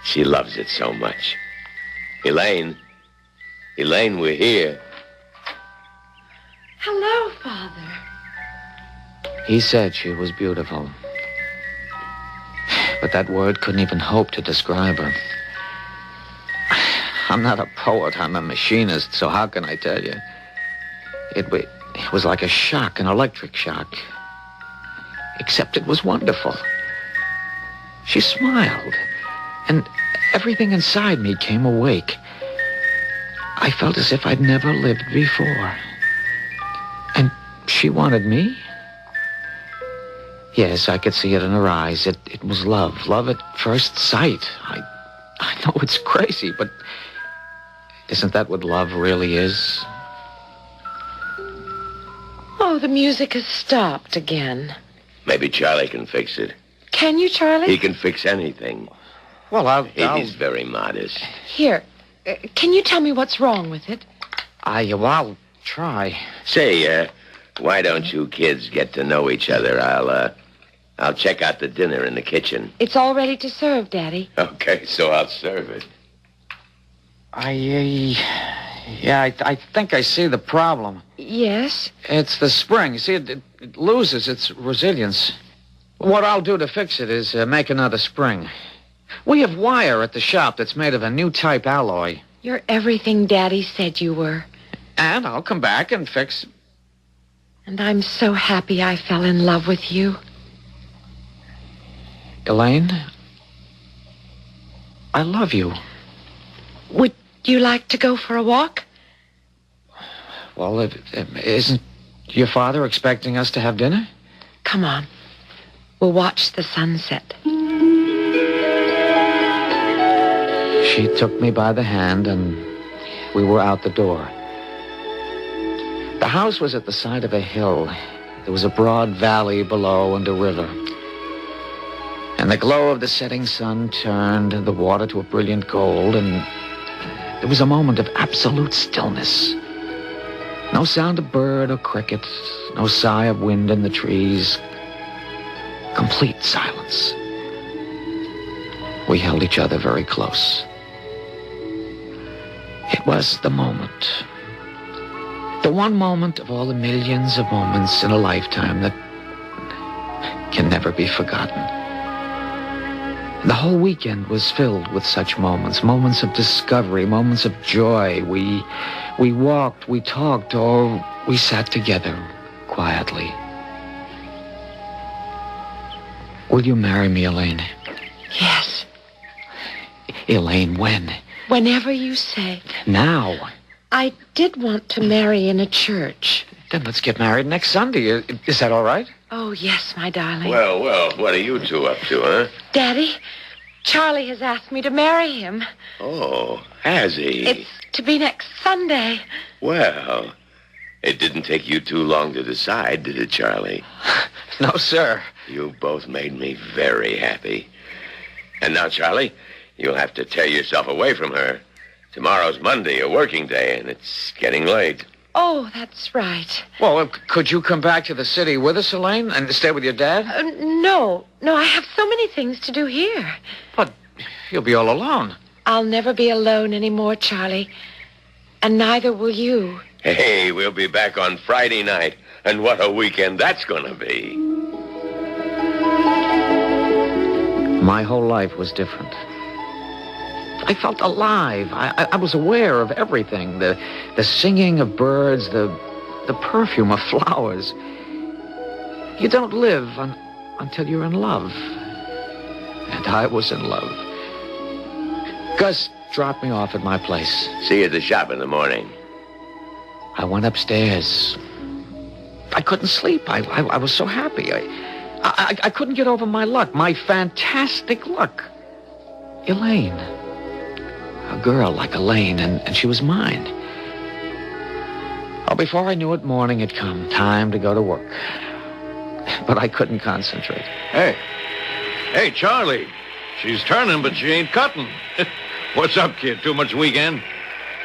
Speaker 5: She loves it so much. Elaine, we're here.
Speaker 16: Hello, Father.
Speaker 15: He said she was beautiful. But that word couldn't even hope to describe her. I'm not a poet, I'm a machinist, so how can I tell you? It was like a shock, an electric shock. except it was wonderful. She smiled, and everything inside me came awake. I felt as if I'd never lived before. And she wanted me? Yes, I could see it in her eyes. It was love. Love at first sight. I know it's crazy, but isn't that what love really is?
Speaker 16: Oh, the music has stopped again.
Speaker 5: Maybe Charlie can fix it.
Speaker 16: Can you, Charlie?
Speaker 5: He can fix anything.
Speaker 15: Well,
Speaker 5: He's very modest.
Speaker 16: Here, can you tell me what's wrong with it?
Speaker 15: I'll try.
Speaker 5: Say, why don't you kids get to know each other? I'll check out the dinner in the kitchen.
Speaker 16: It's all ready to serve, Daddy.
Speaker 5: Okay, so I'll serve it.
Speaker 15: I think I see the problem.
Speaker 16: Yes?
Speaker 15: It's the spring. You see, it loses its resilience. What I'll do to fix it is make another spring. We have wire at the shop that's made of a new type alloy.
Speaker 16: You're everything Daddy said you were.
Speaker 15: And I'll come back and fix...
Speaker 16: And I'm so happy I fell in love with you.
Speaker 15: Elaine, I love you.
Speaker 16: Would you like to go for a walk?
Speaker 15: Well, isn't your father expecting us to have dinner?
Speaker 16: Come on. We'll watch the sunset.
Speaker 15: She took me by the hand, and we were out the door. The house was at the side of a hill. There was a broad valley below and a river. And the glow of the setting sun turned the water to a brilliant gold, and there was a moment of absolute stillness. No sound of bird or cricket, no sigh of wind in the trees. Complete silence. We held each other very close. It was the moment. The one moment of all the millions of moments in a lifetime that can never be forgotten. The whole weekend was filled with such moments, moments of discovery, moments of joy. We walked, we talked, or we sat together quietly. Will you marry me, Elaine?
Speaker 16: Yes.
Speaker 15: Elaine, when?
Speaker 16: Whenever you say.
Speaker 15: Now.
Speaker 16: I did want to marry in a church.
Speaker 15: Then let's get married next Sunday. Is that all right?
Speaker 16: Oh, yes, my darling.
Speaker 5: Well, what are you two up to, huh?
Speaker 16: Daddy, Charlie has asked me to marry him.
Speaker 5: Oh, has he?
Speaker 16: It's to be next Sunday.
Speaker 5: Well, it didn't take you too long to decide, did it, Charlie?
Speaker 15: No, sir.
Speaker 5: You both made me very happy. And now, Charlie, you'll have to tear yourself away from her. Tomorrow's Monday, a working day, and it's getting late.
Speaker 16: Oh, that's right.
Speaker 15: Well, could you come back to the city with us, Elaine, and stay with your dad?
Speaker 16: No, I have so many things to do here.
Speaker 15: But you'll be all alone.
Speaker 16: I'll never be alone anymore, Charlie. And neither will you.
Speaker 5: Hey, we'll be back on Friday night, and what a weekend that's going to be.
Speaker 15: My whole life was different. I felt alive. I was aware of everything. The singing of birds, the perfume of flowers. You don't live until you're in love. And I was in love. Gus dropped me off at my place.
Speaker 5: See you at the shop in the morning.
Speaker 15: I went upstairs. I couldn't sleep. I was so happy. I couldn't get over my luck, my fantastic luck. Elaine. A girl like Elaine, and she was mine. Oh, before I knew it, morning had come. Time to go to work. But I couldn't concentrate.
Speaker 14: Hey, Charlie. She's turning, but she ain't cutting. What's up, kid? Too much weekend?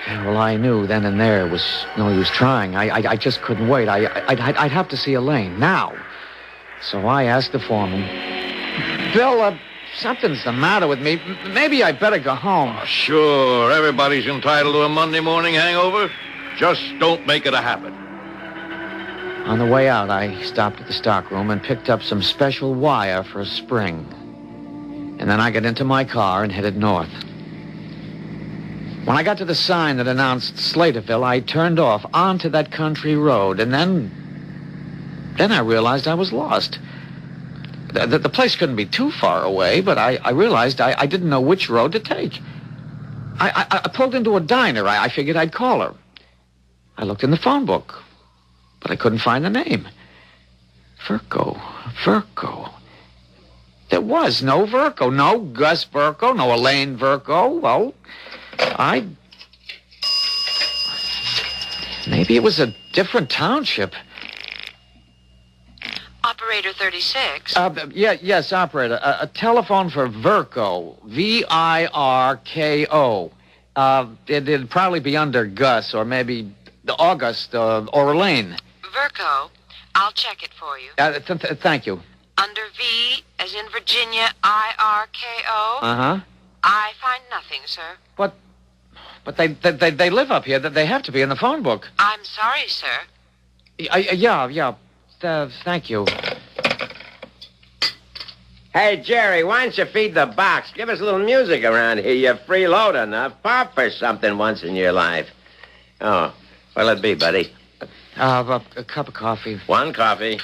Speaker 15: Yeah, well, I knew then and there it was no use trying. I just couldn't wait. I'd have to see Elaine now. So I asked the foreman, Bill, something's the matter with me. Maybe I better go home.
Speaker 14: Oh, sure. Everybody's entitled to a Monday morning hangover. Just don't make it a habit.
Speaker 15: On the way out, I stopped at the stockroom and picked up some special wire for a spring. And then I got into my car and headed north. When I got to the sign that announced Slaterville, I turned off onto that country road, and then I realized I was lost. The place couldn't be too far away, but I realized I didn't know which road to take. I pulled into a diner. I figured I'd call her. I looked in the phone book, but I couldn't find the name. Verko. There was no Verko. No Gus Verko, no Elaine Verko. Well, maybe it was a different township.
Speaker 16: Operator 36.
Speaker 15: Yes, operator. A telephone for Verko. Virko. It'd probably be under Gus, or maybe August, or Elaine.
Speaker 16: Verko. I'll check it for you.
Speaker 15: Thank you.
Speaker 16: Under V, as in Virginia, IRKO.
Speaker 15: Uh-huh.
Speaker 16: I find nothing, sir.
Speaker 15: But they live up here. They have to be in the phone book.
Speaker 16: I'm sorry, sir.
Speaker 15: Yeah. Thank you.
Speaker 5: Hey, Jerry, why don't you feed the box? Give us a little music around here. You're freeload enough. Pop for something once in your life. Oh, what'll it be, buddy?
Speaker 15: A cup of coffee.
Speaker 5: One coffee.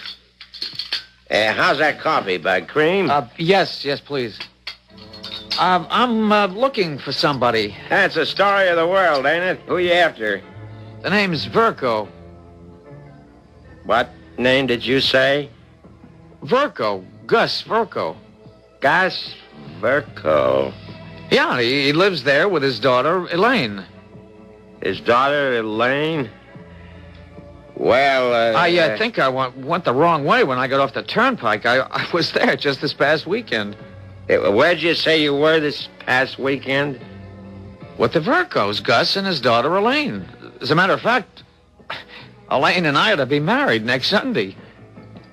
Speaker 5: How's that coffee, Bud? Cream?
Speaker 15: Yes, please. I'm looking for somebody.
Speaker 5: That's the story of the world, ain't it? Who you after?
Speaker 15: The name's Verko.
Speaker 5: What name did you say?
Speaker 15: Verko. Gus Verko.
Speaker 5: Gus Verko.
Speaker 15: Yeah, he lives there with his daughter, Elaine.
Speaker 5: His daughter, Elaine? Well,
Speaker 15: I think I went the wrong way when I got off the turnpike. I was there just this past weekend.
Speaker 5: Where'd you say you were this past weekend?
Speaker 15: With the Verkos, Gus and his daughter, Elaine. As a matter of fact, Elaine and I are to be married next Sunday.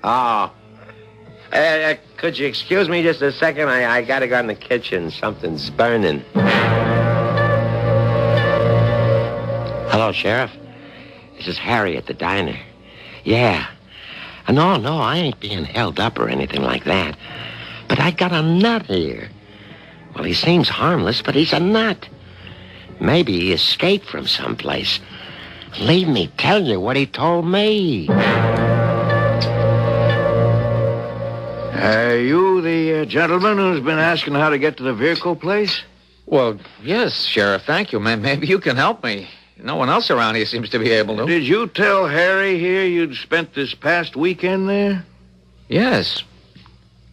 Speaker 5: Oh. Could you excuse me just a second? I gotta go in the kitchen. Something's burning. Hello, Sheriff. This is Harry at the diner. Yeah. No, I ain't being held up or anything like that. But I got a nut here. Well, he seems harmless, but he's a nut. Maybe he escaped from someplace. Leave me tell you what he told me.
Speaker 14: Are you the gentleman who's been asking how to get to the Virko place?
Speaker 15: Well, yes, Sheriff, thank you. Maybe you can help me. No one else around here seems to be able to.
Speaker 14: Did you tell Harry here you'd spent this past weekend there?
Speaker 15: Yes.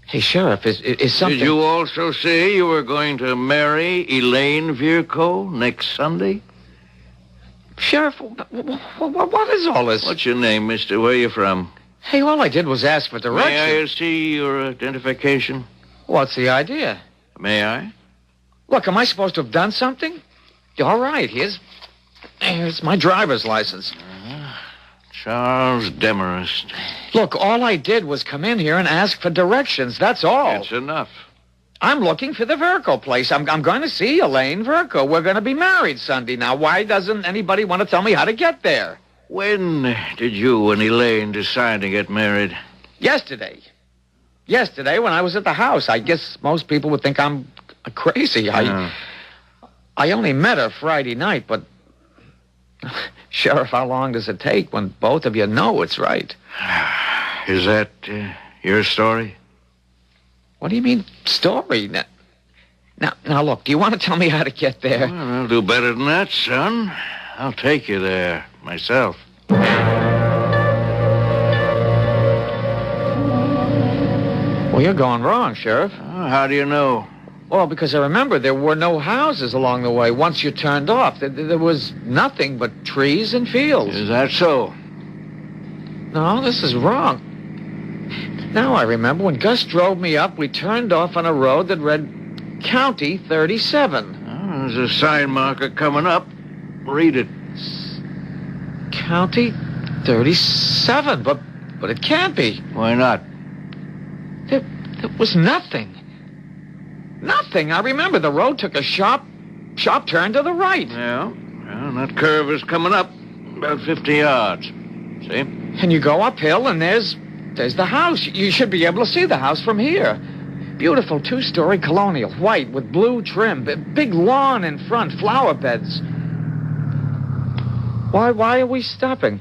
Speaker 15: Hey, Sheriff, is something...
Speaker 14: Did you also say you were going to marry Elaine Virko next Sunday?
Speaker 15: Sheriff, what is all this?
Speaker 14: What's your name, mister? Where are you from?
Speaker 15: Hey, all I did was ask for directions.
Speaker 14: May I see your identification?
Speaker 15: What's the idea?
Speaker 14: May I?
Speaker 15: Look, am I supposed to have done something? All right, here's my driver's license.
Speaker 14: Charles Demarest.
Speaker 15: Look, all I did was come in here and ask for directions. That's all.
Speaker 14: That's enough.
Speaker 15: I'm looking for the Verko place. I'm going to see Elaine Verko. We're going to be married Sunday. Now, why doesn't anybody want to tell me how to get there?
Speaker 14: When did you and Elaine decide to get married?
Speaker 15: Yesterday. Yesterday, when I was at the house. I guess most people would think I'm crazy. I only met her Friday night, but... Sheriff, how long does it take when both of you know it's right?
Speaker 14: Is that your story?
Speaker 15: What do you mean, story? Now, look, do you want to tell me how to get there?
Speaker 14: Well, I'll do better than that, son. I'll take you there myself.
Speaker 15: Well, you're going wrong, Sheriff.
Speaker 14: How do you know?
Speaker 15: Well, because I remember there were no houses along the way once you turned off. There was nothing but trees and fields.
Speaker 14: Is that so?
Speaker 15: No, this is wrong. Now I remember when Gus drove me up, we turned off on a road that read County 37.
Speaker 14: Oh, there's a sign marker coming up. Read it.
Speaker 15: County 37, but it can't be.
Speaker 14: Why not?
Speaker 15: There was nothing. Nothing. I remember the road took a sharp turn to the right.
Speaker 14: Yeah. Well, that curve is coming up about 50 yards. See?
Speaker 15: And you go uphill, and there's the house. You should be able to see the house from here. Beautiful two-story colonial, white with blue trim, big lawn in front, flower beds. Why are we stopping?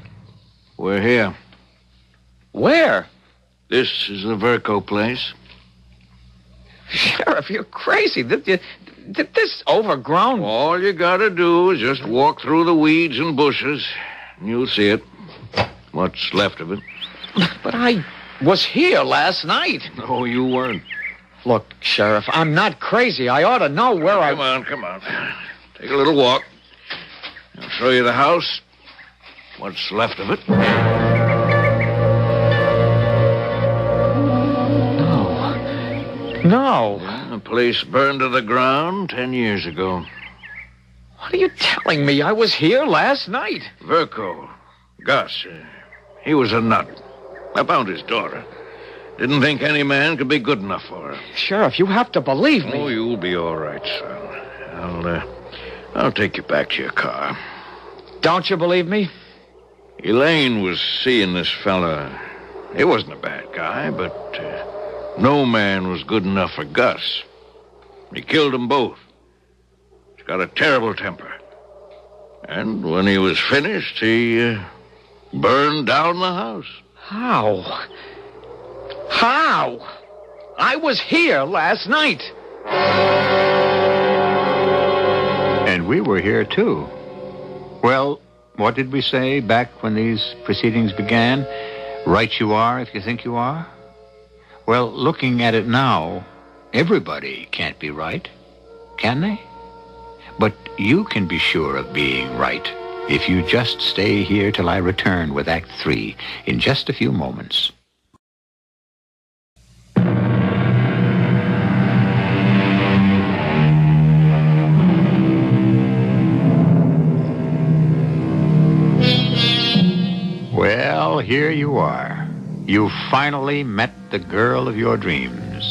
Speaker 14: We're here.
Speaker 15: Where?
Speaker 14: This is the Verko place.
Speaker 15: Sheriff, you're crazy. This overgrown...
Speaker 14: All you gotta do is just walk through the weeds and bushes, and you'll see it. What's left of it.
Speaker 15: But I was here last night.
Speaker 14: No, you weren't.
Speaker 15: Look, Sheriff, I'm not crazy. I ought to know where
Speaker 14: Come on. Take a little walk. I'll show you the house. What's left of it.
Speaker 15: No.
Speaker 14: The place burned to the ground 10 years ago.
Speaker 15: What are you telling me? I was here last night.
Speaker 14: Verco. Gus. He was a nut. I found his daughter. Didn't think any man could be good enough for her.
Speaker 15: Sheriff, you have to believe me.
Speaker 14: Oh, you'll be all right, son. I'll take you back to your car.
Speaker 15: Don't you believe me?
Speaker 14: Elaine was seeing this fella. He wasn't a bad guy, but no man was good enough for Gus. He killed them both. He's got a terrible temper. And when he was finished, he burned down the house.
Speaker 15: How? How? I was here last night.
Speaker 2: And we were here, too. Well, what did we say back when these proceedings began? Right you are if you think you are? Well, looking at it now, everybody can't be right, can they? But you can be sure of being right if you just stay here till I return with Act 3 in just a few moments. Well, here you are. You finally met the girl of your dreams.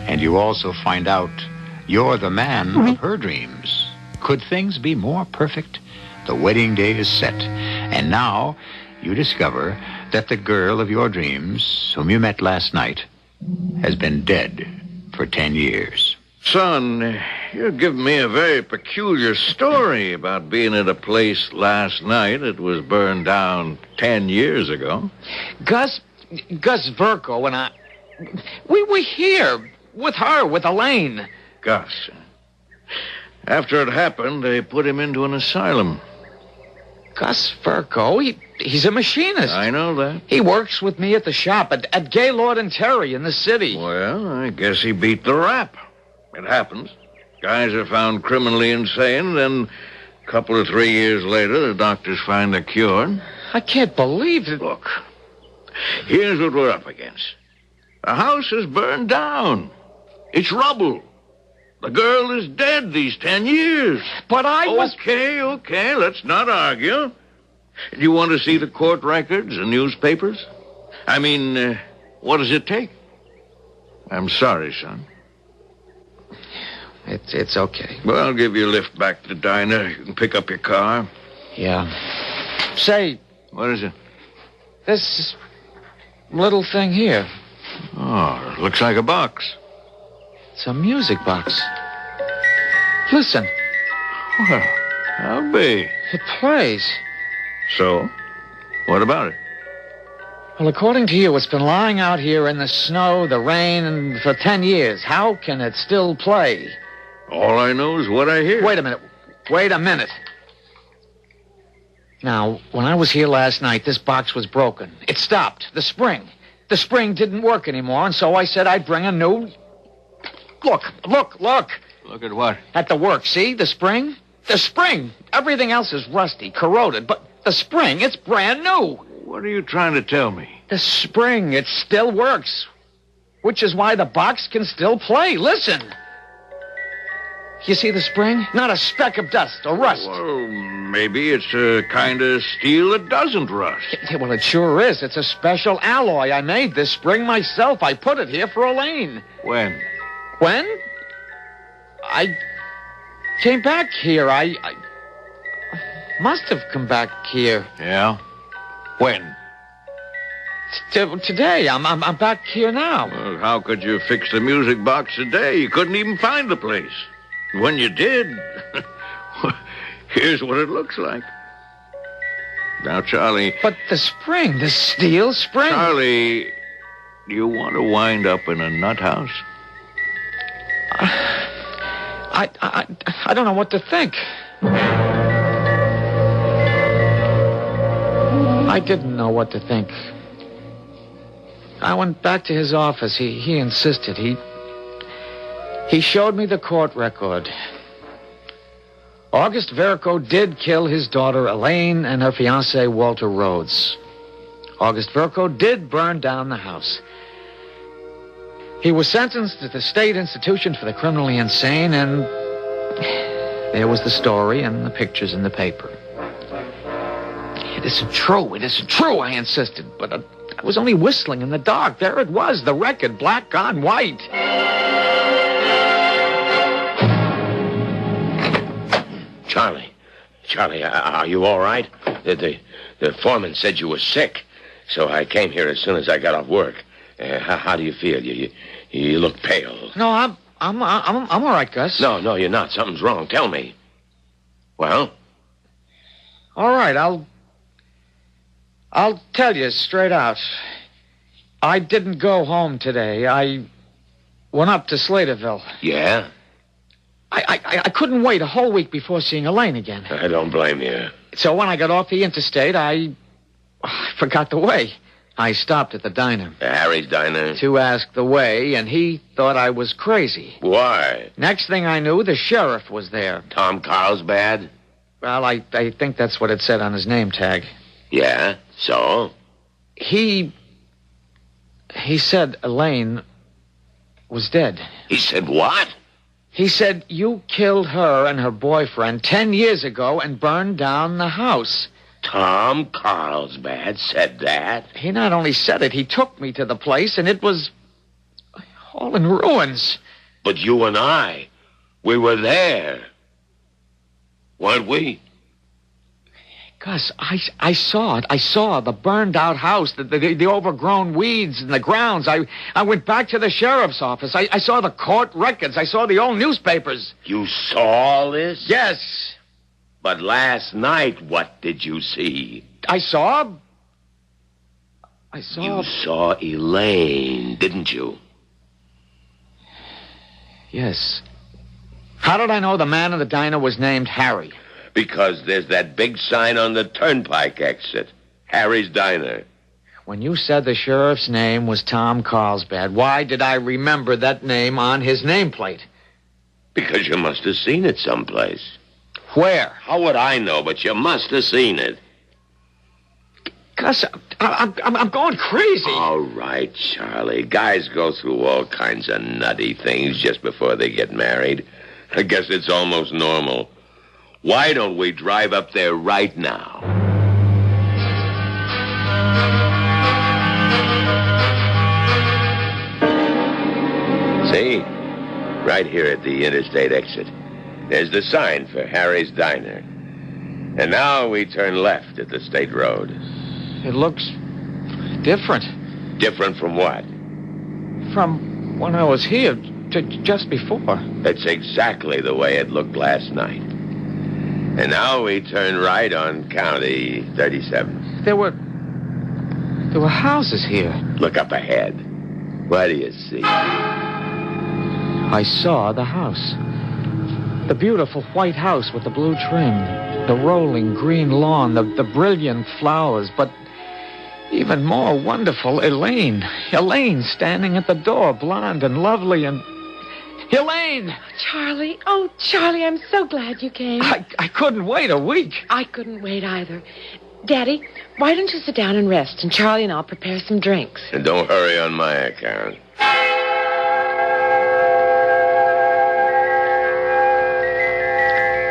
Speaker 2: And you also find out you're the man of her dreams. Could things be more perfect? The wedding day is set. And now you discover that the girl of your dreams, whom you met last night, has been dead for 10 years.
Speaker 14: Son, you're giving me a very peculiar story about being at a place last night that was burned down 10 years ago.
Speaker 15: Gus Verco and we were here with her, with Elaine.
Speaker 14: Gus. After it happened, they put him into an asylum.
Speaker 15: Gus Verco, he's a machinist.
Speaker 14: I know that.
Speaker 15: He works with me at the shop at Gaylord and Terry in the city.
Speaker 14: Well, I guess he beat the rap. It happens. Guys are found criminally insane, then a couple of 3 years later, the doctors find a cure.
Speaker 15: I can't believe it.
Speaker 14: Look, here's what we're up against. The house is burned down. It's rubble. The girl is dead these 10 years.
Speaker 15: But I was...
Speaker 14: Okay, let's not argue. Do you want to see the court records and newspapers? I mean, what does it take? I'm sorry, son.
Speaker 15: It's okay.
Speaker 14: Well, I'll give you a lift back to the diner. You can pick up your car.
Speaker 15: Yeah. Say...
Speaker 14: What is it?
Speaker 15: This little thing here.
Speaker 14: Oh, it looks like a box.
Speaker 15: It's a music box. Listen.
Speaker 14: Well, how big?
Speaker 15: It plays.
Speaker 14: So? What about it?
Speaker 15: Well, according to you, it's been lying out here in the snow, the rain, and for 10 years. How can it still play?
Speaker 14: All I know is what I hear.
Speaker 15: Wait a minute. Now, when I was here last night, this box was broken. It stopped. The spring. The spring didn't work anymore, and so I said I'd bring a new... Look.
Speaker 14: Look at what?
Speaker 15: At the work, see? The spring? The spring! Everything else is rusty, corroded, but the spring, it's brand new.
Speaker 14: What are you trying to tell me?
Speaker 15: The spring, it still works. Which is why the box can still play. Listen. You see the spring? Not a speck of dust or rust.
Speaker 14: Well, maybe it's a kind of steel that doesn't rust.
Speaker 15: Yeah, well, it sure is. It's a special alloy. I made this spring myself. I put it here for Elaine.
Speaker 14: When?
Speaker 15: When? I came back here. I must have come back here.
Speaker 14: Yeah? When?
Speaker 15: Today. I'm back here now.
Speaker 14: Well, how could you fix the music box today? You couldn't even find the place. When you did, here's what it looks like. Now, Charlie...
Speaker 15: But the spring, the steel spring...
Speaker 14: Charlie, do you want to wind up in a nut house?
Speaker 15: I don't know what to think. I didn't know what to think. I went back to his office. He insisted. He showed me the court record. August Verrico did kill his daughter Elaine and her fiancé Walter Rhodes. August Verrico did burn down the house. He was sentenced to the State Institution for the Criminally Insane, and there was the story and the pictures in the paper. It isn't true, I insisted, but I was only whistling in the dark. There it was, the record, black on white.
Speaker 5: Charlie, are you all right? The foreman said you were sick, so I came here as soon as I got off work. How do you feel? You look pale.
Speaker 15: No, I'm all right, Gus.
Speaker 5: No, you're not. Something's wrong. Tell me. Well?
Speaker 15: All right, I'll tell you straight out. I didn't go home today. I went up to Slaterville.
Speaker 5: Yeah?
Speaker 15: I couldn't wait a whole week before seeing Elaine again.
Speaker 5: I don't blame you.
Speaker 15: So when I got off the interstate, I forgot the way. I stopped at the diner.
Speaker 5: Harry's diner?
Speaker 15: To ask the way, and he thought I was crazy.
Speaker 5: Why?
Speaker 15: Next thing I knew, the sheriff was there.
Speaker 5: Tom Carlsbad?
Speaker 15: Well, I think that's what it said on his name tag.
Speaker 5: Yeah, so?
Speaker 15: He said Elaine was dead.
Speaker 5: He said what?
Speaker 15: He said you killed her and her boyfriend 10 years ago and burned down the house.
Speaker 5: Tom Carlsbad said that?
Speaker 15: He not only said it, he took me to the place, and it was all in ruins.
Speaker 5: But you and I, we were there. Weren't we?
Speaker 15: Gus, I saw it. I saw the burned-out house, the overgrown weeds in the grounds. I went back to the sheriff's office. I saw the court records. I saw the old newspapers.
Speaker 5: You saw all this?
Speaker 15: Yes.
Speaker 5: But last night, what did you see?
Speaker 15: I saw...
Speaker 5: You saw Elaine, didn't you?
Speaker 15: Yes. How did I know the man in the diner was named Harry?
Speaker 5: Because there's that big sign on the turnpike exit. Harry's Diner.
Speaker 15: When you said the sheriff's name was Tom Carlsbad, why did I remember that name on his nameplate?
Speaker 5: Because you must have seen it someplace.
Speaker 15: Where?
Speaker 5: How would I know, but you must have seen it.
Speaker 15: Gus, I'm going crazy.
Speaker 5: All right, Charlie. Guys go through all kinds of nutty things just before they get married. I guess it's almost normal. Why don't we drive up there right now? See? Right here at the interstate exit. There's the sign for Harry's Diner. And now we turn left at the state road.
Speaker 15: It looks different.
Speaker 5: Different from what?
Speaker 15: From when I was here to just before.
Speaker 5: That's exactly the way it looked last night. And now we turn right on County 37.
Speaker 15: There were houses here.
Speaker 5: Look up ahead. What do you see?
Speaker 15: I saw the house. The beautiful white house with the blue trim. The rolling green lawn. The brilliant flowers. But even more wonderful, Elaine. Elaine standing at the door, blonde and lovely and... Elaine!
Speaker 16: Charlie. Oh, Charlie, I'm so glad you came.
Speaker 15: I couldn't wait a week.
Speaker 16: I couldn't wait either. Daddy, why don't you sit down and rest, and Charlie and I'll prepare some drinks.
Speaker 5: And don't hurry on my account.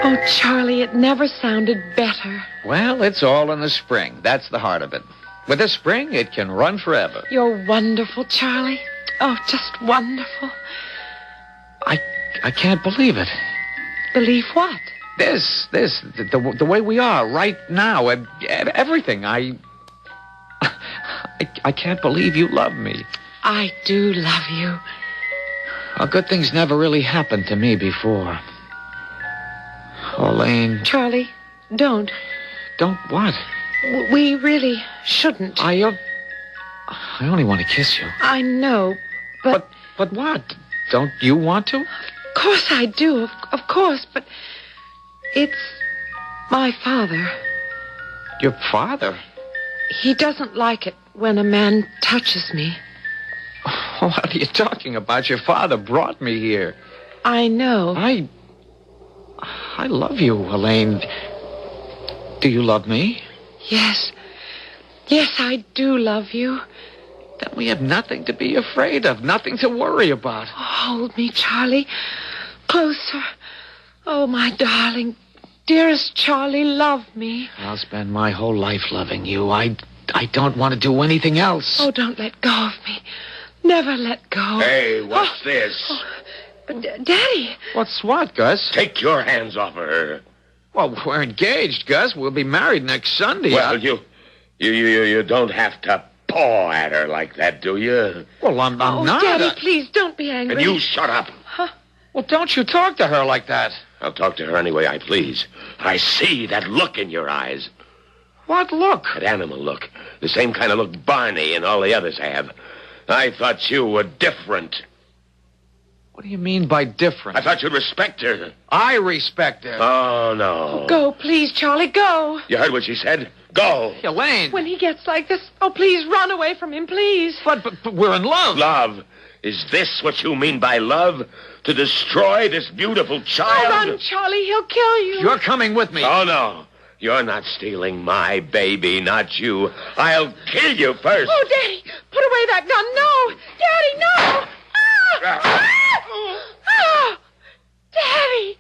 Speaker 16: Oh, Charlie, it never sounded better.
Speaker 15: Well, it's all in the spring. That's the heart of it. With the spring, it can run forever.
Speaker 16: You're wonderful, Charlie. Oh, just wonderful.
Speaker 15: I can't believe it.
Speaker 16: Believe what?
Speaker 15: The way we are right now, everything. I can't believe you love me.
Speaker 16: I do love you.
Speaker 15: Well, good things never really happened to me before. Oh, Elaine.
Speaker 16: Charlie, don't.
Speaker 15: Don't what?
Speaker 16: We really shouldn't.
Speaker 15: I only want to kiss you.
Speaker 16: I know, but...
Speaker 15: But what? Don't you want to?
Speaker 16: Of course I do, of course, but it's my father.
Speaker 15: Your father?
Speaker 16: He doesn't like it when a man touches me.
Speaker 15: What are you talking about? Your father brought me here.
Speaker 16: I know.
Speaker 15: I love you, Elaine. Do you love me?
Speaker 16: Yes. Yes, I do love you.
Speaker 15: Then we have nothing to be afraid of, nothing to worry about.
Speaker 16: Hold me, Charlie. Closer. Oh, my darling. Dearest Charlie, love me.
Speaker 15: I'll spend my whole life loving you. I don't want to do anything else.
Speaker 16: Oh, don't let go of me. Never let go.
Speaker 4: Hey, what's this?
Speaker 16: Oh, but, Daddy.
Speaker 15: What's what, Gus?
Speaker 4: Take your hands off of her.
Speaker 15: Well, we're engaged, Gus. We'll be married next Sunday.
Speaker 4: Well, you don't have to paw at her like that, do you?
Speaker 15: Well, I'm not.
Speaker 16: Daddy, please, don't be angry.
Speaker 4: And you shut up.
Speaker 16: Huh?
Speaker 15: Well, don't you talk to her like that.
Speaker 4: I'll talk to her any way I please. I see that look in your eyes.
Speaker 15: What look?
Speaker 4: That animal look. The same kind of look Barney and all the others have. I thought you were different.
Speaker 15: What do you mean by different?
Speaker 4: I thought you'd respect her.
Speaker 15: I respect her.
Speaker 4: Oh, no.
Speaker 16: Go, please, Charlie, go.
Speaker 4: You heard what she said? Go.
Speaker 15: Elaine.
Speaker 16: When he gets like this, please run away from him, please.
Speaker 15: But we're in love.
Speaker 4: Love? Is this what you mean by love? To destroy this beautiful child?
Speaker 16: Oh, run, Charlie, he'll kill you.
Speaker 15: You're coming with me.
Speaker 4: Oh, no. You're not stealing my baby, not you. I'll kill you first.
Speaker 16: Oh, Daddy, put away that gun. No. Daddy, no. Daddy,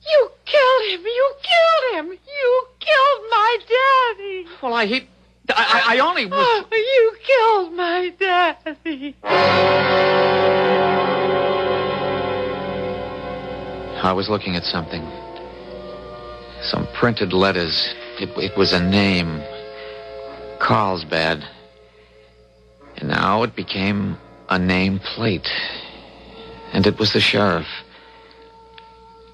Speaker 16: you killed him. You killed him. You killed my daddy.
Speaker 15: Well, I only was...
Speaker 16: Oh, you killed my daddy.
Speaker 15: I was looking at something. Some printed letters. It was a name. Carlsbad. And now it became a name plate. And it was the sheriff.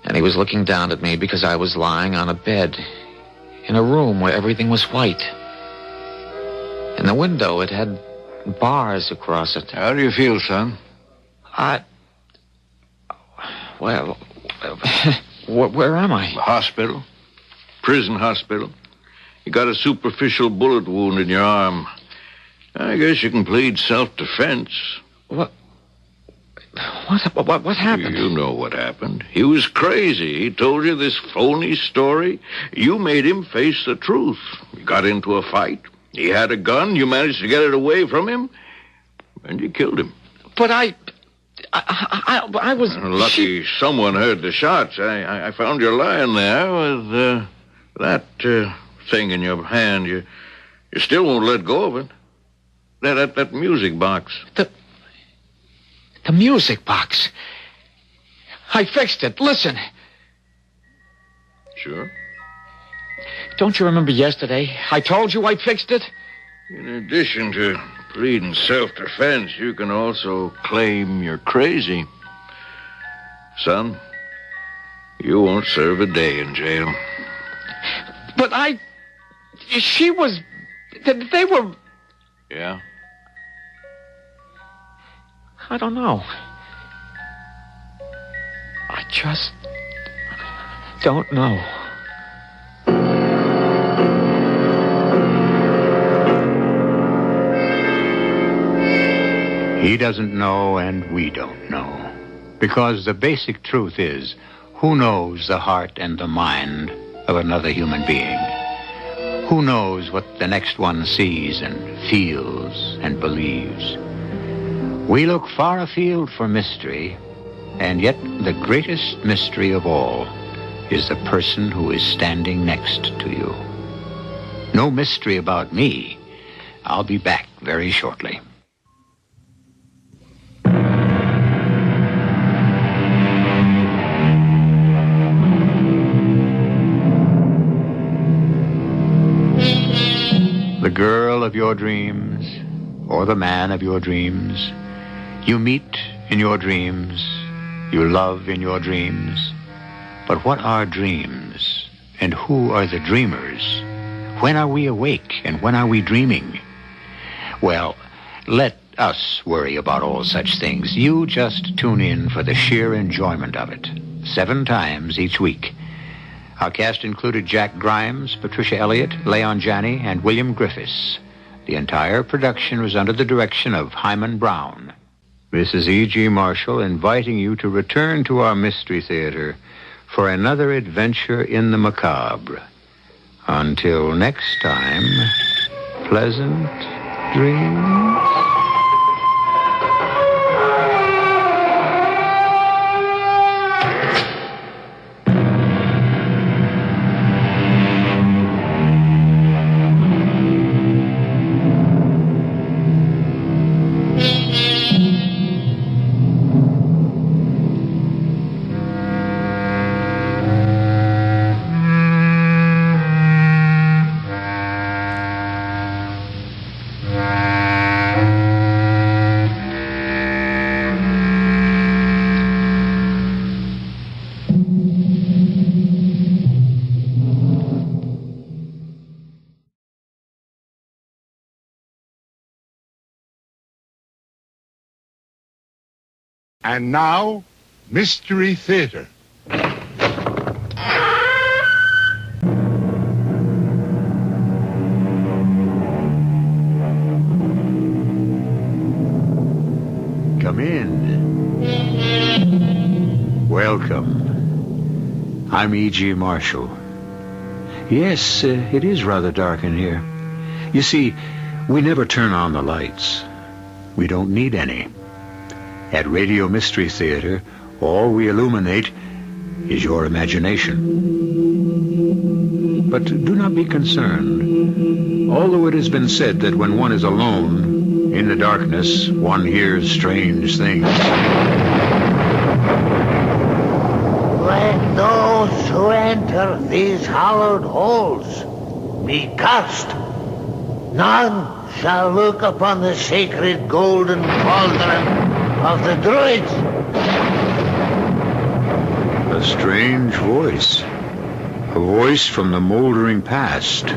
Speaker 15: And he was looking down at me because I was lying on a bed in a room where everything was white. And the window, it had bars across it.
Speaker 14: How do you feel, son?
Speaker 15: Well, where am I?
Speaker 14: The hospital. Prison hospital. You got a superficial bullet wound in your arm. I guess you can plead self-defense.
Speaker 15: What happened?
Speaker 14: You know what happened. He was crazy. He told you this phony story. You made him face the truth. You got into a fight. He had a gun. You managed to get it away from him. And you killed him.
Speaker 15: But I was...
Speaker 14: Lucky someone heard the shots. I found you lying there with that thing in your hand. You still won't let go of it. That music box.
Speaker 15: The music box. I fixed it. Listen.
Speaker 14: Sure.
Speaker 15: Don't you remember yesterday? I told you I fixed it.
Speaker 14: In addition to pleading self-defense, you can also claim you're crazy. Son, you won't serve a day in jail.
Speaker 15: But she was... They were...
Speaker 14: Yeah?
Speaker 15: I don't know. I just don't know.
Speaker 2: He doesn't know and we don't know. Because the basic truth is, who knows the heart and the mind of another human being? Who knows what the next one sees and feels and believes? We look far afield for mystery, and yet the greatest mystery of all is the person who is standing next to you. No mystery about me. I'll be back very shortly. The girl of your dreams, or the man of your dreams, you meet in your dreams, you love in your dreams. But what are dreams, and who are the dreamers? When are we awake, and when are we dreaming? Well, let us worry about all such things. You just tune in for the sheer enjoyment of it. 7 times each week. Our cast included Jack Grimes, Patricia Elliott, Leon Janney, and William Griffiths. The entire production was under the direction of Hyman Brown. This is E.G. Marshall inviting you to return to our Mystery Theater for another adventure in the macabre. Until next time, pleasant dreams.
Speaker 17: And now, Mystery Theater.
Speaker 2: Come in. Welcome. I'm E.G. Marshall. Yes, it is rather dark in here. You see, we never turn on the lights. We don't need any. At Radio Mystery Theater, all we illuminate is your imagination. But do not be concerned. Although it has been said that when one is alone, in the darkness, one hears strange things.
Speaker 18: Let those who enter these hallowed halls be cursed. None shall look upon the sacred golden cauldron of the druids.
Speaker 2: A strange voice. A voice from the moldering past.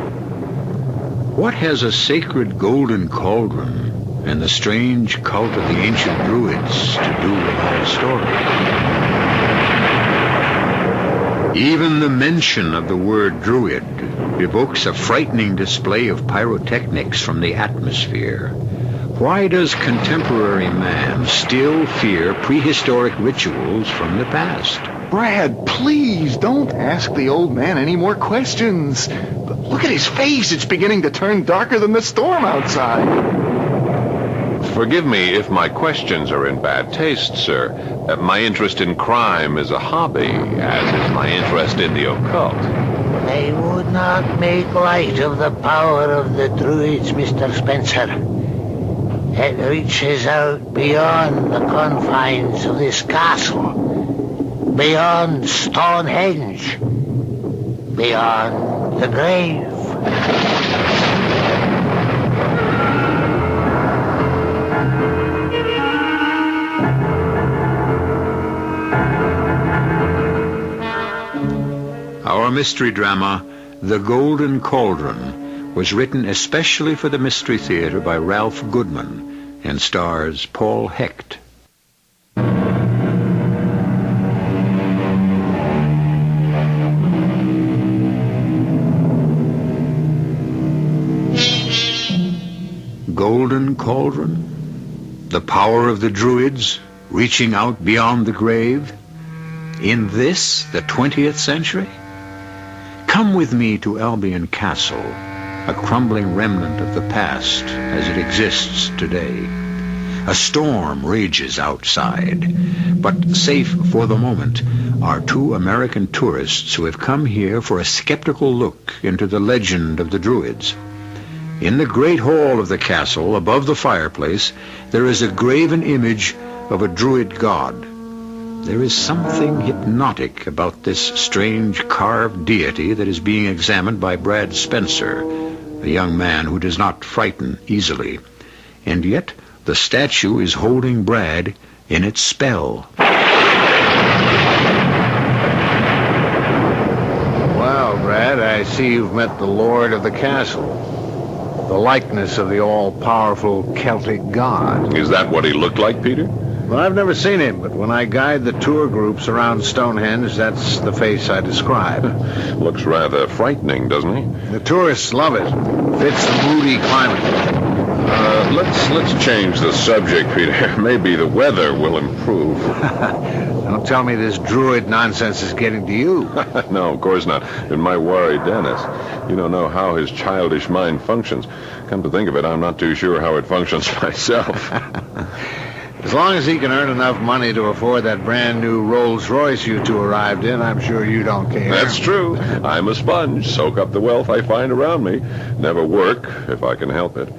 Speaker 2: What has a sacred golden cauldron and the strange cult of the ancient druids to do with our story? Even the mention of the word druid evokes a frightening display of pyrotechnics from the atmosphere. Why does contemporary man still fear prehistoric rituals from the past?
Speaker 19: Brad, please don't ask the old man any more questions. Look at his face. It's beginning to turn darker than the storm outside.
Speaker 11: Forgive me if my questions are in bad taste, sir. My interest in crime is a hobby, as is my interest in the occult.
Speaker 18: They would not make light of the power of the druids, Mr. Spencer. It reaches out beyond the confines of this castle, beyond Stonehenge, beyond the grave.
Speaker 2: Our mystery drama, The Golden Cauldron, was written especially for the Mystery Theater by Ralph Goodman and stars Paul Hecht. Golden Cauldron? The power of the druids reaching out beyond the grave? In this, the 20th century? Come with me to Albion Castle, a crumbling remnant of the past as it exists today. A storm rages outside, but safe for the moment are 2 American tourists who have come here for a skeptical look into the legend of the Druids. In the great hall of the castle, above the fireplace, there is a graven image of a Druid god. There is something hypnotic about this strange carved deity that is being examined by Brad Spencer, a young man who does not frighten easily. And yet, the statue is holding Brad in its spell.
Speaker 20: Well, Brad, I see you've met the lord of the castle. The likeness of the all-powerful Celtic god.
Speaker 11: Is that what he looked like, Peter?
Speaker 20: Well, I've never seen him, but when I guide the tour groups around Stonehenge, that's the face I describe.
Speaker 11: Looks rather frightening, doesn't he?
Speaker 20: The tourists love it. Fits the moody climate.
Speaker 11: Let's change the subject, Peter. Maybe the weather will improve.
Speaker 20: Don't tell me this druid nonsense is getting to you.
Speaker 11: No, of course not. It might worry Dennis. You don't know how his childish mind functions. Come to think of it, I'm not too sure how it functions myself.
Speaker 20: As long as he can earn enough money to afford that brand new Rolls Royce you two arrived in, I'm sure you don't care.
Speaker 11: That's true. I'm a sponge. Soak up the wealth I find around me. Never work if I can help it.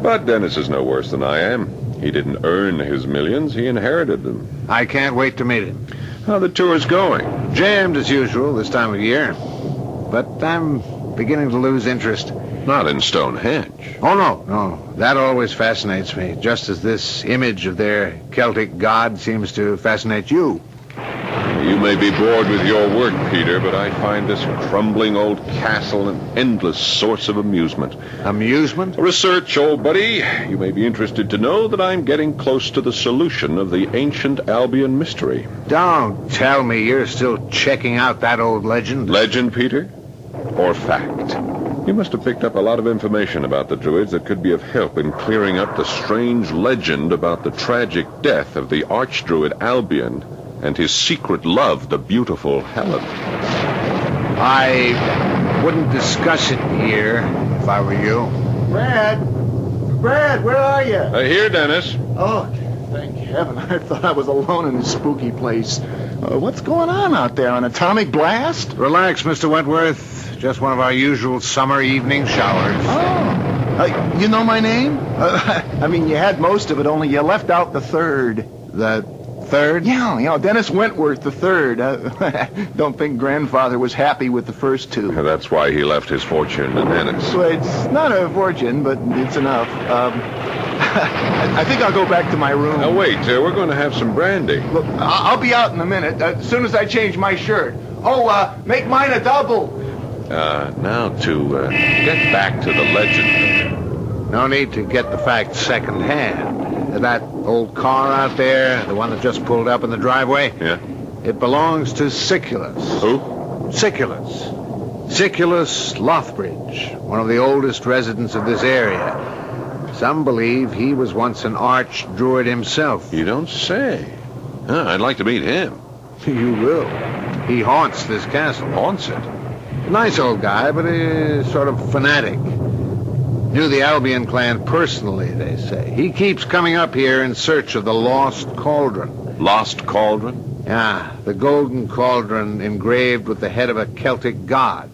Speaker 11: But Dennis is no worse than I am. He didn't earn his millions. He inherited them.
Speaker 20: I can't wait to meet him.
Speaker 11: How the tour's going?
Speaker 20: Jammed as usual this time of year. But I'm beginning to lose interest.
Speaker 11: Not in Stonehenge.
Speaker 20: Oh, no. That always fascinates me, just as this image of their Celtic god seems to fascinate you.
Speaker 11: You may be bored with your work, Peter, but I find this crumbling old castle an endless source of amusement.
Speaker 20: Amusement?
Speaker 11: Research, old buddy. You may be interested to know that I'm getting close to the solution of the ancient Albion mystery.
Speaker 20: Don't tell me you're still checking out that old legend.
Speaker 11: Legend, Peter? Or fact? You must have picked up a lot of information about the Druids that could be of help in clearing up the strange legend about the tragic death of the Archdruid Albion and his secret love, the beautiful Helen.
Speaker 20: I wouldn't discuss it here if I were you.
Speaker 19: Brad, where are you?
Speaker 11: Here, Dennis.
Speaker 19: Oh, thank heaven. I thought I was alone in this spooky place. What's going on out there? An atomic blast?
Speaker 20: Relax, Mr. Wentworth. Just one of our usual summer evening showers.
Speaker 19: Oh. You know my name? I mean, you had most of it, only you left out the third.
Speaker 20: The third?
Speaker 19: Yeah, Dennis Wentworth the third. Don't think grandfather was happy with the first two.
Speaker 11: That's why he left his fortune to Dennis.
Speaker 19: Well, it's not a fortune, but it's enough. I think I'll go back to my room.
Speaker 11: Now, wait. We're going to have some brandy.
Speaker 19: Look, I'll be out in a minute, as soon as I change my shirt. Oh, make mine a double.
Speaker 11: Now to get back to the legend.
Speaker 20: No need to get the facts secondhand. That old car out there, the one that just pulled up in the driveway?
Speaker 11: Yeah?
Speaker 20: It belongs to Siculus.
Speaker 11: Who?
Speaker 20: Siculus. Siculus Lothbridge, one of the oldest residents of this area. Some believe he was once an arch-druid himself.
Speaker 11: You don't say. I'd like to meet him.
Speaker 20: You will. He haunts this castle.
Speaker 11: Haunts it?
Speaker 20: Nice old guy, but a sort of fanatic. Knew the Albion clan personally, they say. He keeps coming up here in search of the lost cauldron.
Speaker 11: Lost cauldron?
Speaker 20: Yeah, the golden cauldron engraved with the head of a Celtic god.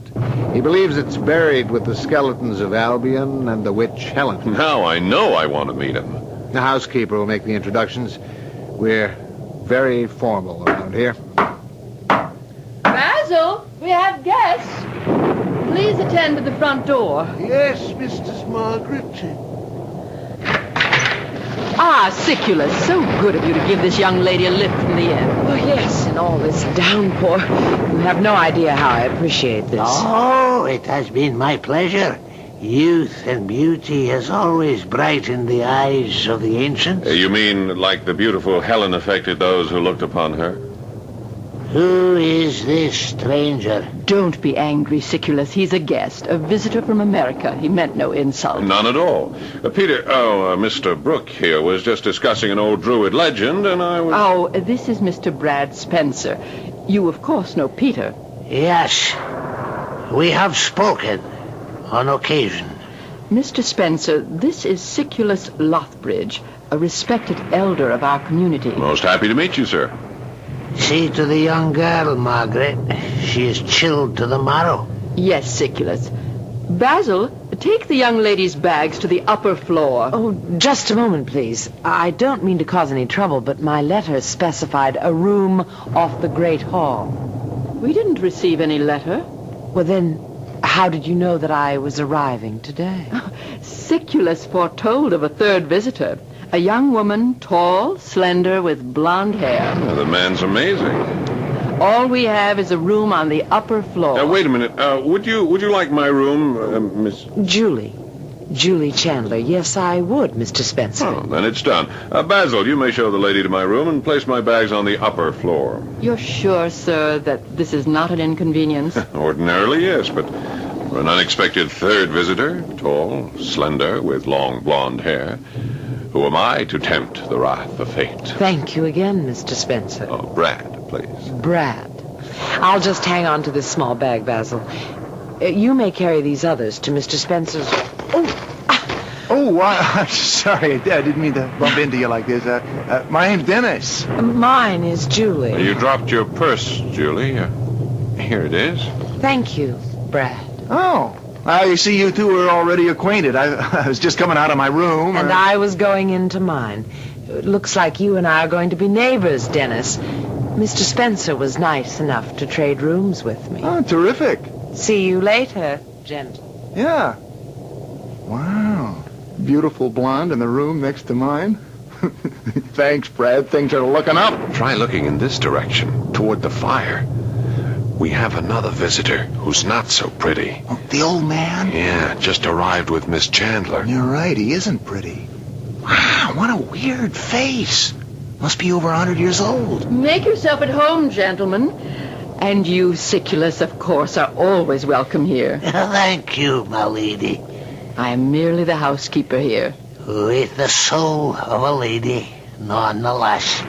Speaker 20: He believes it's buried with the skeletons of Albion and the witch Helen.
Speaker 11: Now I know I want to meet him.
Speaker 20: The housekeeper will make the introductions. We're very formal around here.
Speaker 21: Basil, we have guests. Please attend to the front door.
Speaker 18: Yes, Mistress Margaret.
Speaker 21: Ah, Siculus, so good of you to give this young lady a lift from the inn.
Speaker 16: Oh, yes, in all this downpour. You have no idea how I appreciate this.
Speaker 18: Oh, it has been my pleasure. Youth and beauty has always brightened the eyes of the ancients.
Speaker 11: You mean like the beautiful Helen affected those who looked upon her?
Speaker 18: Who is this stranger?
Speaker 21: Don't be angry, Siculus. He's a guest, a visitor from America. He meant no insult.
Speaker 11: None at all. Peter, Mr. Brooke here was just discussing an old Druid legend, and I was...
Speaker 21: Oh, this is Mr. Brad Spencer. You, of course, know Peter.
Speaker 18: Yes. We have spoken on occasion.
Speaker 21: Mr. Spencer, this is Siculus Lothbridge, a respected elder of our community.
Speaker 11: Most happy to meet you, sir.
Speaker 18: See to the young girl, Margaret. She is chilled to the marrow.
Speaker 21: Yes, Siculus. Basil, take the young lady's bags to the upper floor.
Speaker 16: Oh, just a moment, please. I don't mean to cause any trouble, but my letter specified a room off the Great Hall.
Speaker 21: We didn't receive any letter.
Speaker 16: Well, then, how did you know that I was arriving today?
Speaker 21: Siculus foretold of a third visitor. A young woman, tall, slender, with blonde hair.
Speaker 11: Oh, the man's amazing.
Speaker 21: All we have is a room on the upper floor.
Speaker 11: Wait a minute. Would you like my room, Miss...
Speaker 16: Julie.
Speaker 21: Julie Chandler. Yes, I would, Mr. Spencer.
Speaker 6: Oh, then it's done. Basil, you may show the lady to my room and place my bags on the upper floor.
Speaker 21: You're sure, sir, that this is not an inconvenience?
Speaker 6: Ordinarily, yes, but for an unexpected third visitor, tall, slender, with long blonde hair, who am I to tempt the wrath of fate?
Speaker 21: Thank you again, Mr. Spencer.
Speaker 6: Oh, Brad, please.
Speaker 21: Brad. I'll just hang on to this small bag, Basil. You may carry these others to Mr. Spencer's...
Speaker 19: Oh, I'm sorry. I didn't mean to bump into you like this. My name's Dennis.
Speaker 21: Mine is Julie.
Speaker 6: You dropped your purse, Julie. Here it is.
Speaker 21: Thank you, Brad.
Speaker 19: Oh. You see, you two are already acquainted. I was just coming out of my room.
Speaker 21: And I was going into mine. It looks like you and I are going to be neighbors, Dennis. Mr. Spencer was nice enough to trade rooms with me.
Speaker 19: Oh, terrific.
Speaker 21: See you later, gentlemen.
Speaker 19: Yeah. Wow. Beautiful blonde in the room next to mine. Thanks, Brad. Things are looking up.
Speaker 4: Try looking in this direction, toward the fire. We have another visitor who's not so pretty.
Speaker 19: Oh, the old man?
Speaker 4: Yeah, just arrived with Miss Chandler.
Speaker 19: You're right, he isn't pretty. Wow, what a weird face. Must be over 100 years old.
Speaker 21: Make yourself at home, gentlemen. And you, Siculus, of course, are always welcome here.
Speaker 18: Thank you, my lady.
Speaker 21: I am merely the housekeeper here.
Speaker 18: With the soul of a lady, nonetheless.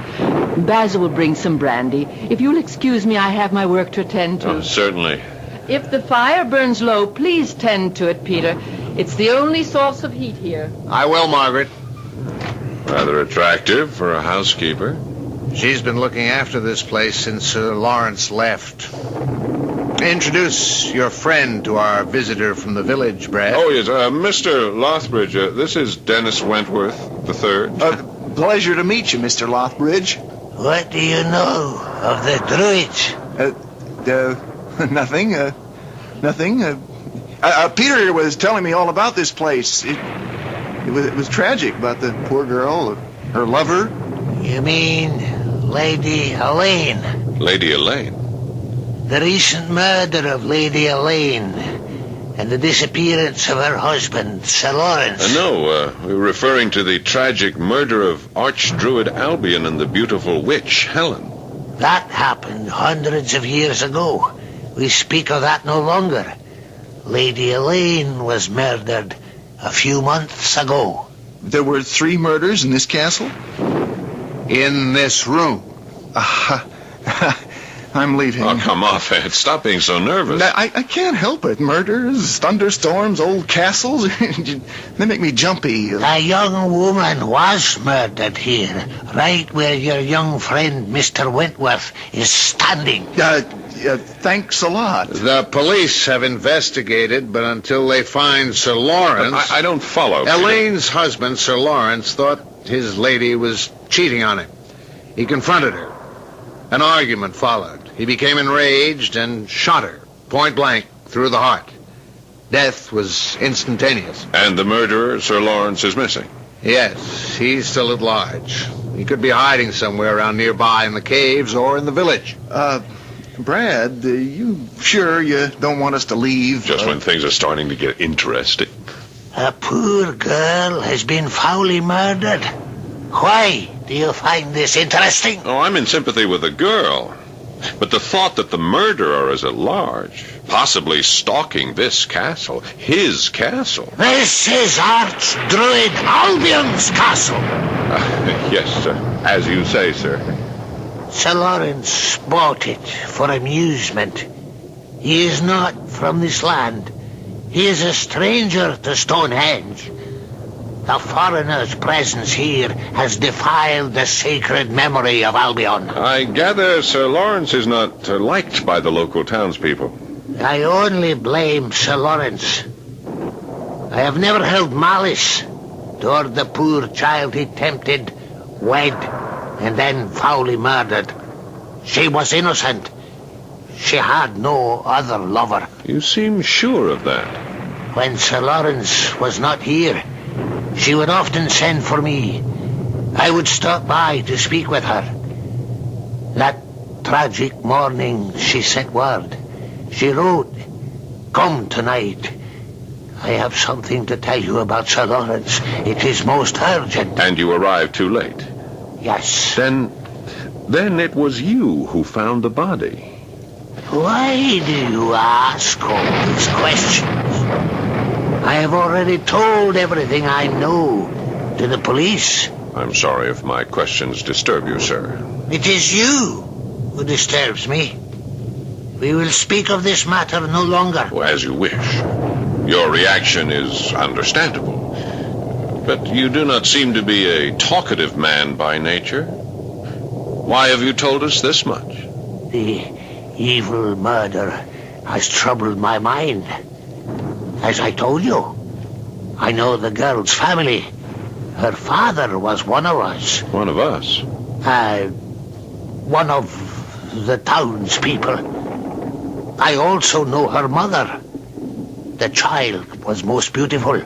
Speaker 21: Basil will bring some brandy. If you'll excuse me, I have my work to attend to.
Speaker 6: Oh, certainly.
Speaker 21: If the fire burns low, please tend to it, Peter. It's the only source of heat here.
Speaker 20: I will, Margaret.
Speaker 6: Rather attractive for a housekeeper.
Speaker 20: She's been looking after this place since Sir Lawrence left. Introduce your friend to our visitor from the village, Brad.
Speaker 6: Oh, yes, Mr. Lothbridge. This is Dennis Wentworth III.
Speaker 19: Pleasure to meet you, Mr. Lothbridge.
Speaker 18: What do you know of the Druids?
Speaker 19: Nothing. Nothing. Peter was telling me all about this place. It was tragic about the poor girl, her lover.
Speaker 18: You mean Lady Elaine?
Speaker 6: Lady Elaine?
Speaker 18: The recent murder of Lady Elaine and the disappearance of her husband, Sir Lawrence.
Speaker 6: No, we're referring to the tragic murder of Archdruid Albion and the beautiful witch, Helen.
Speaker 18: That happened hundreds of years ago. We speak of that no longer. Lady Elaine was murdered a few months ago.
Speaker 19: There were 3 murders in this castle?
Speaker 20: In this room.
Speaker 19: I'm leaving.
Speaker 6: Oh, come off, Ed. Stop being so nervous.
Speaker 19: I can't help it. Murders, thunderstorms, old castles. They make me jumpy.
Speaker 18: A young woman was murdered here, right where your young friend, Mr. Wentworth, is standing.
Speaker 19: Thanks a lot.
Speaker 20: The police have investigated, but until they find Sir Lawrence...
Speaker 6: I don't follow.
Speaker 20: Elaine's husband, Sir Lawrence, thought his lady was cheating on him. He confronted her. An argument followed. He became enraged and shot her, point blank, through the heart. Death was instantaneous.
Speaker 6: And the murderer, Sir Lawrence, is missing?
Speaker 20: Yes, he's still at large. He could be hiding somewhere around nearby in the caves or in the village.
Speaker 19: Brad, you sure you don't want us to leave?
Speaker 6: Just when things are starting to get interesting.
Speaker 18: A poor girl has been foully murdered. Why do you find this interesting?
Speaker 6: Oh, I'm in sympathy with the girl. But the thought that the murderer is at large, possibly stalking this castle, his castle.
Speaker 18: This is Archdruid Albion's castle.
Speaker 6: Yes, sir. As you say, sir.
Speaker 18: Sir Lawrence bought it for amusement. He is not from this land. He is a stranger to Stonehenge. The foreigner's presence here has defiled the sacred memory of Albion.
Speaker 6: I gather Sir Lawrence is not liked by the local townspeople.
Speaker 18: I only blame Sir Lawrence. I have never held malice toward the poor child he tempted, wed, and then foully murdered. She was innocent. She had no other lover.
Speaker 6: You seem sure of that.
Speaker 18: When Sir Lawrence was not here, she would often send for me. I would stop by to speak with her. That tragic morning she sent word. She wrote, "Come tonight. I have something to tell you about Sir Lawrence. It is most urgent.
Speaker 6: And you arrived too late?
Speaker 18: Yes.
Speaker 6: Then it was you who found the body.
Speaker 18: Why do you ask all these questions? I have already told everything I know to the police.
Speaker 6: I'm sorry if my questions disturb you, sir.
Speaker 18: It is you who disturbs me. We will speak of this matter no longer.
Speaker 6: Well, as you wish. Your reaction is understandable. But you do not seem to be a talkative man by nature. Why have you told us this much?
Speaker 18: The evil murder has troubled my mind. As I told you, I know the girl's family. Her father was one of us.
Speaker 6: One of us?
Speaker 18: One of the townspeople. I also know her mother. The child was most beautiful.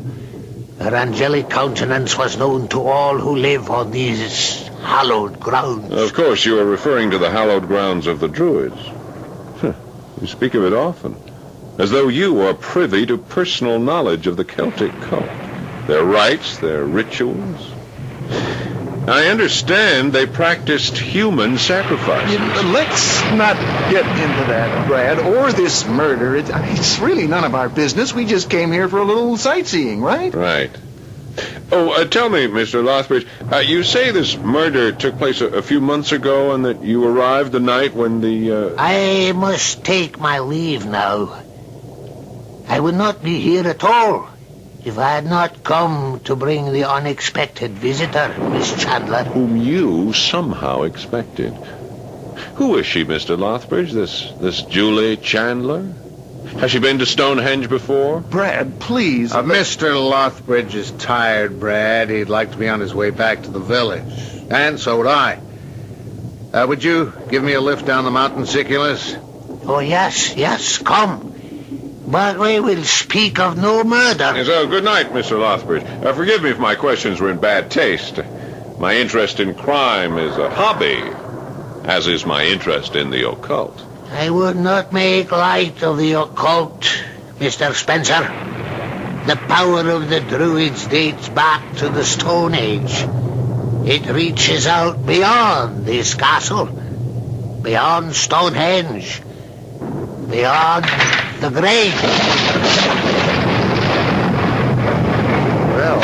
Speaker 18: Her angelic countenance was known to all who live on these hallowed grounds.
Speaker 6: Of course, you are referring to the hallowed grounds of the Druids. You speak of it often, as though you are privy to personal knowledge of the Celtic cult, their rites, their rituals. I understand they practiced human sacrifices.
Speaker 19: Let's not get into that, Brad, or this murder. It's really none of our business. We just came here for a little sightseeing, right?
Speaker 6: Right. Oh, tell me, Mr. Lothbridge, you say this murder took place a few months ago and that you arrived the night when the...
Speaker 18: I must take my leave now. I would not be here at all if I had not come to bring the unexpected visitor, Miss Chandler.
Speaker 6: Whom you somehow expected. Who is she, Mr. Lothbridge, this Julie Chandler? Has she been to Stonehenge before?
Speaker 19: Brad, please.
Speaker 20: Mr. Lothbridge is tired, Brad. He'd like to be on his way back to the village. And so would I. Would you give me a lift down the mountain, Siculus?
Speaker 18: Oh, yes, come. But we will speak of no murder.
Speaker 6: So, good night, Mr. Lothbridge. Forgive me if my questions were in bad taste. My interest in crime is a hobby, as is my interest in the occult.
Speaker 18: I would not make light of the occult, Mr. Spencer. The power of the Druids dates back to the Stone Age. It reaches out beyond this castle, beyond Stonehenge, beyond the grave.
Speaker 19: Well,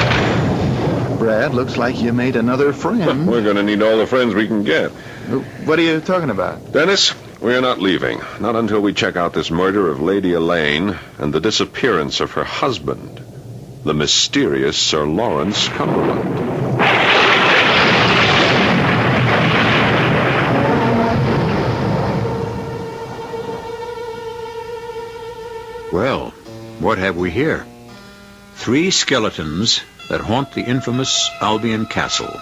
Speaker 19: Brad, looks like you made another friend.
Speaker 6: We're going to need all the friends we can get.
Speaker 19: What are you talking about?
Speaker 6: Dennis, we are not leaving. Not until we check out this murder of Lady Elaine and the disappearance of her husband, the mysterious Sir Lawrence Cumberland.
Speaker 2: Well, what have we here? 3 skeletons that haunt the infamous Albion Castle.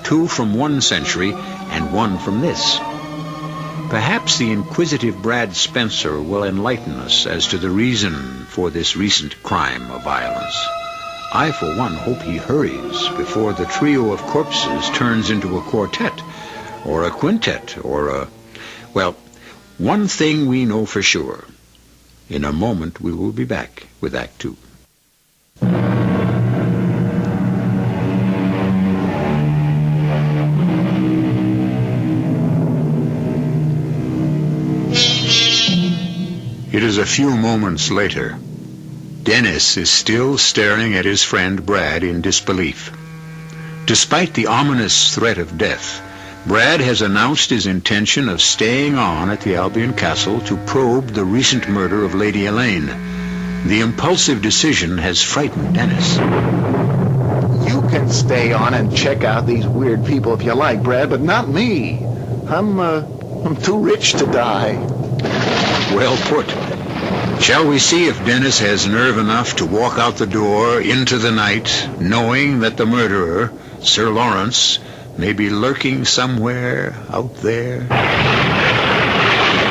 Speaker 2: 2 from one century and 1 from this. Perhaps the inquisitive Brad Spencer will enlighten us as to the reason for this recent crime of violence. I, for one, hope he hurries before the trio of corpses turns into a quartet, or a quintet, or a... Well, one thing we know for sure. In a moment, we will be back with Act 2. It is a few moments later. Dennis is still staring at his friend Brad in disbelief. Despite the ominous threat of death, Brad has announced his intention of staying on at the Albion Castle to probe the recent murder of Lady Elaine. The impulsive decision has frightened Dennis.
Speaker 19: You can stay on and check out these weird people if you like, Brad, but not me. I'm too rich to die.
Speaker 2: Well put. Shall we see if Dennis has nerve enough to walk out the door into the night, knowing that the murderer, Sir Lawrence, may be lurking somewhere out there?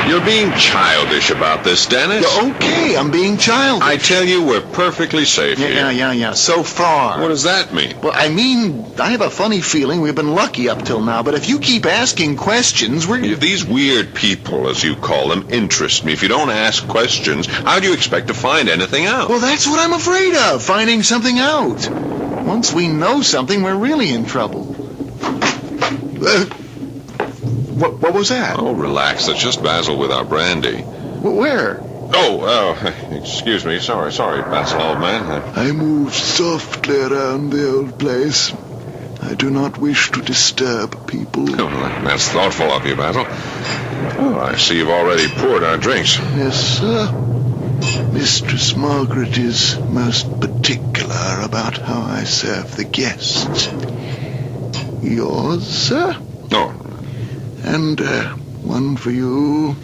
Speaker 6: You're being childish about this, Dennis.
Speaker 19: Yeah, okay, I'm being childish.
Speaker 6: I tell you, we're perfectly safe here.
Speaker 19: Yeah. So far.
Speaker 6: What does that mean?
Speaker 19: Well, I mean, I have a funny feeling we've been lucky up till now, but if you keep asking questions,
Speaker 6: If these weird people, as you call them, interest me, if you don't ask questions, how do you expect to find anything out?
Speaker 19: Well, that's what I'm afraid of, finding something out. Once we know something, we're really in trouble. What was that?
Speaker 6: Oh, relax. That's just Basil with our brandy.
Speaker 19: Where?
Speaker 6: Excuse me. Sorry, Basil, old man.
Speaker 1: I moved softly around the old place. I do not wish to disturb people.
Speaker 6: Oh, that's thoughtful of you, Basil. Oh, I see you've already poured our drinks.
Speaker 1: Yes, sir. Mistress Margaret is most particular about how I serve the guests. Yours, sir?
Speaker 6: Oh.
Speaker 1: And one for you.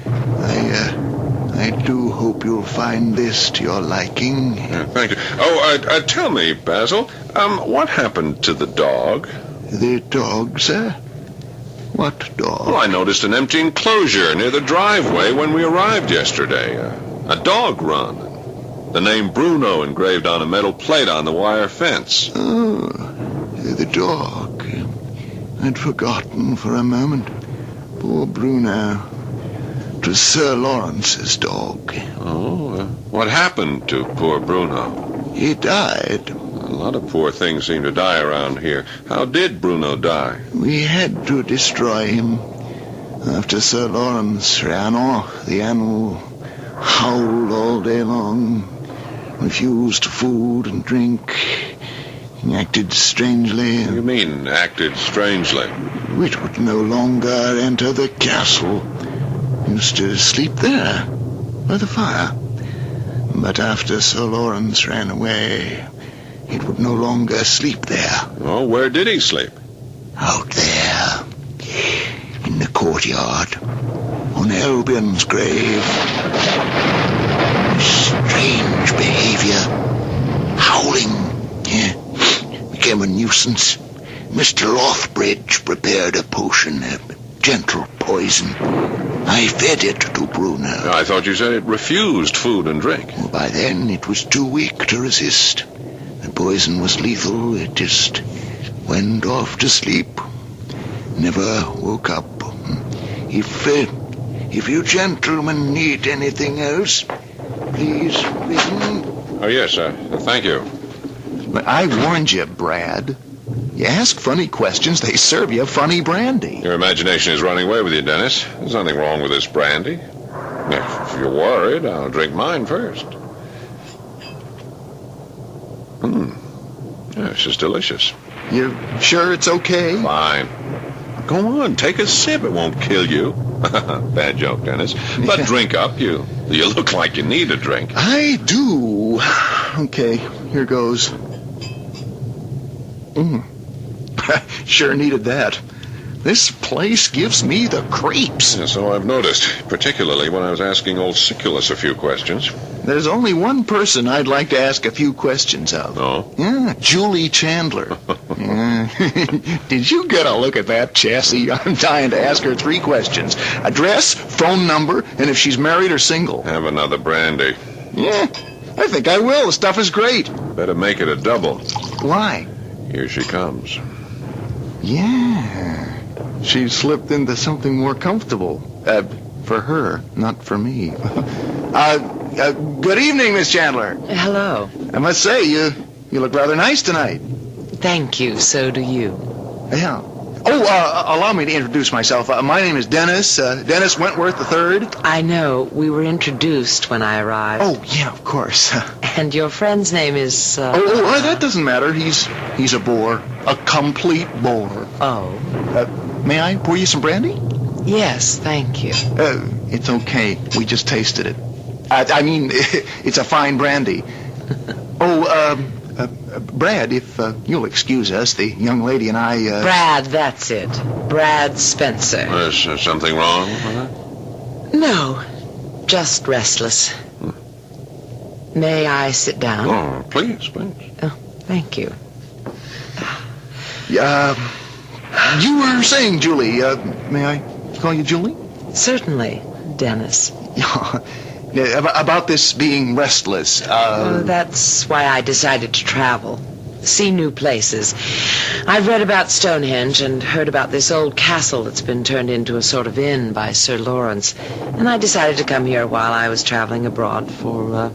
Speaker 1: I do hope you'll find this to your liking.
Speaker 6: Thank you. Oh, tell me, Basil, what happened to the dog?
Speaker 1: The dog, sir? What dog?
Speaker 6: Well, I noticed an empty enclosure near the driveway when we arrived yesterday. A dog run. The name Bruno engraved on a metal plate on the wire fence.
Speaker 1: Oh, the dog. I'd forgotten for a moment. Poor Bruno. It was Sir Lawrence's dog.
Speaker 6: Oh, what happened to poor Bruno?
Speaker 1: He died.
Speaker 6: A lot of poor things seem to die around here. How did Bruno die?
Speaker 1: We had to destroy him. After Sir Lawrence ran off, the animal howled all day long, refused food and drink. He acted strangely.
Speaker 6: What do you mean, acted strangely?
Speaker 1: It would no longer enter the castle. Used to sleep there, by the fire. But after Sir Lawrence ran away, it would no longer sleep there.
Speaker 6: Oh, where did he sleep?
Speaker 1: Out there, in the courtyard, on Albion's grave. Strange behavior. Howling. Became a nuisance. Mr. Lothbridge prepared a potion, a gentle poison. I fed it to Bruno.
Speaker 6: I thought you said it refused food and drink.
Speaker 1: Well, by then, it was too weak to resist. The poison was lethal. It just went off to sleep. Never woke up. If you gentlemen need anything else, please listen.
Speaker 6: Oh, yes, sir. Thank you.
Speaker 19: I warned you, Brad. You ask funny questions, they serve you funny brandy.
Speaker 6: Your imagination is running away with you, Dennis. There's nothing wrong with this brandy. If you're worried, I'll drink mine first. This is delicious.
Speaker 19: You sure it's okay?
Speaker 6: Fine. Go on, take a sip. It won't kill you. Bad joke, Dennis. But drink up. You look like you need a drink.
Speaker 19: I do. Okay, here goes. Sure needed that. This place gives me the creeps.
Speaker 6: Yeah, so I've noticed, particularly when I was asking old Siculus a few questions.
Speaker 19: There's only one person I'd like to ask a few questions of.
Speaker 6: Oh?
Speaker 19: Yeah, Julie Chandler. Did you get a look at that chassis? I'm dying to ask her 3 questions. Address, phone number, and if she's married or single.
Speaker 6: Have another brandy.
Speaker 19: Yeah, I think I will. The stuff is great.
Speaker 6: Better make it a double.
Speaker 19: Why?
Speaker 6: Here she comes.
Speaker 19: Yeah. She slipped into something more comfortable. For her, not for me. Good evening, Miss Chandler.
Speaker 21: Hello.
Speaker 19: I must say, you look rather nice tonight.
Speaker 21: Thank you. So do you.
Speaker 19: Yeah. Oh, allow me to introduce myself. My name is Dennis. Dennis Wentworth III.
Speaker 21: I know. We were introduced when I arrived.
Speaker 19: Oh, yeah, of course.
Speaker 21: And your friend's name is...
Speaker 19: that doesn't matter. He's a bore. A complete bore.
Speaker 21: Oh.
Speaker 19: May I pour you some brandy?
Speaker 21: Yes, thank you.
Speaker 19: It's okay. We just tasted it. I mean, it's a fine brandy. Brad, if you'll excuse us, the young lady and I...
Speaker 21: Brad, that's it. Brad Spencer.
Speaker 6: Is something wrong with her?
Speaker 21: No, just restless. May I sit down?
Speaker 6: Oh, please.
Speaker 21: Oh, thank you.
Speaker 19: You were saying, Julie, may I call you Julie?
Speaker 21: Certainly. Dennis.
Speaker 19: About this being restless.
Speaker 21: That's why I decided to travel. See new places. I've read about Stonehenge and heard about this old castle that's been turned into a sort of inn by Sir Lawrence. And I decided to come here while I was traveling abroad for,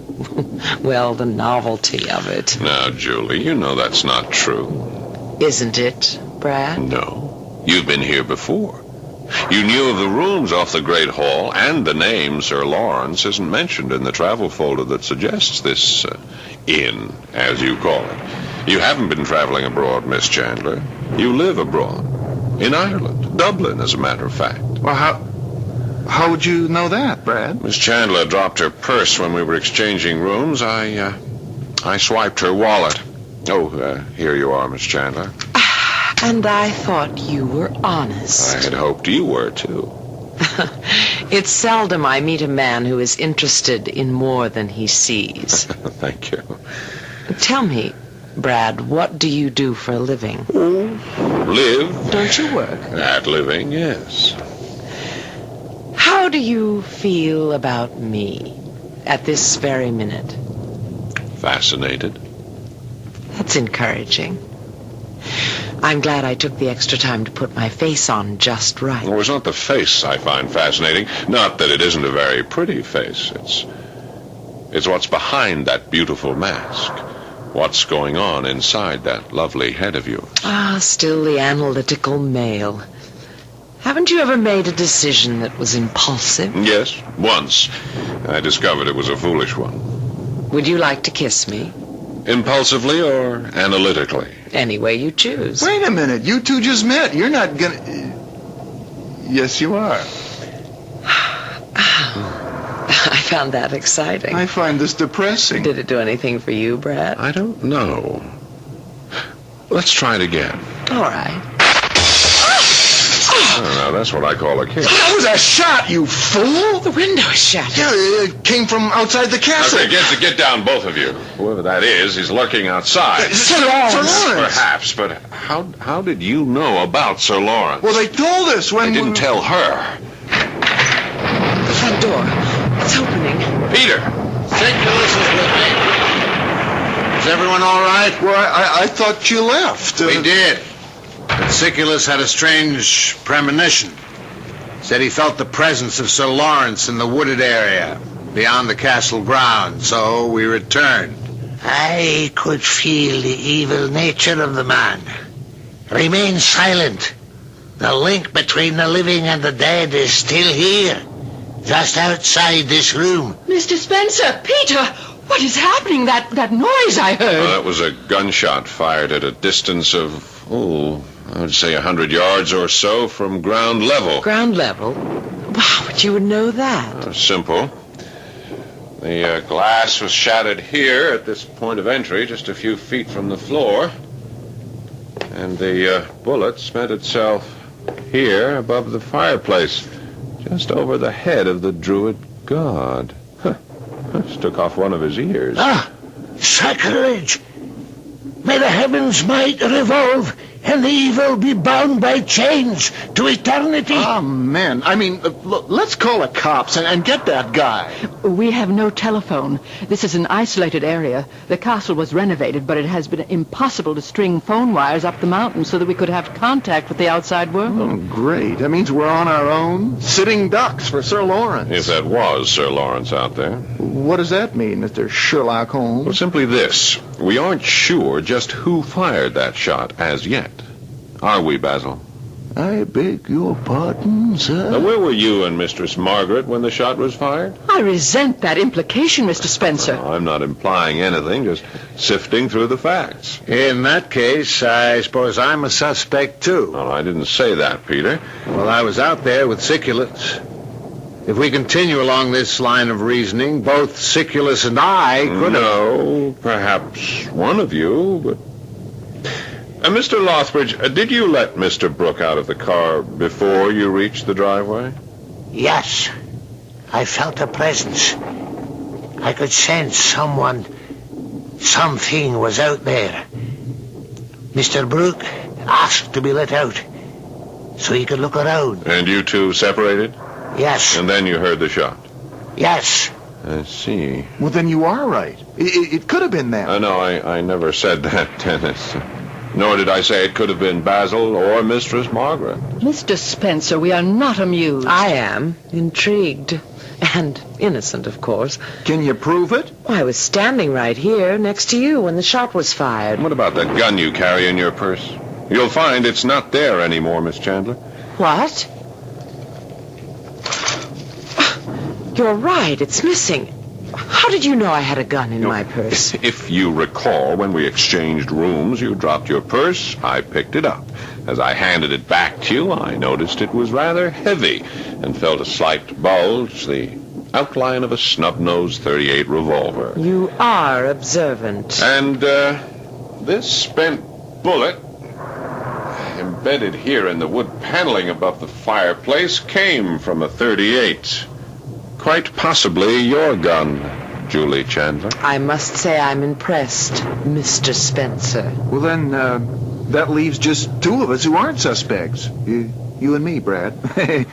Speaker 21: well, the novelty of it.
Speaker 6: Now, Julie, you know that's not true.
Speaker 21: Isn't it, Brad?
Speaker 6: No. You've been here before. You knew of the rooms off the Great Hall, and the name Sir Lawrence isn't mentioned in the travel folder that suggests this inn, as you call it. You haven't been traveling abroad, Miss Chandler. You live abroad. In Ireland. Dublin, as a matter of fact.
Speaker 19: Well, how would you know that, Brad?
Speaker 6: Miss Chandler dropped her purse when we were exchanging rooms. I swiped her wallet. Oh, here you are, Miss Chandler.
Speaker 21: And I thought you were honest.
Speaker 6: I had hoped you were, too.
Speaker 21: It's seldom I meet a man who is interested in more than he sees.
Speaker 6: Thank you.
Speaker 21: Tell me, Brad, what do you do for a living?
Speaker 6: Live.
Speaker 21: Don't you work?
Speaker 6: At living, yes.
Speaker 21: How do you feel about me at this very minute?
Speaker 6: Fascinated.
Speaker 21: That's encouraging. I'm glad I took the extra time to put my face on just right.
Speaker 6: Well, it's not the face I find fascinating. Not that it isn't a very pretty face. It's what's behind that beautiful mask. What's going on inside that lovely head of yours.
Speaker 21: Still the analytical male. Haven't you ever made a decision that was impulsive?
Speaker 6: Yes, once. I discovered it was a foolish one.
Speaker 21: Would you like to kiss me?
Speaker 6: Impulsively or analytically?
Speaker 21: Any way you choose.
Speaker 19: Wait a minute. You two just met. You're not gonna... Yes, you are.
Speaker 21: I found that exciting.
Speaker 19: I find this depressing.
Speaker 21: Did it do anything for you, Brad?
Speaker 6: I don't know. Let's try it again.
Speaker 21: All right.
Speaker 6: Now, that's what I call a kiss.
Speaker 19: That was a shot, you fool!
Speaker 21: The window is shattered.
Speaker 19: Yeah, it came from outside the castle.
Speaker 6: Okay, get down, both of you. Whoever that is, he's lurking outside.
Speaker 19: Sir Lawrence.
Speaker 6: Perhaps, but how did you know about Sir Lawrence?
Speaker 19: Well, they told us when
Speaker 6: They didn't tell her.
Speaker 21: The front door. It's opening.
Speaker 6: Peter!
Speaker 20: Siculus is with me. Is everyone all right?
Speaker 19: Well, I thought you left.
Speaker 20: We did. But Siculus had a strange premonition. Said he felt the presence of Sir Lawrence in the wooded area beyond the castle grounds, so we returned.
Speaker 18: I could feel the evil nature of the man. Remain silent. The link between the living and the dead is still here, just outside this room.
Speaker 3: Mr. Spencer, Peter, what is happening? That noise I heard.
Speaker 6: That was a gunshot fired at a distance of, I would say 100 yards or so from ground level.
Speaker 21: Ground level? Wow, but you would know that.
Speaker 6: Simple. The glass was shattered here at this point of entry, just a few feet from the floor. And the bullet spent itself here above the fireplace, just over the head of the druid god. Just took off one of his ears.
Speaker 18: Sacrilege! May the heavens might revolve and the evil be bound by chains to eternity.
Speaker 19: Man. I mean, look, let's call the cops and get that guy.
Speaker 10: We have no telephone. This is an isolated area. The castle was renovated, but it has been impossible to string phone wires up the mountain so that we could have contact with the outside world.
Speaker 19: Oh, great. That means we're on our own. Sitting ducks for Sir Lawrence.
Speaker 6: If that was Sir Lawrence out there.
Speaker 19: What does that mean, Mr. Sherlock Holmes?
Speaker 6: Well, simply this. We aren't sure just who fired that shot as yet. Are we, Basil?
Speaker 1: I beg your pardon, sir?
Speaker 6: Now, where were you and Mistress Margaret when the shot was fired?
Speaker 10: I resent that implication, Mr. Spencer.
Speaker 6: No, I'm not implying anything, just sifting through the facts.
Speaker 20: In that case, I suppose I'm a suspect, too.
Speaker 6: No, I didn't say that, Peter.
Speaker 20: Well, I was out there with Siculus. If we continue along this line of reasoning, both Siculus and I could have...
Speaker 6: No, perhaps one of you, but... Mr. Lothbridge, did you let Mr. Brooke out of the car before you reached the driveway?
Speaker 18: Yes. I felt a presence. I could sense something was out there. Mr. Brooke asked to be let out so he could look around.
Speaker 6: And you two separated?
Speaker 18: Yes.
Speaker 6: And then you heard the shot?
Speaker 18: Yes.
Speaker 6: I see.
Speaker 19: Well, then you are right. It could have been them.
Speaker 6: No, I never said that, Dennis. Nor did I say it could have been Basil or Mistress Margaret.
Speaker 10: Mr. Spencer, we are not amused.
Speaker 21: I am. Intrigued. And innocent, of course.
Speaker 19: Can you prove it?
Speaker 21: Well, I was standing right here next to you when the shot was fired.
Speaker 6: What about the gun you carry in your purse? You'll find it's not there anymore, Miss Chandler.
Speaker 21: What? You're right. It's missing. How did you know I had a gun in my purse?
Speaker 6: If you recall, when we exchanged rooms, you dropped your purse. I picked it up. As I handed it back to you, I noticed it was rather heavy and felt a slight bulge, the outline of a snub-nosed .38 revolver.
Speaker 21: You are observant.
Speaker 6: And this spent bullet, embedded here in the wood paneling above the fireplace, came from a .38. Quite possibly your gun, Julie Chandler.
Speaker 21: I must say I'm impressed, Mr. Spencer.
Speaker 19: Well, then, that leaves just two of us who aren't suspects. You and me, Brad.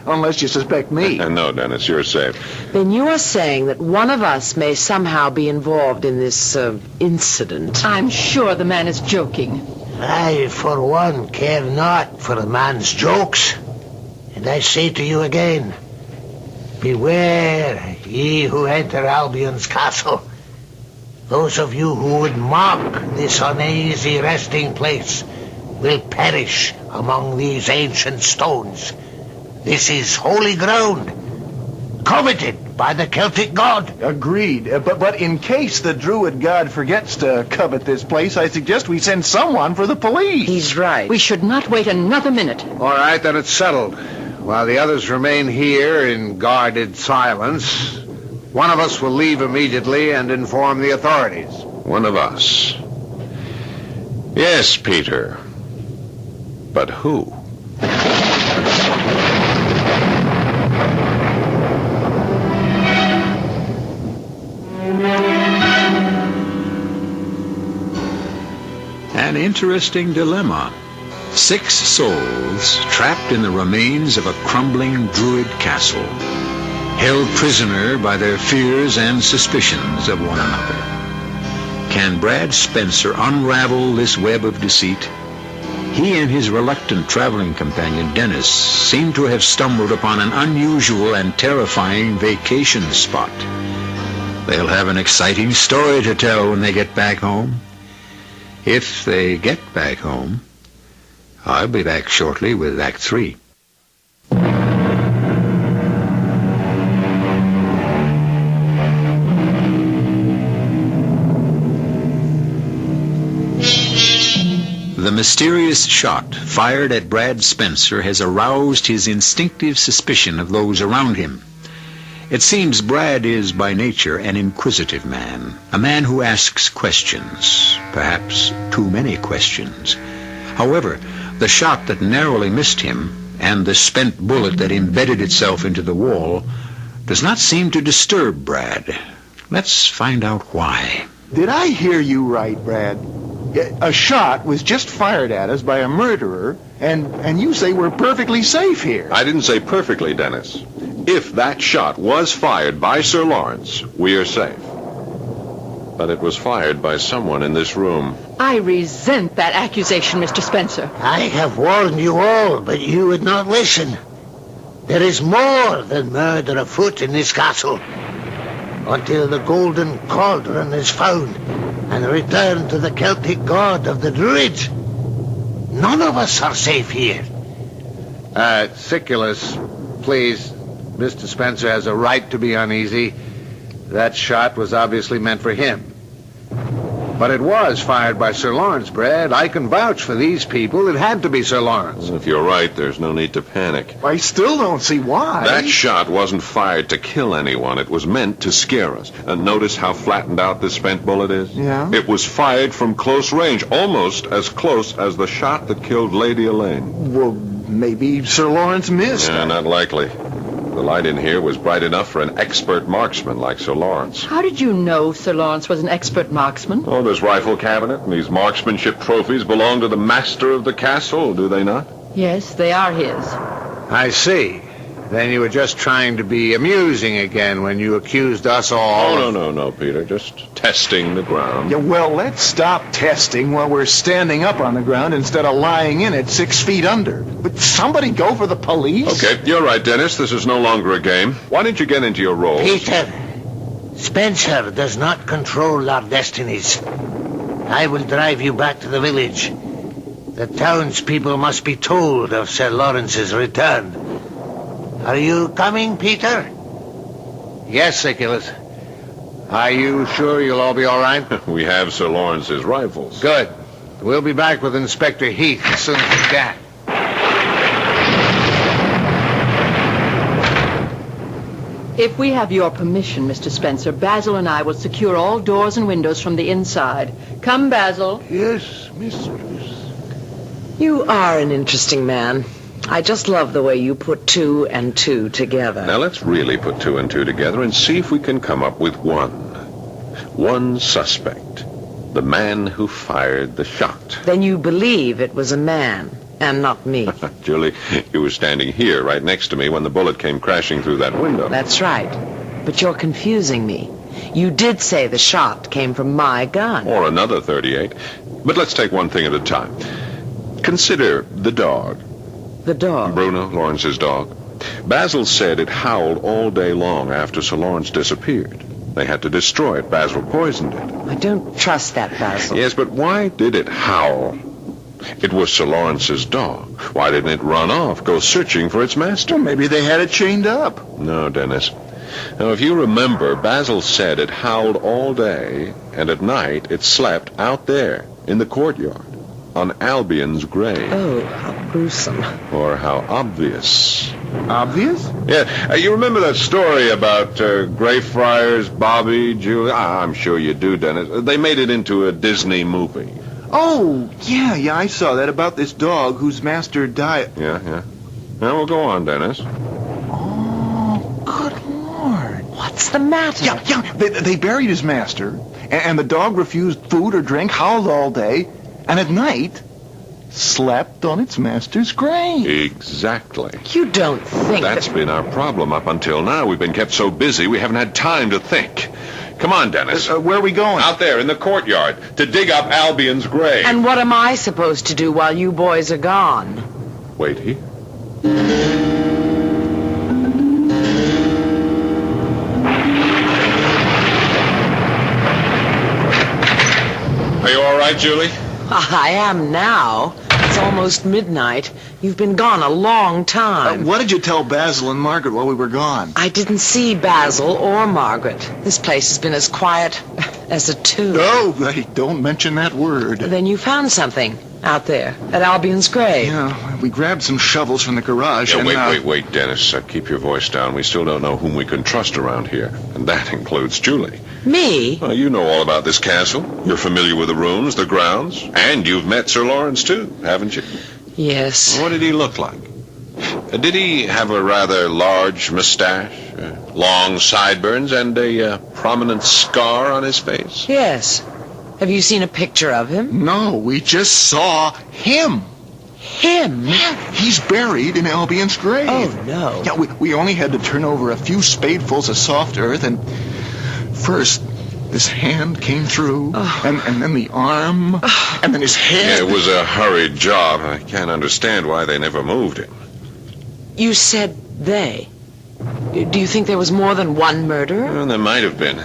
Speaker 19: Unless you suspect me.
Speaker 6: No, Dennis, you're safe.
Speaker 21: Then you are saying that one of us may somehow be involved in this incident.
Speaker 10: I'm sure the man is joking.
Speaker 18: I, for one, care not for a man's jokes. And I say to you again, beware, ye who enter Albion's castle. Those of you who would mock this uneasy resting place will perish among these ancient stones. This is holy ground, coveted by the Celtic god.
Speaker 19: Agreed. But in case the druid god forgets to covet this place, I suggest we send someone for the police.
Speaker 21: He's right.
Speaker 10: We should not wait another minute.
Speaker 20: All right, then it's settled. While the others remain here in guarded silence, one of us will leave immediately and inform the authorities.
Speaker 6: One of us. Yes, Peter. But who?
Speaker 2: An interesting dilemma. 6 souls trapped in the remains of a crumbling druid castle, held prisoner by their fears and suspicions of one another. Can Brad Spencer unravel this web of deceit? He and his reluctant traveling companion, Dennis, seem to have stumbled upon an unusual and terrifying vacation spot. They'll have an exciting story to tell when they get back home. If they get back home. I'll be back shortly with Act 3. The mysterious shot fired at Brad Spencer has aroused his instinctive suspicion of those around him. It seems Brad is by nature an inquisitive man, a man who asks questions, perhaps too many questions. However, the shot that narrowly missed him and the spent bullet that embedded itself into the wall does not seem to disturb Brad. Let's find out why.
Speaker 19: Did I hear you right, Brad? A shot was just fired at us by a murderer, and you say we're perfectly safe here.
Speaker 6: I didn't say perfectly, Dennis. If that shot was fired by Sir Lawrence, we are safe. But it was fired by someone in this room.
Speaker 10: I resent that accusation, Mr. Spencer.
Speaker 18: I have warned you all, but you would not listen. There is more than murder afoot in this castle. Until the golden cauldron is found and returned to the Celtic god of the Druids, none of us are safe here.
Speaker 20: Siculus, please. Mr. Spencer has a right to be uneasy. That shot was obviously meant for him. But it was fired by Sir Lawrence, Brad. I can vouch for these people. It had to be Sir Lawrence.
Speaker 6: If you're right, there's no need to panic.
Speaker 19: I still don't see why.
Speaker 6: That shot wasn't fired to kill anyone. It was meant to scare us. And notice how flattened out this spent bullet is?
Speaker 19: Yeah?
Speaker 6: It was fired from close range, almost as close as the shot that killed Lady Elaine.
Speaker 19: Well, maybe Sir Lawrence missed.
Speaker 6: Yeah, not likely. The light in here was bright enough for an expert marksman like Sir Lawrence.
Speaker 10: How did you know Sir Lawrence was an expert marksman?
Speaker 6: Oh, this rifle cabinet and these marksmanship trophies belong to the master of the castle, do they not?
Speaker 10: Yes, they are his.
Speaker 20: I see. Then you were just trying to be amusing again when you accused us all.
Speaker 6: Oh, no, Peter. Just testing the ground.
Speaker 19: Yeah, well, let's stop testing while we're standing up on the ground instead of lying in it 6 feet under. But somebody go for the police?
Speaker 6: Okay, you're right, Dennis. This is no longer a game. Why don't you get into your roles?
Speaker 18: Peter, Spencer does not control our destinies. I will drive you back to the village. The townspeople must be told of Sir Lawrence's return. Are you coming, Peter?
Speaker 20: Yes, Siculus. Are you sure you'll all be all right?
Speaker 6: We have Sir Lawrence's rifles.
Speaker 20: Good. We'll be back with Inspector Heath as soon as we can.
Speaker 10: If we have your permission, Mr. Spencer, Basil and I will secure all doors and windows from the inside. Come, Basil.
Speaker 18: Yes, mistress.
Speaker 21: You are an interesting man. I just love the way you put 2 and 2 together.
Speaker 6: Now let's really put 2 and 2 together and see if we can come up with one suspect. The man who fired the shot.
Speaker 21: Then you believe it was a man and not me.
Speaker 6: Julie, you were standing here right next to me when the bullet came crashing through that window.
Speaker 21: That's right. But you're confusing me. You did say the shot came from my gun.
Speaker 6: Or another .38. But let's take one thing at a time. Consider the dog.
Speaker 21: The dog?
Speaker 6: Bruno, Lawrence's dog. Basil said it howled all day long after Sir Lawrence disappeared. They had to destroy it. Basil poisoned it.
Speaker 21: I don't trust that, Basil.
Speaker 6: Yes, but why did it howl? It was Sir Lawrence's dog. Why didn't it run off, go searching for its master?
Speaker 19: Well, maybe they had it chained up.
Speaker 6: No, Dennis. Now, if you remember, Basil said it howled all day, and at night it slept out there in the courtyard on Albion's grave.
Speaker 21: Oh, how gruesome.
Speaker 6: Or how obvious.
Speaker 19: Obvious?
Speaker 6: Yeah. You remember that story about Greyfriars, Bobby, Julie? I'm sure you do, Dennis. They made it into a Disney movie.
Speaker 19: Oh, yeah, I saw that about this dog whose master died.
Speaker 6: Yeah. Now we'll go on, Dennis.
Speaker 19: Oh, good Lord.
Speaker 21: What's the matter?
Speaker 19: Yeah, they buried his master, and the dog refused food or drink, howled all day, and at night slept on its master's grave.
Speaker 6: Exactly.
Speaker 21: You don't think
Speaker 6: That's been our problem up until now. We've been kept so busy we haven't had time to think. Come on, Dennis.
Speaker 19: Where are we going?
Speaker 6: Out there in the courtyard to dig up Albion's grave.
Speaker 21: And what am I supposed to do while you boys are gone?
Speaker 6: Wait here. Are you all right, Julie?
Speaker 21: I am now. It's almost midnight. You've been gone a long time.
Speaker 19: What did you tell Basil and Margaret while we were gone?
Speaker 21: I didn't see Basil or Margaret. This place has been as quiet as a tomb.
Speaker 19: Oh, hey, don't mention that word.
Speaker 21: Then you found something out there at Albion's grave.
Speaker 19: Yeah, we grabbed some shovels from the garage.
Speaker 6: Wait, Dennis. Keep your voice down. We still don't know whom we can trust around here. And that includes Julie.
Speaker 21: Me?
Speaker 6: Well, you know all about this castle. You're familiar with the rooms, the grounds. And you've met Sir Lawrence, too, haven't you?
Speaker 21: Yes.
Speaker 6: What did he look like? Did he have a rather large mustache, long sideburns, and a prominent scar on his face?
Speaker 21: Yes. Have you seen a picture of him?
Speaker 19: No, we just saw him.
Speaker 21: Him?
Speaker 19: Yeah, he's buried in Albion's grave.
Speaker 21: Oh, no.
Speaker 19: Yeah, we only had to turn over a few spadefuls of soft earth, and first this hand came through, and then the arm, and then his head.
Speaker 6: Yeah, it was a hurried job. I can't understand why they never moved him.
Speaker 21: You said they. Do you think there was more than one murderer?
Speaker 6: Well, there might have been.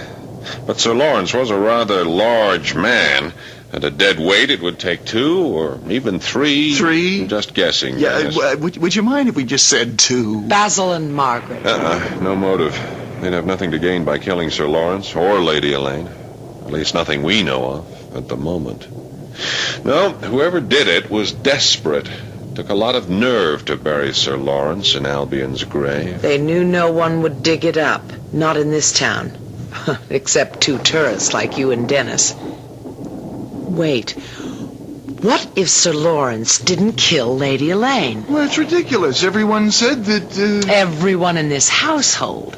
Speaker 6: But Sir Lawrence was a rather large man. At a dead weight, it would take 2 or even 3.
Speaker 19: 3?
Speaker 6: I'm just guessing.
Speaker 19: Yeah, would you mind if we just said 2?
Speaker 21: Basil and Margaret.
Speaker 6: No motive. They'd have nothing to gain by killing Sir Lawrence or Lady Elaine. At least nothing we know of at the moment. No, whoever did it was desperate. Took a lot of nerve to bury Sir Lawrence in Albion's grave.
Speaker 21: They knew no one would dig it up. Not in this town. Except 2 tourists like you and Dennis. Wait. What if Sir Lawrence didn't kill Lady Elaine?
Speaker 19: Well, it's ridiculous. Everyone said that...
Speaker 21: Everyone in this household.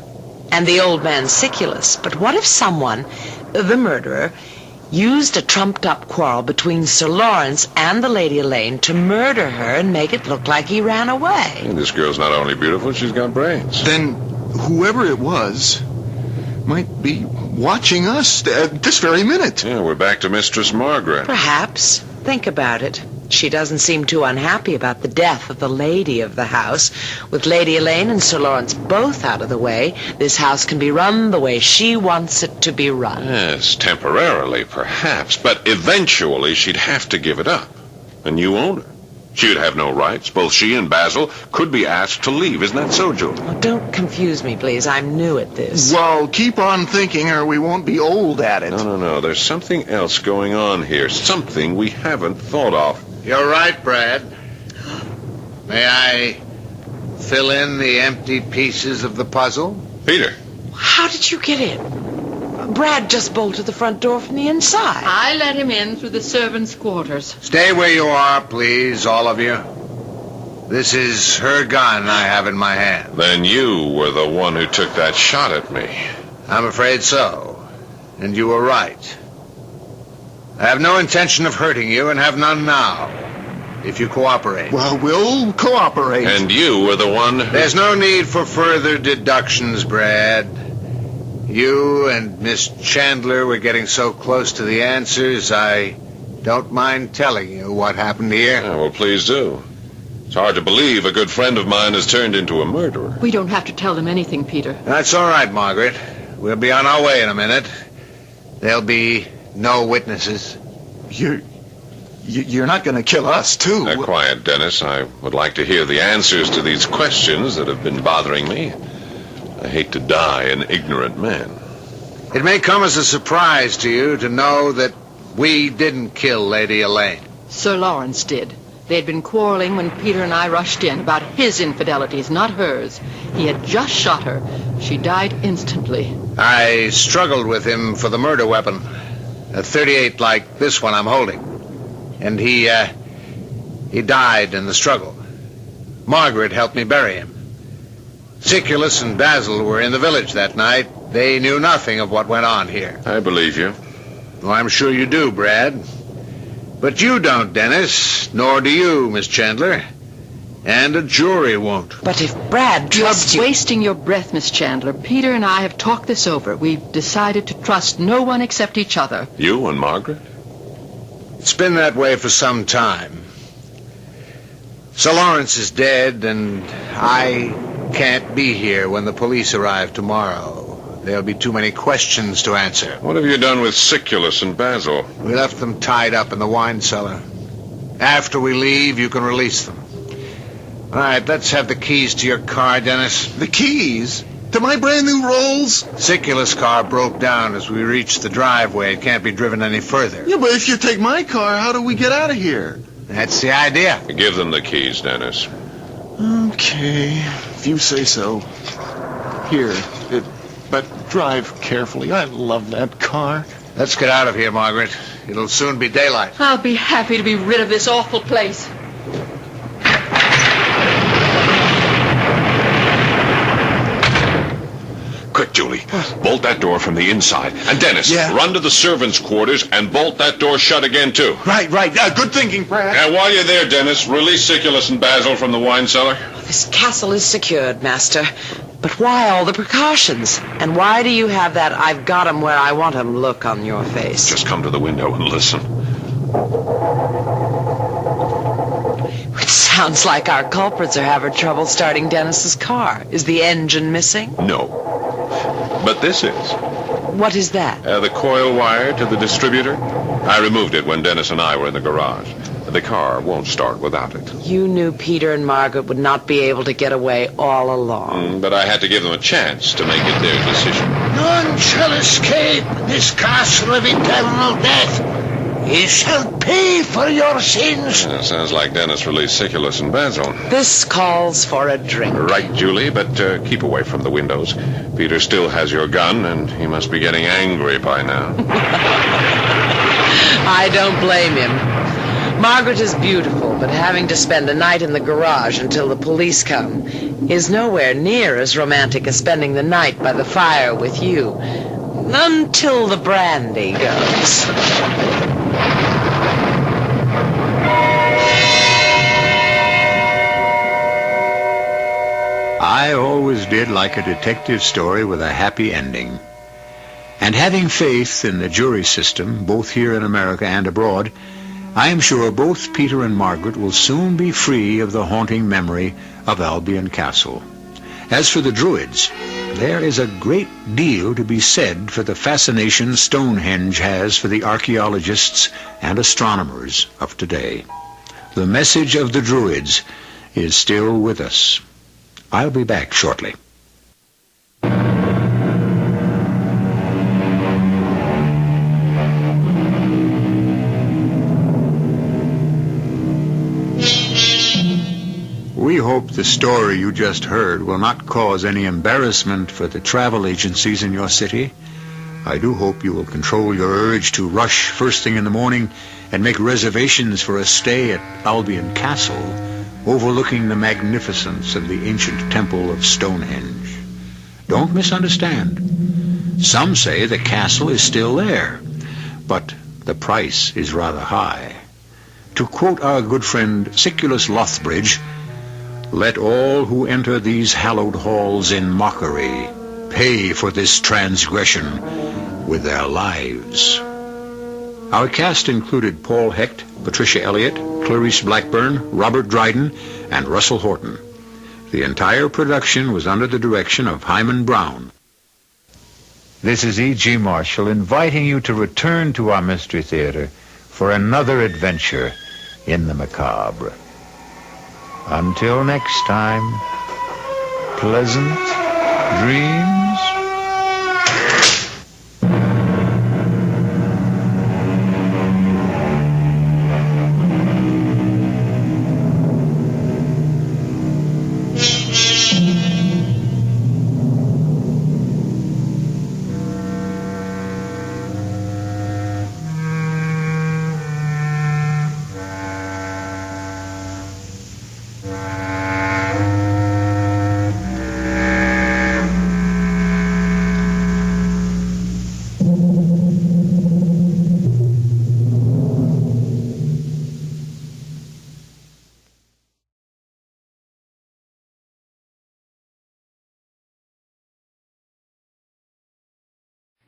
Speaker 21: And the old man Siculus. But what if someone, the murderer, used a trumped-up quarrel between Sir Lawrence and the Lady Elaine to murder her and make it look like he ran away.
Speaker 6: And this girl's not only beautiful, she's got brains.
Speaker 19: Then whoever it was might be watching us at this very minute.
Speaker 6: Yeah, we're back to Mistress Margaret.
Speaker 21: Perhaps. Think about it. She doesn't seem too unhappy about the death of the lady of the house. With Lady Elaine and Sir Lawrence both out of the way, this house can be run the way she wants it to be run.
Speaker 6: Yes, temporarily, perhaps, but eventually she'd have to give it up. And you own her. She'd have no rights. Both she and Basil could be asked to leave. Isn't that so, Julie?
Speaker 21: Well, don't confuse me, please. I'm new at this.
Speaker 19: Well, keep on thinking or we won't be old at it.
Speaker 6: No. There's something else going on here. Something we haven't thought of.
Speaker 20: You're right, Brad. May I fill in the empty pieces of the puzzle?
Speaker 6: Peter.
Speaker 21: How did you get in? Brad just bolted the front door from the inside.
Speaker 10: I let him in through the servants' quarters.
Speaker 20: Stay where you are, please, all of you. This is her gun I have in my hand.
Speaker 6: Then you were the one who took that shot at me.
Speaker 20: I'm afraid so. And you were right. I have no intention of hurting you and have none now. If you cooperate.
Speaker 19: Well, we'll cooperate.
Speaker 6: And you were the one who...
Speaker 20: There's no need for further deductions, Brad. You and Miss Chandler were getting so close to the answers, I don't mind telling you what happened here.
Speaker 6: Yeah, well, please do. It's hard to believe a good friend of mine has turned into a murderer.
Speaker 10: We don't have to tell them anything, Peter.
Speaker 20: That's all right, Margaret. We'll be on our way in a minute. There'll be no witnesses.
Speaker 19: You're not going to kill us, too.
Speaker 6: Quiet, Dennis. I would like to hear the answers to these questions that have been bothering me. I hate to die an ignorant man.
Speaker 20: It may come as a surprise to you to know that we didn't kill Lady Elaine.
Speaker 10: Sir Lawrence did. They had been quarreling when Peter and I rushed in about his infidelities, not hers. He had just shot her. She died instantly.
Speaker 20: I struggled with him for the murder weapon. A .38 like this one I'm holding. And he died in the struggle. Margaret helped me bury him. Siculus and Basil were in the village that night. They knew nothing of what went on here.
Speaker 6: I believe you.
Speaker 20: Well, I'm sure you do, Brad. But you don't, Dennis. Nor do you, Miss Chandler. And a jury won't.
Speaker 21: But if Brad trusts you...
Speaker 10: You're wasting your breath, Miss Chandler. Peter and I have talked this over. We've decided to trust no one except each other.
Speaker 6: You and Margaret?
Speaker 20: It's been that way for some time. Sir Lawrence is dead, and I can't be here when the police arrive tomorrow. There'll be too many questions to answer.
Speaker 6: What have you done with Siculus and Basil?
Speaker 20: We left them tied up in the wine cellar. After we leave, you can release them. All right, let's have the keys to your car, Dennis.
Speaker 19: The keys? To my brand new Rolls?
Speaker 20: Siculus' car broke down as we reached the driveway. It can't be driven any further.
Speaker 19: Yeah, but if you take my car, how do we get out of here?
Speaker 20: That's the idea.
Speaker 6: Give them the keys, Dennis.
Speaker 19: Okay, if you say so. Here, but drive carefully. I love that car.
Speaker 20: Let's get out of here, Margaret. It'll soon be daylight.
Speaker 10: I'll be happy to be rid of this awful place.
Speaker 6: Quick, Julie. Bolt that door from the inside. And Dennis, run to the servants' quarters and bolt that door shut again, too.
Speaker 19: Right. Good thinking, Brad.
Speaker 6: And while you're there, Dennis, release Siculus and Basil from the wine cellar.
Speaker 21: This castle is secured, Master. But why all the precautions? And why do you have that I've got 'em where I want 'em look on your face?
Speaker 6: Just come to the window and listen.
Speaker 21: It sounds like our culprits are having trouble starting Dennis's car. Is the engine missing?
Speaker 6: No. But this is.
Speaker 21: What is that?
Speaker 6: The coil wire to the distributor. I removed it when Dennis and I were in the garage. The car won't start without it.
Speaker 21: You knew Peter and Margaret would not be able to get away all along.
Speaker 6: But I had to give them a chance to make it their decision.
Speaker 18: None shall escape this castle of eternal death. You shall pay for your sins.
Speaker 6: Sounds like Dennis released Siculus and Basil.
Speaker 21: This calls for a drink.
Speaker 6: Right, Julie, but keep away from the windows. Peter still has your gun, and he must be getting angry by now.
Speaker 21: I don't blame him. Margaret is beautiful, but having to spend a night in the garage until the police come is nowhere near as romantic as spending the night by the fire with you. Until the brandy goes.
Speaker 2: I always did like a detective story with a happy ending. And having faith in the jury system, both here in America and abroad, I am sure both Peter and Margaret will soon be free of the haunting memory of Albion Castle. As for the Druids, there is a great deal to be said for the fascination Stonehenge has for the archaeologists and astronomers of today. The message of the Druids is still with us. I'll be back shortly. We hope the story you just heard will not cause any embarrassment for the travel agencies in your city. I do hope you will control your urge to rush first thing in the morning and make reservations for a stay at Albion Castle, overlooking the magnificence of the ancient temple of Stonehenge. Don't misunderstand. Some say the castle is still there, but the price is rather high. To quote our good friend Siculus Lothbridge, "Let all who enter these hallowed halls in mockery pay for this transgression with their lives." Our cast included Paul Hecht, Patricia Elliott, Clarice Blackburn, Robert Dryden, and Russell Horton. The entire production was under the direction of Hyman Brown. This is E.G. Marshall inviting you to return to our Mystery Theater for another adventure in the macabre. Until next time, pleasant dreams.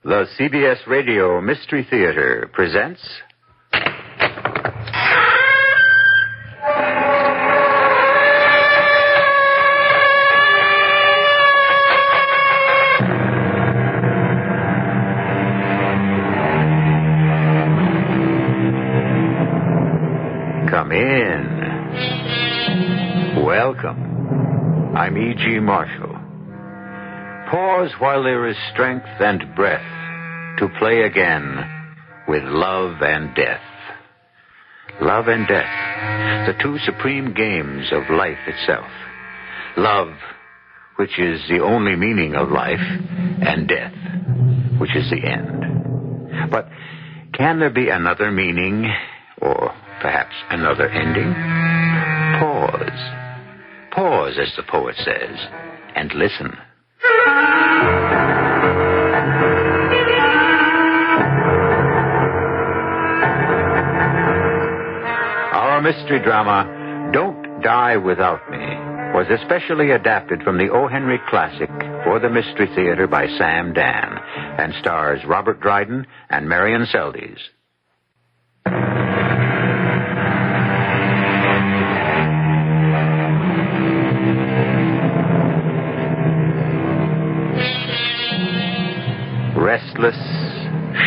Speaker 2: The CBS Radio Mystery Theater presents... Come in. Welcome. I'm E.G. Marshall. Pause while there is strength and breath to play again with love and death. Love and death, the two supreme games of life itself. Love, which is the only meaning of life, and death, which is the end. But can there be another meaning, or perhaps another ending? Pause. Pause, as the poet says, and listen. Our mystery drama, Don't Die Without Me, was especially adapted from the O. Henry classic for the Mystery Theater by Sam Dan and stars Robert Dryden and Marion Seldes. Restless,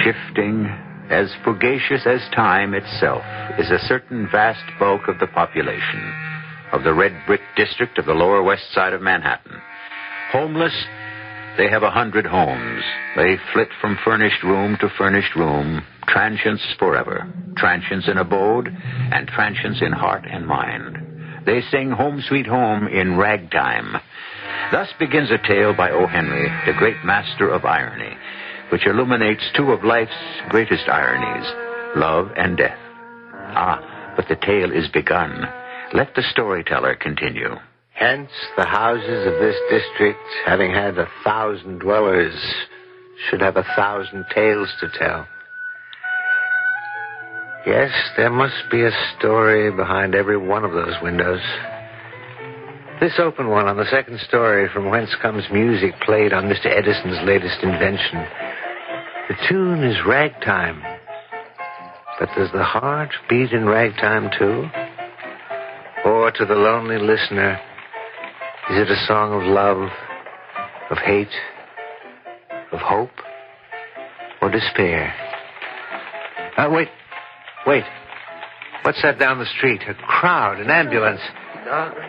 Speaker 2: shifting, as fugacious as time itself, is a certain vast bulk of the population of the red brick district of the lower west side of Manhattan. Homeless, they have 100 homes. They flit from furnished room to furnished room, transients forever, transients in abode, and transients in heart and mind. They sing Home Sweet Home in ragtime. Thus begins a tale by O. Henry, the great master of irony, which illuminates two of life's greatest ironies, love and death. Ah, but the tale is begun. Let the storyteller continue.
Speaker 18: Hence, the houses of this district, having had 1,000 dwellers,
Speaker 20: should have 1,000 tales to tell. Yes, there must be a story behind every one of those windows. This open one on the second story, from whence comes music played on Mr. Edison's latest invention. The tune is ragtime. But does the heart beat in ragtime too? Or to the lonely listener, is it a song of love, of hate, of hope, or despair? Wait. What's that down the street? A crowd, an ambulance.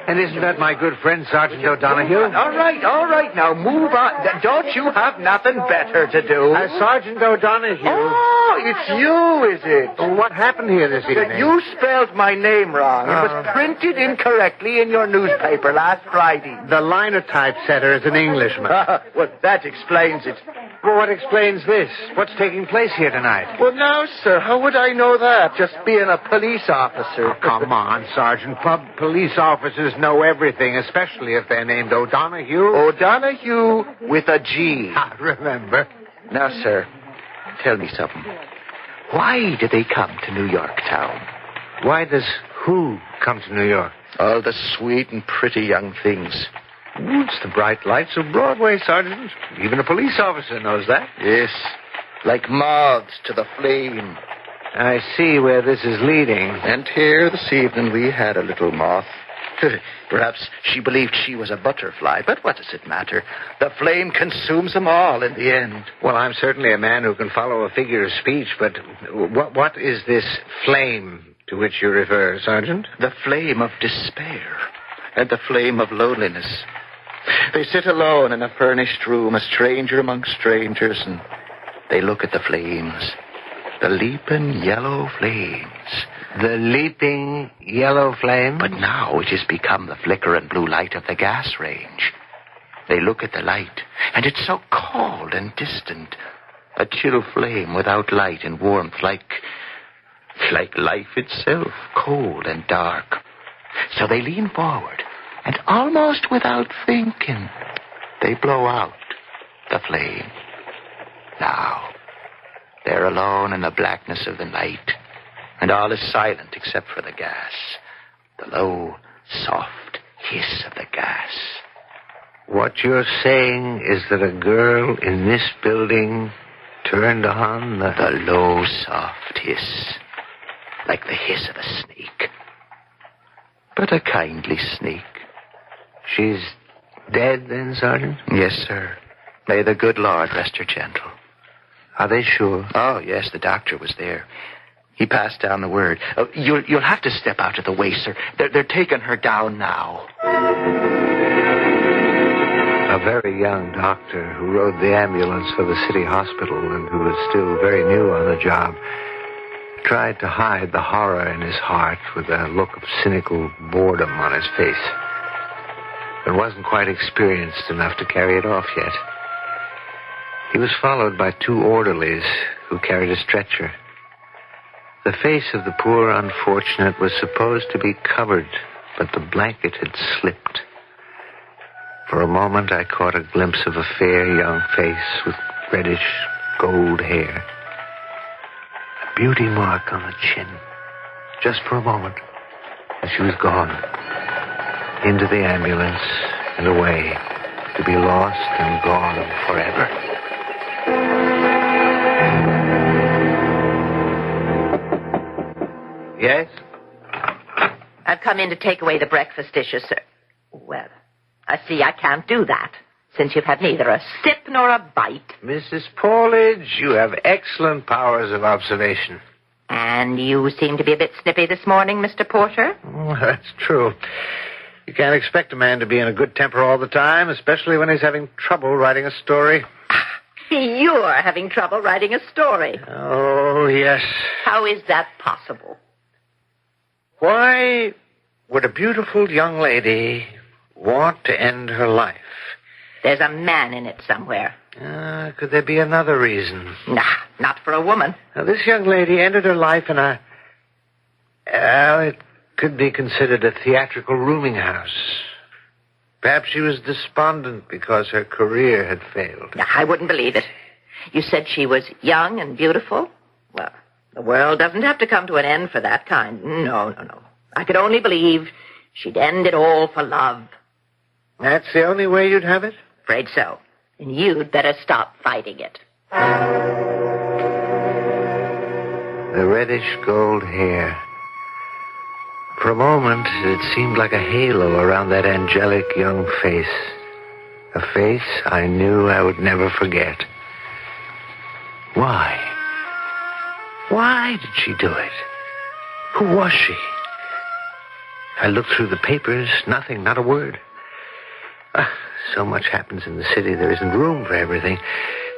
Speaker 20: And isn't that my good friend, Sergeant O'Donoghue?
Speaker 9: All right, now move on. Don't you have nothing better to do?
Speaker 20: Sergeant O'Donoghue.
Speaker 9: Oh, it's you, is it?
Speaker 20: Well, what happened here this evening?
Speaker 9: You spelled my name wrong. It was printed incorrectly in your newspaper last Friday.
Speaker 20: The linotype setter is an Englishman.
Speaker 9: Well, that explains it.
Speaker 20: Well, what explains this? What's taking place here tonight?
Speaker 9: Well, now, sir, how would I know that? Just being a police officer.
Speaker 20: Oh, come on, Sergeant. Police officers know everything, especially if they're named O'Donoghue.
Speaker 9: O'Donoghue with a G.
Speaker 20: I remember.
Speaker 9: Now, sir, tell me something. Why do they come to New York town?
Speaker 20: Why does who come to New York?
Speaker 9: All the sweet and pretty young things.
Speaker 20: It's the bright lights of Broadway, Sergeant. Even a police officer knows that.
Speaker 9: Yes, like moths to the flame.
Speaker 20: I see where this is leading.
Speaker 9: And here this evening we had a little moth. Perhaps she believed she was a butterfly, but what does it matter? The flame consumes them all in the end.
Speaker 20: Well, I'm certainly a man who can follow a figure of speech, but what is this flame to which you refer, Sergeant?
Speaker 9: The flame of despair and the flame of loneliness. They sit alone in a furnished room, a stranger among strangers, and they look at the flames. The leaping yellow flames.
Speaker 20: The leaping yellow flame?
Speaker 9: But now it has become the flickering blue light of the gas range. They look at the light, and it's so cold and distant. A chill flame without light and warmth, like life itself, cold and dark. So they lean forward, and almost without thinking, they blow out the flame. Now, they're alone in the blackness of the night, and all is silent except for the gas, the low, soft hiss of the gas.
Speaker 20: What you're saying is that a girl in this building turned on the
Speaker 9: low, soft hiss, like the hiss of a snake. But a kindly snake.
Speaker 20: She's dead then, Sergeant?
Speaker 9: Yes, sir. May the good Lord rest her gentle.
Speaker 20: Are they sure?
Speaker 9: Oh, yes, the doctor was there. He passed down the word. You'll have to step out of the way, sir. They're taking her down now.
Speaker 20: A very young doctor who rode the ambulance for the city hospital and who was still very new on the job tried to hide the horror in his heart with a look of cynical boredom on his face, but wasn't quite experienced enough to carry it off yet. He was followed by 2 orderlies who carried a stretcher. The face of the poor unfortunate was supposed to be covered, but the blanket had slipped. For a moment, I caught a glimpse of a fair young face with reddish gold hair. A beauty mark on the chin. Just for a moment. And she was gone. Into the ambulance and away. To be lost and gone forever. Yes?
Speaker 22: I've come in to take away the breakfast dishes, sir. Well, I see I can't do that, since you've had neither a sip nor a bite.
Speaker 20: Mrs. Paulidge, you have excellent powers of observation.
Speaker 22: And you seem to be a bit snippy this morning, Mr. Porter.
Speaker 20: Oh, that's true. You can't expect a man to be in a good temper all the time, especially when he's having trouble writing a story.
Speaker 22: You're having trouble writing a story.
Speaker 20: Oh, yes.
Speaker 22: How is that possible?
Speaker 20: Why would a beautiful young lady want to end her life?
Speaker 22: There's a man in it somewhere.
Speaker 20: Could there be another reason?
Speaker 22: Nah, not for a woman.
Speaker 20: Now, this young lady ended her life in a... it could be considered a theatrical rooming house. Perhaps she was despondent because her career had failed.
Speaker 22: Nah, I wouldn't believe it. You said she was young and beautiful? Well, the world doesn't have to come to an end for that kind. No. I could only believe she'd end it all for love.
Speaker 7: That's the only way you'd have it?
Speaker 22: Afraid so. And you'd better stop fighting it.
Speaker 7: The reddish gold hair. For a moment, it seemed like a halo around that angelic young face. A face I knew I would never forget. Why? Why did she do it? Who was she? I looked through the papers. Nothing, not a word. So much happens in the city, there isn't room for everything.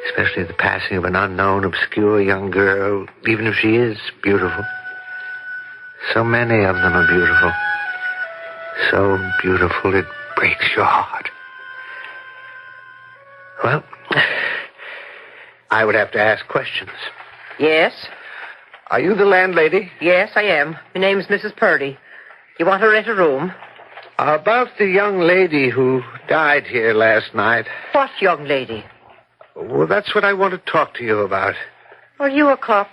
Speaker 7: Especially the passing of an unknown, obscure young girl, even if she is beautiful. So many of them are beautiful. So beautiful it breaks your heart. Well, I would have to ask questions.
Speaker 22: Yes?
Speaker 7: Are you the landlady?
Speaker 22: Yes, I am. My name's Mrs. Purdy. You want to rent a room?
Speaker 7: About the young lady who died here last night.
Speaker 22: What young lady?
Speaker 7: Well, that's what I want to talk to you about.
Speaker 22: Are you a cop?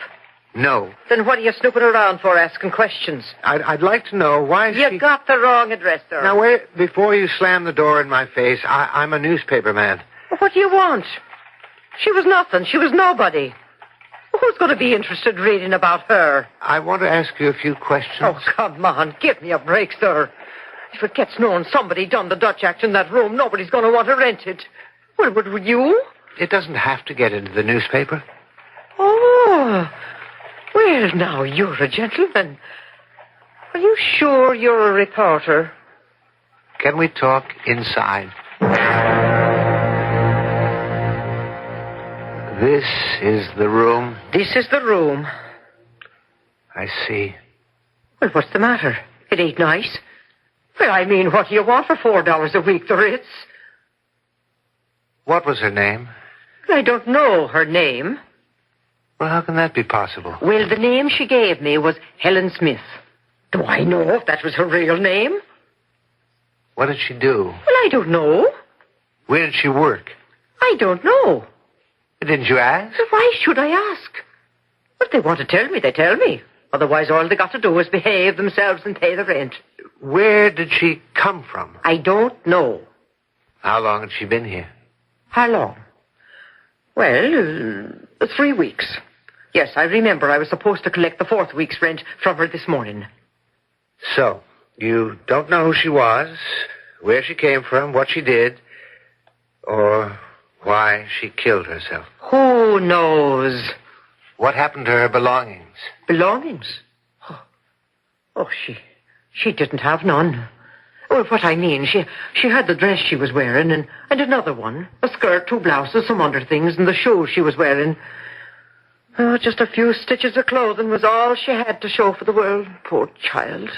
Speaker 7: No.
Speaker 22: Then what are you snooping around for, asking questions?
Speaker 7: I'd like to know why
Speaker 22: You got the wrong address, sir.
Speaker 7: Now, wait, before you slam the door in my face, I'm a newspaper man.
Speaker 22: What do you want? She was nothing. She was nobody. Who's going to be interested reading about her?
Speaker 7: I want to ask you a few questions.
Speaker 22: Oh, come on. Give me a break, sir. If it gets known somebody done the Dutch act in that room, nobody's going to want to rent it. Well, would you?
Speaker 7: It doesn't have to get into the newspaper.
Speaker 22: Oh. Well, now, you're a gentleman. Are you sure you're a reporter?
Speaker 7: Can we talk inside? This is the room.
Speaker 22: This is the room.
Speaker 7: I see.
Speaker 22: Well, what's the matter? It ain't nice. Well, I mean, what do you want for $4 a week, the Ritz?
Speaker 7: What was her name?
Speaker 22: I don't know her name.
Speaker 7: Well, how can that be possible?
Speaker 22: Well, the name she gave me was Helen Smith. Do I know if that was her real name?
Speaker 7: What did she do?
Speaker 22: Well, I don't know.
Speaker 7: Where did she work?
Speaker 22: I don't know.
Speaker 7: Didn't you ask?
Speaker 22: Why should I ask? If they want to tell me, they tell me. Otherwise, all they got to do is behave themselves and pay the rent.
Speaker 7: Where did she come from?
Speaker 22: I don't know.
Speaker 7: How long had she been here?
Speaker 22: How long? Well, 3 weeks. Yes, I remember I was supposed to collect the 4th week's rent from her this morning.
Speaker 7: So, you don't know who she was, where she came from, what she did, or why she killed herself?
Speaker 22: Who knows?
Speaker 7: What happened to her belongings?
Speaker 22: Belongings? Oh, she didn't have none. Well, what I mean, she had the dress she was wearing and another one. A skirt, 2 blouses, some under things, and the shoes she was wearing. Oh, just a few stitches of clothing was all she had to show for the world. Poor child.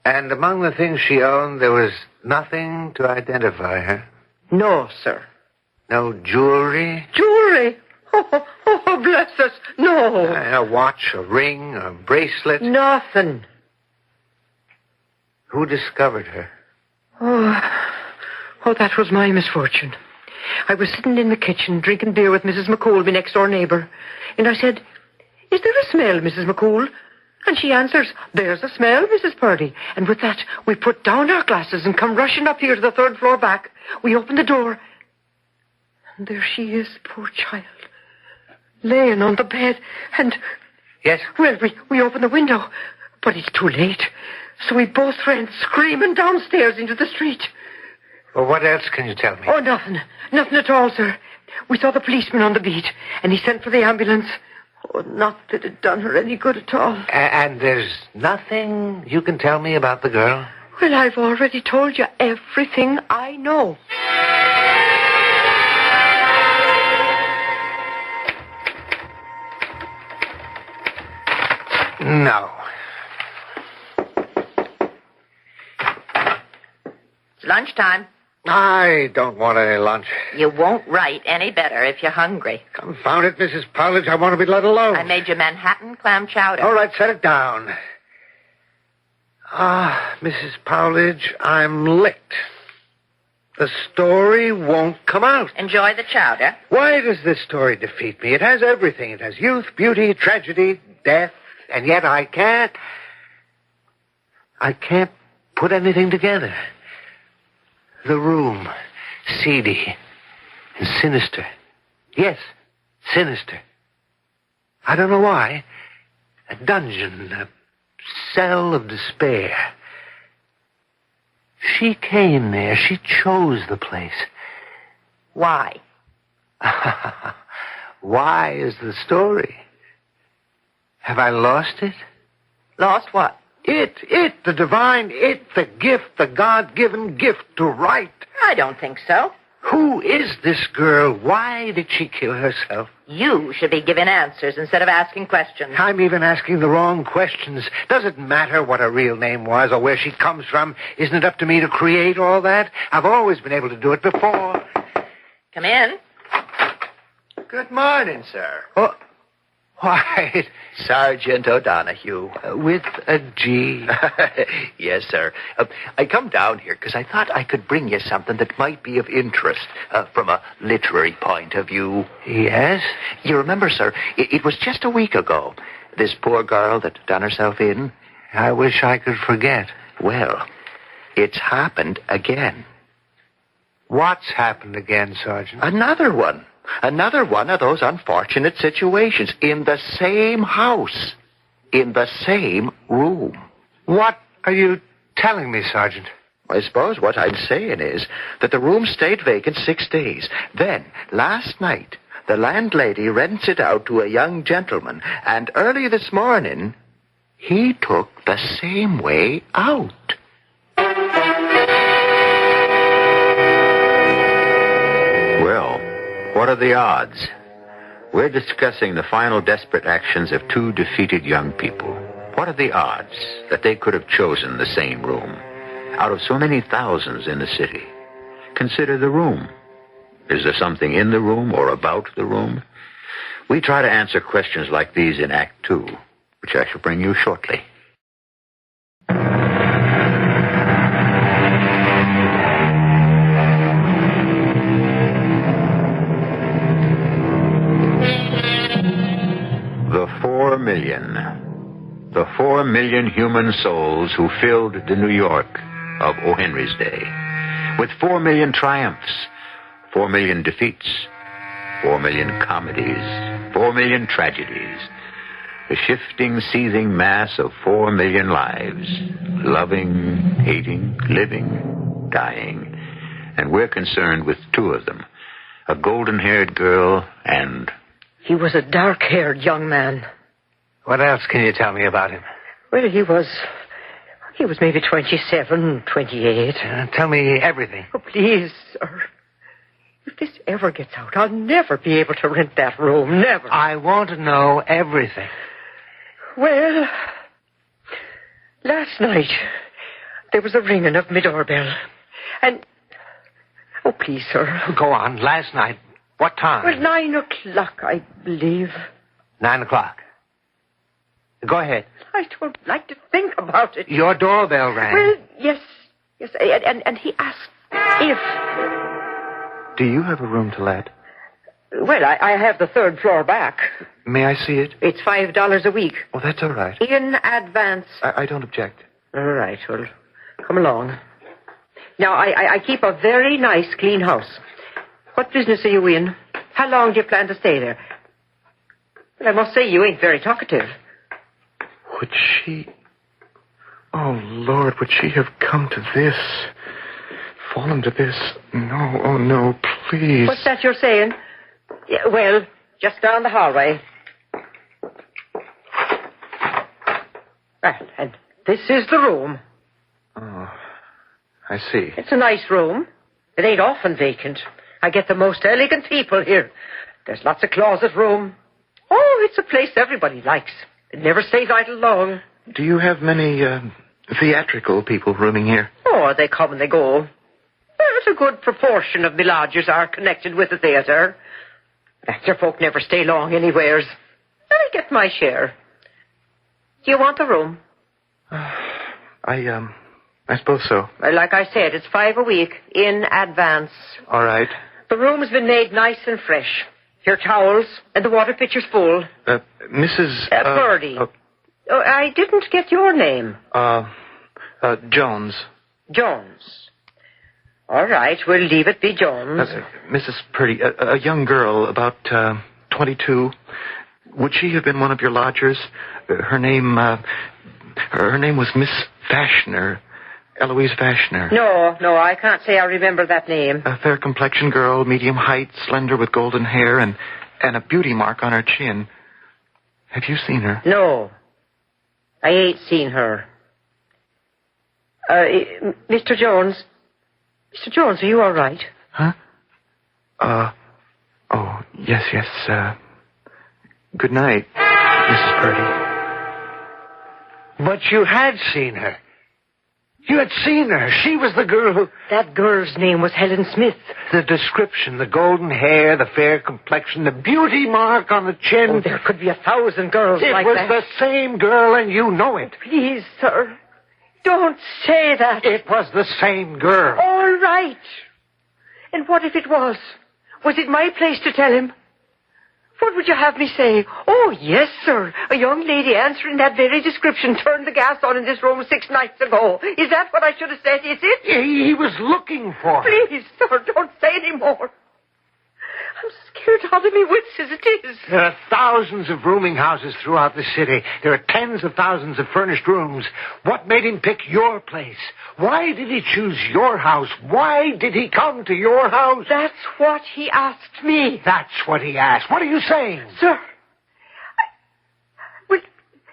Speaker 7: And among the things she owned, there was nothing to identify her?
Speaker 22: No, sir.
Speaker 7: No jewelry?
Speaker 22: Jewelry? Oh, bless us. No.
Speaker 7: A watch, a ring, a bracelet?
Speaker 22: Nothing.
Speaker 7: Who discovered her?
Speaker 22: Oh, that was my misfortune. I was sitting in the kitchen drinking beer with Mrs. McCool, my next-door neighbor. And I said, "Is there a smell, Mrs. McCool?" And she answers, "There's a smell, Mrs. Purdy." And with that, we put down our glasses and come rushing up here to the 3rd floor back. We opened the door. And there she is, poor child, laying on the bed. And...
Speaker 7: Yes?
Speaker 22: Well, we opened the window, but it's too late. So we both ran screaming downstairs into the street.
Speaker 7: Well, what else can you tell me?
Speaker 22: Oh, nothing. Nothing at all, sir. We saw the policeman on the beat, and he sent for the ambulance. Oh, not that it done her any good at all.
Speaker 7: And there's nothing you can tell me about the girl?
Speaker 22: Well, I've already told you everything I know.
Speaker 7: No.
Speaker 22: It's lunchtime.
Speaker 7: I don't want any lunch.
Speaker 22: You won't write any better if you're hungry.
Speaker 7: Confound it, Mrs. Powledge. I want to be let alone.
Speaker 22: I made you Manhattan clam chowder.
Speaker 7: All right, set it down. Mrs. Powledge, I'm licked.
Speaker 20: The story won't come out.
Speaker 8: Enjoy the chowder.
Speaker 20: Why does this story defeat me? It has everything. It has youth, beauty, tragedy, death, and yet I can't put anything together. The room, seedy and sinister. Yes, sinister. I don't know why. A dungeon, a cell of despair. She came there. She chose the place.
Speaker 8: Why?
Speaker 20: Why is the story? Have I lost it?
Speaker 8: Lost what?
Speaker 20: It, the divine it, the gift, the God-given gift to write.
Speaker 8: I don't think so.
Speaker 20: Who is this girl? Why did she kill herself?
Speaker 8: You should be giving answers instead of asking questions.
Speaker 20: I'm even asking the wrong questions. Does it matter what her real name was or where she comes from? Isn't it up to me to create all that? I've always been able to do it before.
Speaker 8: Come in.
Speaker 12: Good morning, sir.
Speaker 20: Oh, why,
Speaker 12: Sergeant O'Donoghue.
Speaker 20: With a G.
Speaker 12: Yes, sir. I come down here because I thought I could bring you something that might be of interest from a literary point of view.
Speaker 20: Yes?
Speaker 12: You remember, sir, it was just a week ago, this poor girl that done herself in.
Speaker 20: I wish I could forget.
Speaker 12: Well, it's happened again.
Speaker 20: What's happened again, Sergeant?
Speaker 12: Another one. Another one of those unfortunate situations in the same house, in the same room.
Speaker 20: What are you telling me, Sergeant?
Speaker 12: I suppose what I'm saying is that the room stayed vacant 6 days. Then, last night, the landlady rents it out to a young gentleman, and early this morning, he took the same way out.
Speaker 2: Well, what are the odds? We're discussing the final desperate actions of two defeated young people. What are the odds that they could have chosen the same room out of so many thousands in the city? Consider the room. Is there something in the room or about the room? We try to answer questions like these in Act 2, which I shall bring you shortly. The 4 million human souls who filled the New York of O. Henry's day, with 4 million triumphs, 4 million defeats, 4 million comedies, 4 million tragedies, the shifting, seething mass of 4 million lives, loving, hating, living, dying, and we're concerned with 2 of them, a golden-haired girl and...
Speaker 22: He was a dark-haired young man.
Speaker 20: What else can you tell me about him?
Speaker 22: Well, he was maybe 27, 28.
Speaker 20: Tell me everything.
Speaker 22: Oh, please, sir. If this ever gets out, I'll never be able to rent that room. Never.
Speaker 20: I want to know everything.
Speaker 22: Well, last night, there was a ringing of my doorbell. And... Oh, please, sir.
Speaker 20: Go on. Last night. What time?
Speaker 22: Well, 9 o'clock, I believe.
Speaker 20: 9 o'clock. Go ahead.
Speaker 22: I don't like to think about it.
Speaker 20: Your doorbell rang.
Speaker 22: Well, yes, and he asked if...
Speaker 12: Do you have a room to let?
Speaker 22: Well, I have the 3rd floor back.
Speaker 12: May I see it?
Speaker 22: It's $5 a week.
Speaker 12: Oh, that's all right.
Speaker 22: In advance.
Speaker 12: I don't object.
Speaker 22: All right, well, come along. Now, I keep a very nice, clean house. What business are you in? How long do you plan to stay there? Well, I must say you ain't very talkative.
Speaker 12: Would she... Oh, Lord, would she have come to this? Fallen to this? No, oh, no, please.
Speaker 22: What's that you're saying? Yeah, well, just down the hallway. Right, and this is the room.
Speaker 12: Oh, I see.
Speaker 22: It's a nice room. It ain't often vacant. I get the most elegant people here. There's lots of closet room. Oh, it's a place everybody likes. It never stays idle long.
Speaker 12: Do you have many theatrical people rooming here?
Speaker 22: Oh, they come and they go. There's a good proportion of my lodgers are connected with the theatre. Actor folk never stay long anywheres. I get my share. Do you want the room?
Speaker 12: I I suppose so.
Speaker 22: Like I said, it's $5 a week in advance.
Speaker 12: All right.
Speaker 22: The room's been made nice and fresh. Your towels and the water pitcher's full.
Speaker 12: Mrs.
Speaker 22: Purdy. I didn't get your name.
Speaker 12: Jones.
Speaker 22: Jones. All right, we'll leave it be Jones.
Speaker 12: Mrs. Purdy, a young girl, about 22. Would she have been one of your lodgers? Her name was Miss Vashner. Eloise Vashner.
Speaker 22: No, I can't say I remember that name.
Speaker 12: A fair complexion girl, medium height, slender with golden hair, and a beauty mark on her chin. Have you seen her?
Speaker 22: No. I ain't seen her. Mr. Jones. Mr. Jones, are you all right?
Speaker 12: Huh? Oh, yes. Good night, Mrs. Purdy.
Speaker 18: But you had seen her. You had seen her. She was the girl who...
Speaker 22: That girl's name was Helen Smith.
Speaker 18: The description, the golden hair, the fair complexion, the beauty mark on the chin.
Speaker 22: Oh, there could be 1,000 girls like that.
Speaker 18: It was the same girl, and you know it.
Speaker 22: Please, sir, don't say that.
Speaker 18: It was the same girl.
Speaker 22: All right. And what if it was? Was it my place to tell him? What would you have me say? Oh, yes, sir. A young lady answering that very description turned the gas on in this room 6 nights ago. Is that what I should have said, is it?
Speaker 18: He was looking for her.
Speaker 22: Please, sir, don't say any more. I'm scared out of me wits as it is.
Speaker 18: There are thousands of rooming houses throughout the city. There are tens of thousands of furnished rooms. What made him pick your place? Why did he choose your house? Why did he come to your house?
Speaker 22: That's what he asked me.
Speaker 18: That's what he asked. What are you saying?
Speaker 22: Sir, well,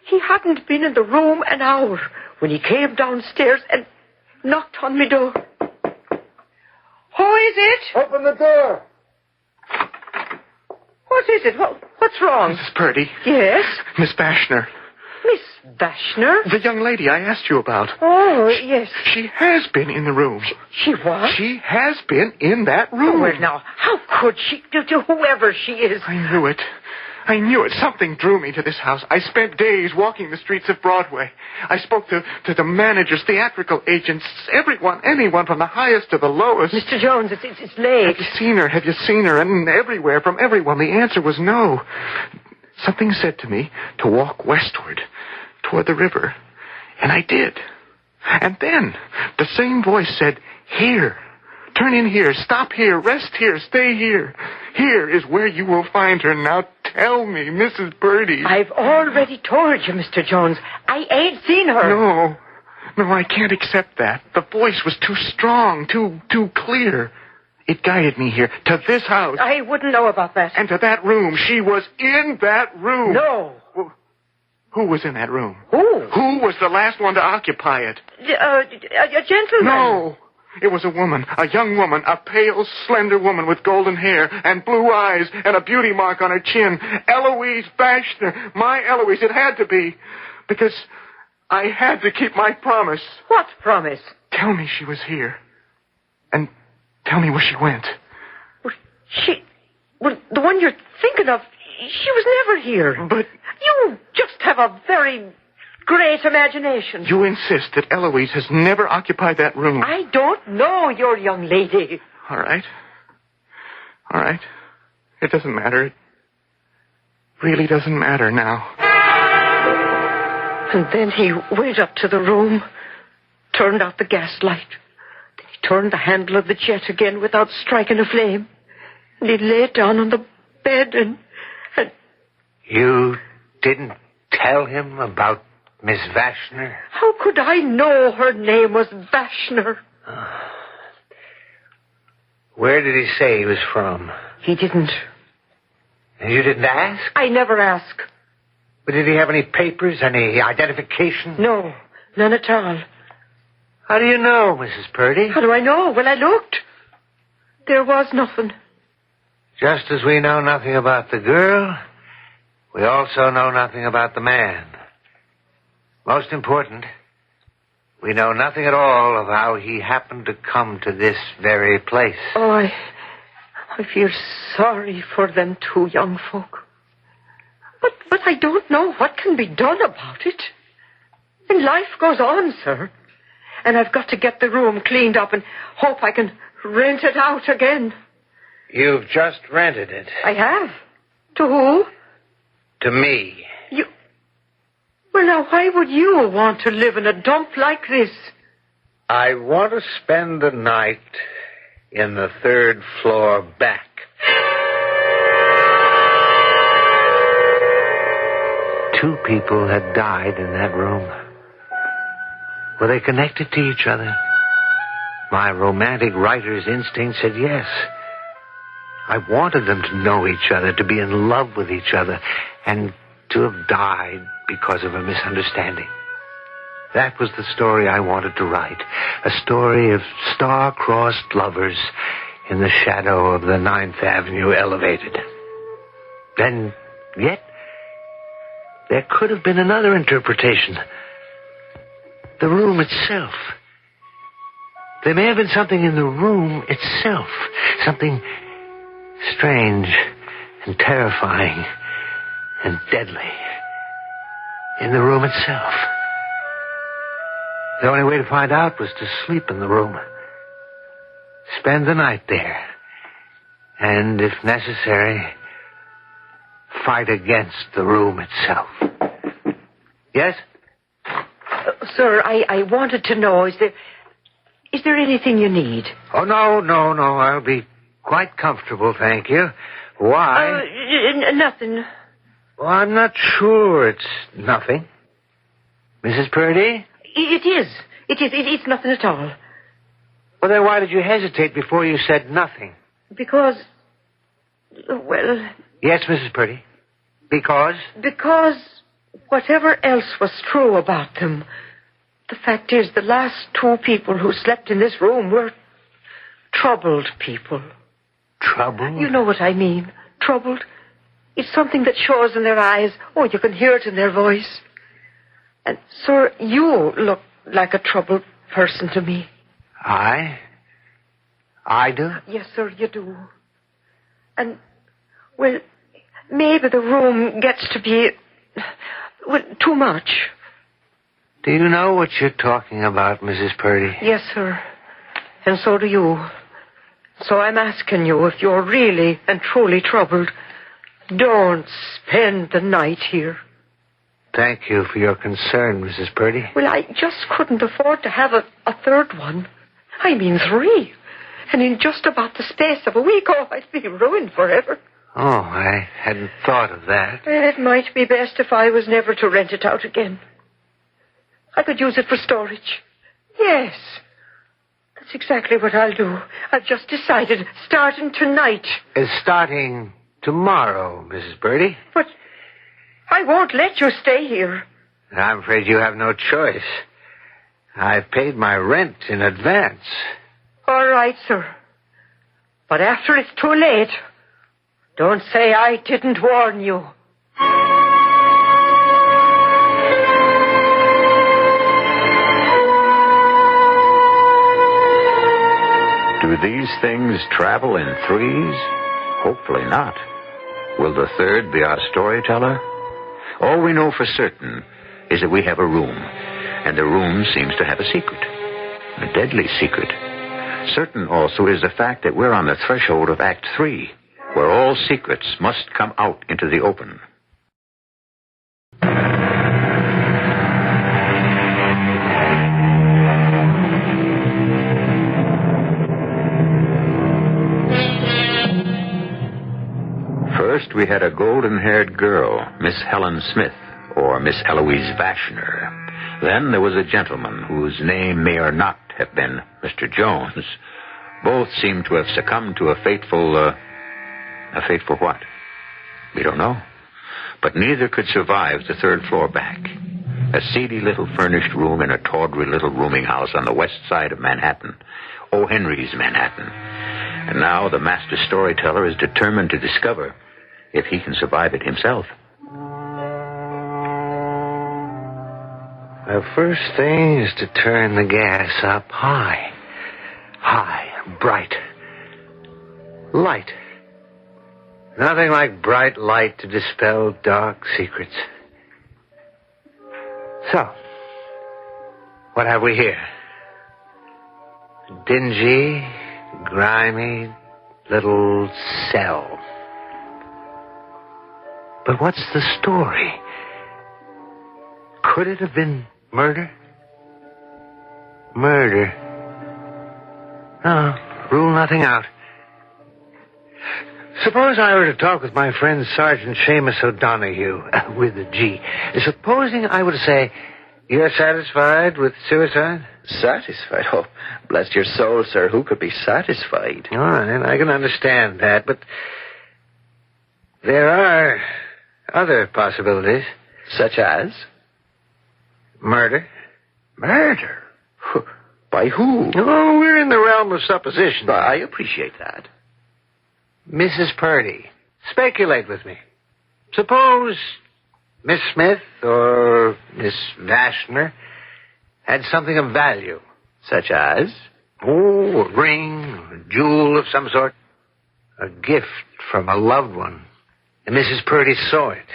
Speaker 22: he hadn't been in the room an hour when he came downstairs and knocked on my door. Who is it?
Speaker 18: Open the door.
Speaker 22: What is it? What's wrong?
Speaker 12: Mrs. Purdy.
Speaker 22: Yes?
Speaker 12: Miss Vashner.
Speaker 22: Miss Vashner?
Speaker 12: The young lady I asked you about.
Speaker 22: Oh, yes.
Speaker 12: She has been in the room.
Speaker 22: She what?
Speaker 12: She has been in that room.
Speaker 22: Oh, well, now, how could she, to whoever she is?
Speaker 12: I knew it. Something drew me to this house. I spent days walking the streets of Broadway. I spoke to the managers, theatrical agents, anyone from the highest to the lowest.
Speaker 22: Mr. Jones, it's late.
Speaker 12: Have you seen her? And everywhere, from everyone, the answer was no. Something said to me to walk westward, toward the river. And I did. And then the same voice said, here. Turn in here, stop here, rest here, stay here. Here is where you will find her. Now tell me, Mrs. Purdy.
Speaker 22: I've already told you, Mr. Jones. I ain't seen her.
Speaker 12: No, I can't accept that. The voice was too strong, too clear. It guided me here, to this house.
Speaker 22: I wouldn't know about that.
Speaker 12: And to that room. She was in that room.
Speaker 22: No.
Speaker 12: Who was in that room?
Speaker 22: Who?
Speaker 12: Who was the last one to occupy it?
Speaker 22: A gentleman.
Speaker 12: No. It was a woman, a young woman, a pale, slender woman with golden hair and blue eyes and a beauty mark on her chin. Eloise Vashner. My Eloise. It had to be. Because I had to keep my promise.
Speaker 22: What promise?
Speaker 12: Tell me she was here. And tell me where she went.
Speaker 22: Well, the one you're thinking of, she was never here.
Speaker 12: But...
Speaker 22: You just have a very great imagination.
Speaker 12: You insist that Eloise has never occupied that room.
Speaker 22: I don't know your young lady.
Speaker 12: All right. It doesn't matter. It really doesn't matter now.
Speaker 22: And then he went up to the room, turned out the gas light. Then he turned the handle of the jet again without striking a flame. And he lay down on the bed and...
Speaker 18: You didn't tell him about Miss Vashner?
Speaker 22: How could I know her name was Vashner?
Speaker 18: Where did he say he was from?
Speaker 22: He didn't.
Speaker 18: And you didn't ask?
Speaker 22: I never ask.
Speaker 18: But did he have any papers, any identification?
Speaker 22: No, none at all.
Speaker 18: How do you know, Mrs. Purdy?
Speaker 22: How do I know? Well, I looked. There was nothing.
Speaker 18: Just as we know nothing about the girl, we also know nothing about the man. Most important, we know nothing at all of how he happened to come to this very place.
Speaker 22: Oh, I feel sorry for them two young folk. But I don't know what can be done about it. And life goes on, sir. and I've got to get the room cleaned up and hope I can rent it out again.
Speaker 7: You've just rented it.
Speaker 22: I have. To who?
Speaker 7: To me.
Speaker 22: You... Well, now, why would you want to live in a dump like this?
Speaker 7: I want to spend the night in the 3rd floor back. Two people had died in that room. Were they connected to each other? My romantic writer's instinct said yes. I wanted them to know each other, to be in love with each other, and to have died because of a misunderstanding. That was the story I wanted to write. A story of star-crossed lovers in the shadow of the 9th Avenue elevated. And yet, there could have been another interpretation. The room itself. There may have been something in the room itself. Something strange and terrifying and deadly in the room itself. The only way to find out was to sleep in the room. Spend the night there. And, if necessary, fight against the room itself. Yes?
Speaker 22: Sir, I wanted to know, is there anything you need?
Speaker 7: Oh, no. I'll be quite comfortable, thank you. Why?
Speaker 22: Nothing.
Speaker 7: Well, I'm not sure it's nothing. Mrs. Purdy?
Speaker 22: It is. It's nothing at all.
Speaker 7: Well, then why did you hesitate before you said nothing?
Speaker 22: Because, well...
Speaker 7: Yes, Mrs. Purdy. Because?
Speaker 22: Because whatever else was true about them, the fact is the last two people who slept in this room were troubled people.
Speaker 7: Troubled?
Speaker 22: You know what I mean. Troubled. It's something that shows in their eyes. Oh, you can hear it in their voice. And, sir, you look like a troubled person to me.
Speaker 7: I do?
Speaker 22: Yes, sir, you do. And, well, maybe the room gets to be, well, too much.
Speaker 7: Do you know what you're talking about, Mrs. Purdy?
Speaker 22: Yes, sir. And so do you. So I'm asking you, if you're really and truly troubled, don't spend the night here.
Speaker 7: Thank you for your concern, Mrs. Purdy.
Speaker 22: Well, I just couldn't afford to have a third one. I mean 3. And in just about the space of a week, I'd be ruined forever.
Speaker 7: Oh, I hadn't thought of that.
Speaker 22: It might be best if I was never to rent it out again. I could use it for storage. Yes. That's exactly what I'll do. I've just decided, starting tonight.
Speaker 7: Starting tomorrow, Mrs. Purdy.
Speaker 22: But I won't let you stay here.
Speaker 7: I'm afraid you have no choice. I've paid my rent in advance.
Speaker 22: All right, sir. But after it's too late, don't say I didn't warn you.
Speaker 2: Do these things travel in 3s? Hopefully not. Will the 3rd be our storyteller? All we know for certain is that we have a room, and the room seems to have a secret, a deadly secret. Certain also is the fact that we're on the threshold of Act 3, where all secrets must come out into the open. First, we had a golden-haired girl, Miss Helen Smith, or Miss Eloise Vashner. Then there was a gentleman whose name may or not have been Mr. Jones. Both seem to have succumbed to a fateful what? We don't know. But neither could survive the 3rd floor back. A seedy little furnished room in a tawdry little rooming house on the west side of Manhattan. O. Henry's Manhattan. And now the master storyteller is determined to discover if he can survive it himself.
Speaker 7: The first thing is to turn the gas up high. High, bright. Light. Nothing like bright light to dispel dark secrets. So, what have we here?
Speaker 12: dingy, grimy little cell. But what's the story? Could it have been murder? Murder. No, rule nothing out. Suppose I were to talk with my friend Sergeant Seamus O'Donoghue, with a G. Supposing I were to say, you're satisfied with suicide?
Speaker 9: Satisfied? Oh, bless your soul, sir. Who could be satisfied?
Speaker 12: All right, I can understand that, but there are other possibilities.
Speaker 9: Such as?
Speaker 12: Murder.
Speaker 9: Murder? By who?
Speaker 12: Oh, we're in the realm of supposition.
Speaker 9: I appreciate that.
Speaker 12: Mrs. Purdy. Speculate with me. Suppose Miss Smith or Miss Vashner had something of value.
Speaker 9: Such as?
Speaker 12: Oh, a ring, a jewel of some sort. A gift from a loved one. And Mrs. Purdy saw it.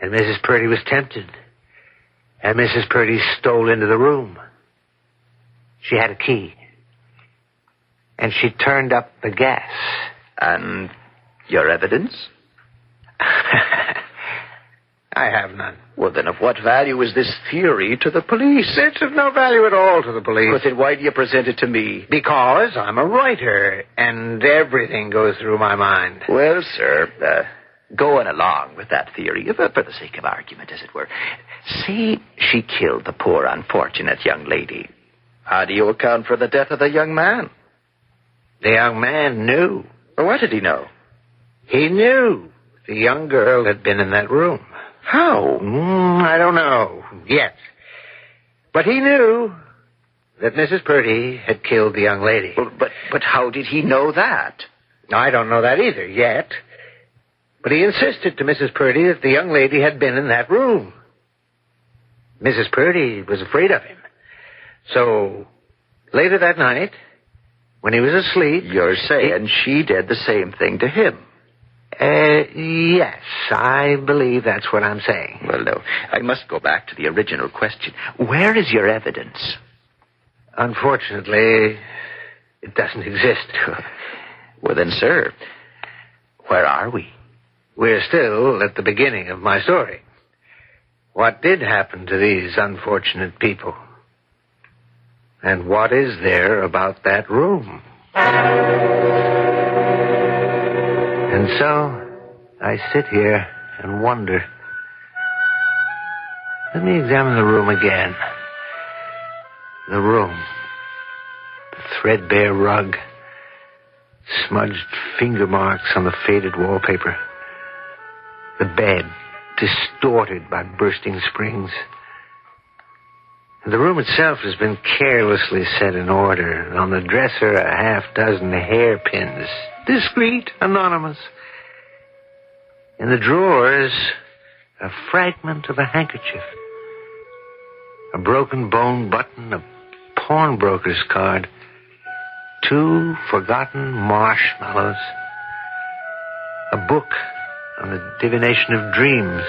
Speaker 12: And Mrs. Purdy was tempted. And Mrs. Purdy stole into the room. She had a key. And she turned up the gas.
Speaker 9: And your evidence?
Speaker 12: I have none.
Speaker 9: Well, then of what value is this theory to the police?
Speaker 12: It's of no value at all to the police.
Speaker 9: But then why do you present it to me?
Speaker 12: Because I'm a writer, and everything goes through my mind.
Speaker 9: Well, sir, going along with that theory, for the sake of argument, as it were, say she killed the poor unfortunate young lady. How do you account for the death of the young man?
Speaker 12: The young man knew.
Speaker 9: Well, what did he know?
Speaker 12: He knew the young girl had been in that room.
Speaker 9: How?
Speaker 12: I don't know yet. But he knew that Mrs. Purdy had killed the young lady.
Speaker 9: Well, but how did he know that?
Speaker 12: I don't know that either yet. But he insisted to Mrs. Purdy that the young lady had been in that room. Mrs. Purdy was afraid of him. So, later that night, when he was asleep...
Speaker 9: You're saying she did the same thing to him?
Speaker 12: Yes, I believe that's what I'm saying.
Speaker 9: Well, no, I must go back to the original question. Where is your evidence?
Speaker 12: Unfortunately, it doesn't exist.
Speaker 9: Well, then, sir, where are we?
Speaker 12: We're still at the beginning of my story. What did happen to these unfortunate people? And what is there about that room? And so, I sit here and wonder. Let me examine the room again. The room. The threadbare rug. Smudged finger marks on the faded wallpaper. The bed, distorted by bursting springs. The room itself has been carelessly set in order, and on the dresser a half-dozen hairpins, discreet, anonymous. In the drawers, a fragment of a handkerchief, a broken bone button, a pawnbroker's card, 2 forgotten marshmallows, a book on the divination of dreams,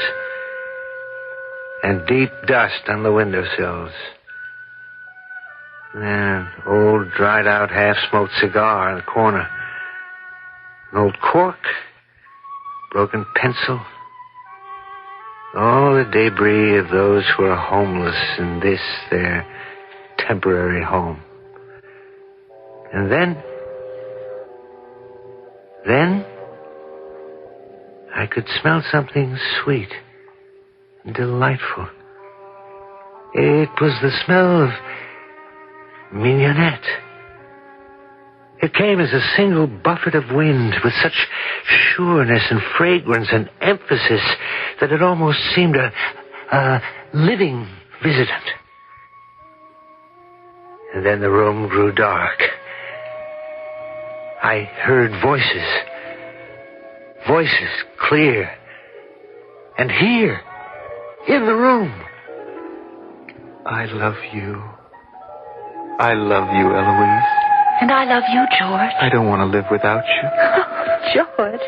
Speaker 12: and deep dust on the windowsills. An old, dried-out, half-smoked cigar in the corner. An old cork, broken pencil. All the debris of those who are homeless in this, their temporary home. And then I could smell something sweet and delightful. It was the smell of mignonette. It came as a single buffet of wind with such sureness and fragrance and emphasis that it almost seemed a living visitant. And then the room grew dark. I heard voices. Voices clear. And here, in the room. I love you. I love you, Eloise.
Speaker 8: And I love you, George.
Speaker 12: I don't want to live without you.
Speaker 8: George,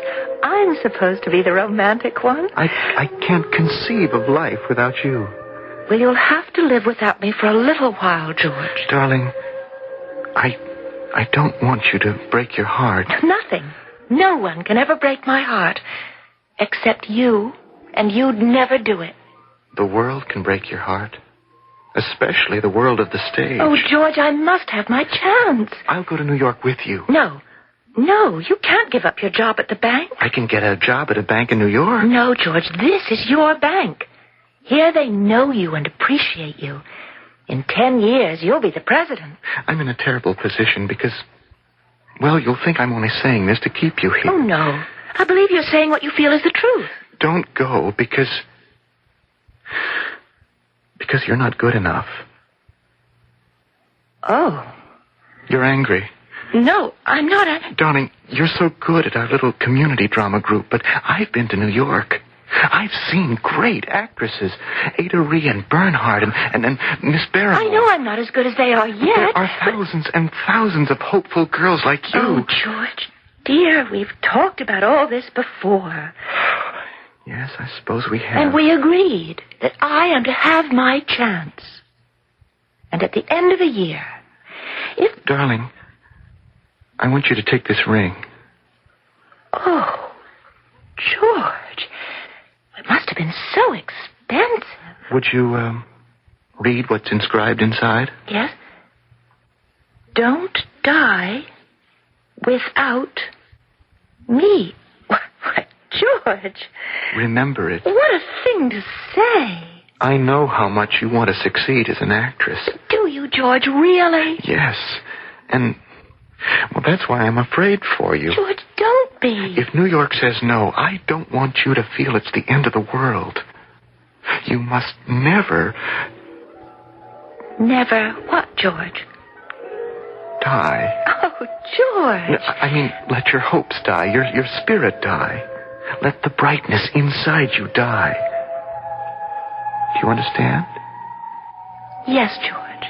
Speaker 8: I'm supposed to be the romantic one.
Speaker 12: I can't conceive of life without you.
Speaker 8: Well, you'll have to live without me for a little while, George.
Speaker 12: Darling,
Speaker 9: I don't want you to break your heart.
Speaker 8: Nothing. No one can ever break my heart. Except you. And you'd never do it.
Speaker 9: The world can break your heart. Especially the world of the stage.
Speaker 8: Oh, George, I must have my chance.
Speaker 9: I'll go to New York with you.
Speaker 8: No, you can't give up your job at the bank.
Speaker 9: I can get a job at a bank in New York.
Speaker 8: No, George, this is your bank. Here they know you and appreciate you. In 10 years, you'll be the president.
Speaker 9: I'm in a terrible position because, well, you'll think I'm only saying this to keep you here.
Speaker 8: Oh, no. I believe you're saying what you feel is the truth.
Speaker 9: Don't go because you're not good enough.
Speaker 8: Oh.
Speaker 9: You're angry.
Speaker 8: No, I'm not.
Speaker 9: Darling, you're so good at our little community drama group, but I've been to New York. I've seen great actresses. Ada Ree and Bernhardt and Miss Barrymore.
Speaker 8: I know I'm not as good as they are yet.
Speaker 9: There are thousands and thousands of hopeful girls like you.
Speaker 8: Oh, George, dear, we've talked about all this before.
Speaker 9: Yes, I suppose we have.
Speaker 8: And we agreed that I am to have my chance. And at the end of the year, if...
Speaker 9: Darling, I want you to take this ring.
Speaker 8: Oh, George, it must have been so expensive.
Speaker 9: Would you, read what's inscribed inside?
Speaker 8: Yes. Don't die without me. What, George?
Speaker 9: Remember it.
Speaker 8: What a thing to say.
Speaker 9: I know how much you want to succeed as an actress.
Speaker 8: Do you, George, really?
Speaker 9: Yes. And, well, that's why I'm afraid for you.
Speaker 8: George, don't be.
Speaker 9: If New York says no, I don't want you to feel it's the end of the world. You must never...
Speaker 8: Never what, George?
Speaker 9: Die.
Speaker 8: Oh, George.
Speaker 9: I mean, let your hopes die, your spirit die. Let the brightness inside you die. Do you understand?
Speaker 8: Yes, George.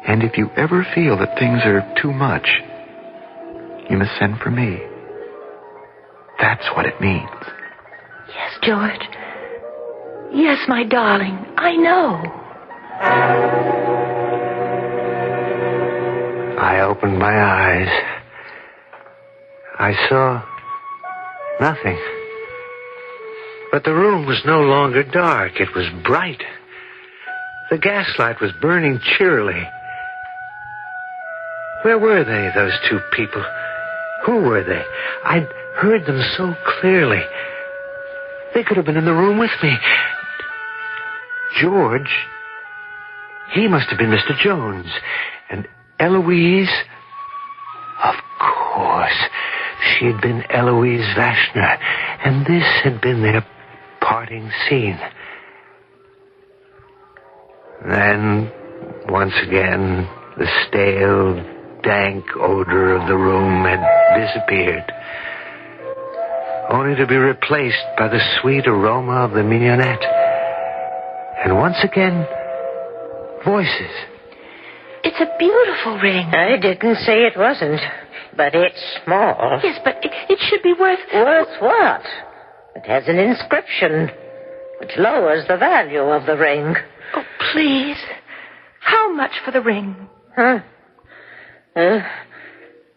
Speaker 9: And if you ever feel that things are too much, you must send for me. That's what it means.
Speaker 8: Yes, George. Yes, my darling, I know.
Speaker 7: I opened my eyes. I saw nothing. But the room was no longer dark. It was bright. The gaslight was burning cheerily. Where were they, those two people? Who were they? I'd heard them so clearly. They could have been in the room with me. George, he must have been Mr. Jones. And Eloise, of course, she had been Eloise Vashner. And this had been their parting scene. Then, once again, the stale, dank odor of the room had disappeared, only to be replaced by the sweet aroma of the mignonette. And once again, voices.
Speaker 8: It's a beautiful ring.
Speaker 22: I didn't say it wasn't, but it's small.
Speaker 8: Yes, but it should be worth...
Speaker 22: Worth what? It has an inscription, which lowers the value of the ring.
Speaker 8: Oh, please. How much for the ring?
Speaker 22: Huh?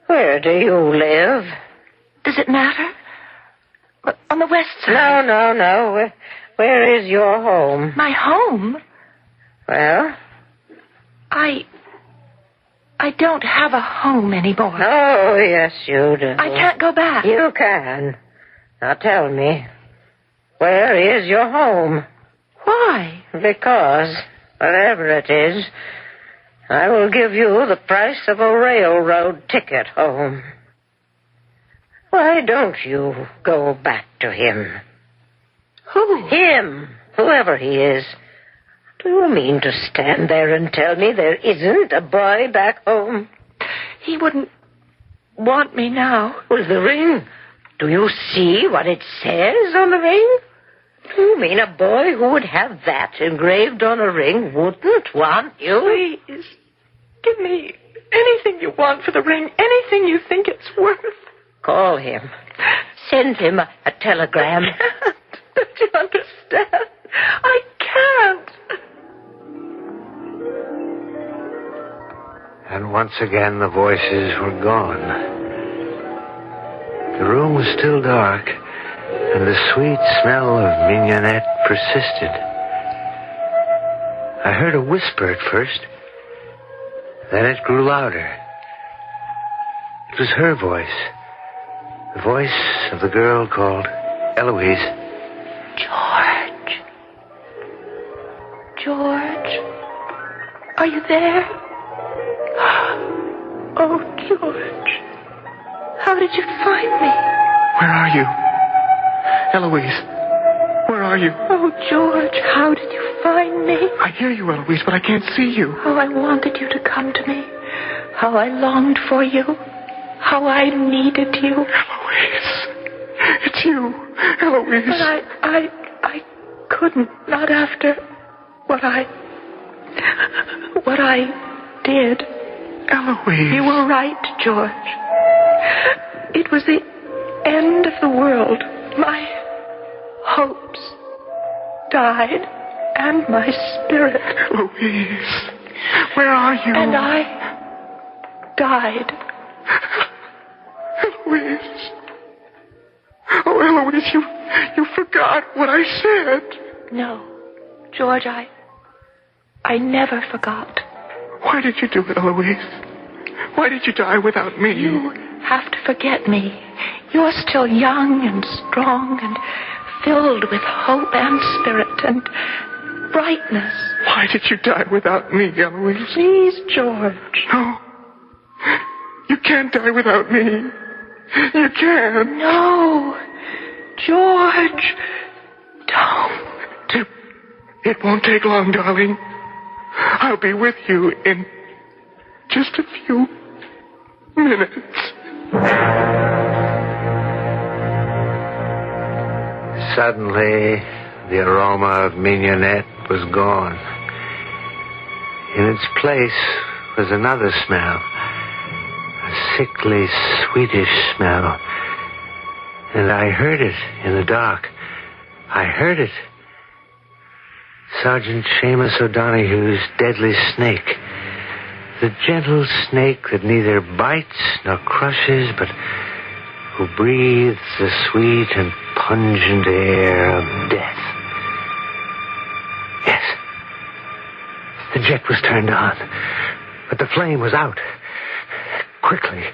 Speaker 22: Where do you live?
Speaker 8: Does it matter? On the west side.
Speaker 22: No. Where is your home?
Speaker 8: My home?
Speaker 22: Well?
Speaker 8: I don't have a home anymore.
Speaker 22: Oh, yes, you do.
Speaker 8: I can't go back.
Speaker 22: You can. Now tell me, where is your home?
Speaker 8: Why?
Speaker 22: Because, whatever it is, I will give you the price of a railroad ticket home. Why don't you go back to him?
Speaker 8: Who?
Speaker 22: Him, whoever he is. Do you mean to stand there and tell me there isn't a boy back home?
Speaker 8: He wouldn't want me now.
Speaker 22: Well, the ring. Do you see what it says on the ring? Do you mean a boy who would have that engraved on a ring wouldn't want you?
Speaker 8: Please, give me anything you want for the ring, anything you think it's worth.
Speaker 22: Call him. Send him a telegram.
Speaker 8: I can't. Don't you understand? I can't.
Speaker 7: And once again the voices were gone. The room was still dark, and the sweet smell of mignonette persisted. I heard a whisper at first. Then it grew louder. It was her voice. The voice of the girl called Eloise.
Speaker 8: George. George. Are you there? Oh, George. How did you find me?
Speaker 5: Where are you? Eloise, where are you?
Speaker 8: Oh, George, how did you find me?
Speaker 5: I hear you, Eloise, but I can't see you.
Speaker 8: How I wanted you to come to me. How I longed for you. How I needed you.
Speaker 5: Eloise, it's you, Eloise.
Speaker 8: But I couldn't, not after what I did.
Speaker 5: Eloise.
Speaker 8: You were right, George. It was the end of the world. My hopes died, and my spirit.
Speaker 5: Eloise, where are you?
Speaker 8: And I died.
Speaker 5: Eloise. Oh, Eloise, you forgot what I said.
Speaker 8: No, George, I never forgot.
Speaker 5: Why did you do it, Eloise? Why did you die without me?
Speaker 8: You have to forget me. You're still young and strong and filled with hope and spirit and brightness.
Speaker 5: Why did you die without me, Eloise?
Speaker 8: Please, George.
Speaker 5: No. You can't die without me. You can't.
Speaker 8: No. George. Don't.
Speaker 5: It won't take long, darling. I'll be with you in just a few minutes.
Speaker 7: Suddenly, the aroma of mignonette was gone. In its place was another smell, a sickly, sweetish smell. And I heard it in the dark. I heard it. Sergeant Seamus O'Donoghue's deadly snake. The gentle snake that neither bites nor crushes, but who breathes the sweet and pungent air of death. Yes. The jet was turned on, but the flame was out. Quickly,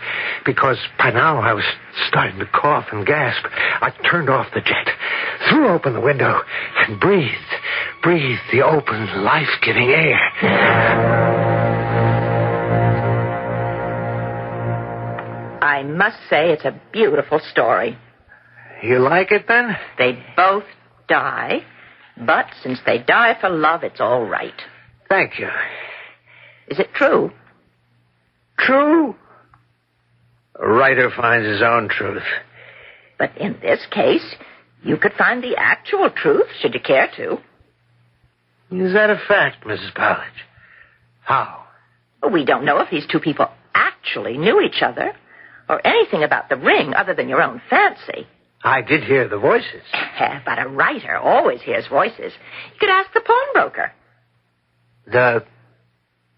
Speaker 7: because by now I was starting to cough and gasp, I turned off the jet, threw open the window, and breathed the open, life-giving air.
Speaker 8: I must say it's a beautiful story.
Speaker 7: You like it, then?
Speaker 8: They both die, but since they die for love, it's all right.
Speaker 7: Thank you.
Speaker 8: Is it true?
Speaker 7: True? A writer finds his own truth.
Speaker 8: But in this case, you could find the actual truth, should you care to.
Speaker 7: Is that a fact, Mrs. Powledge? How?
Speaker 8: We don't know if these two people actually knew each other, or anything about the ring other than your own fancy.
Speaker 7: I did hear the voices.
Speaker 8: But a writer always hears voices. You could ask the pawnbroker.
Speaker 7: The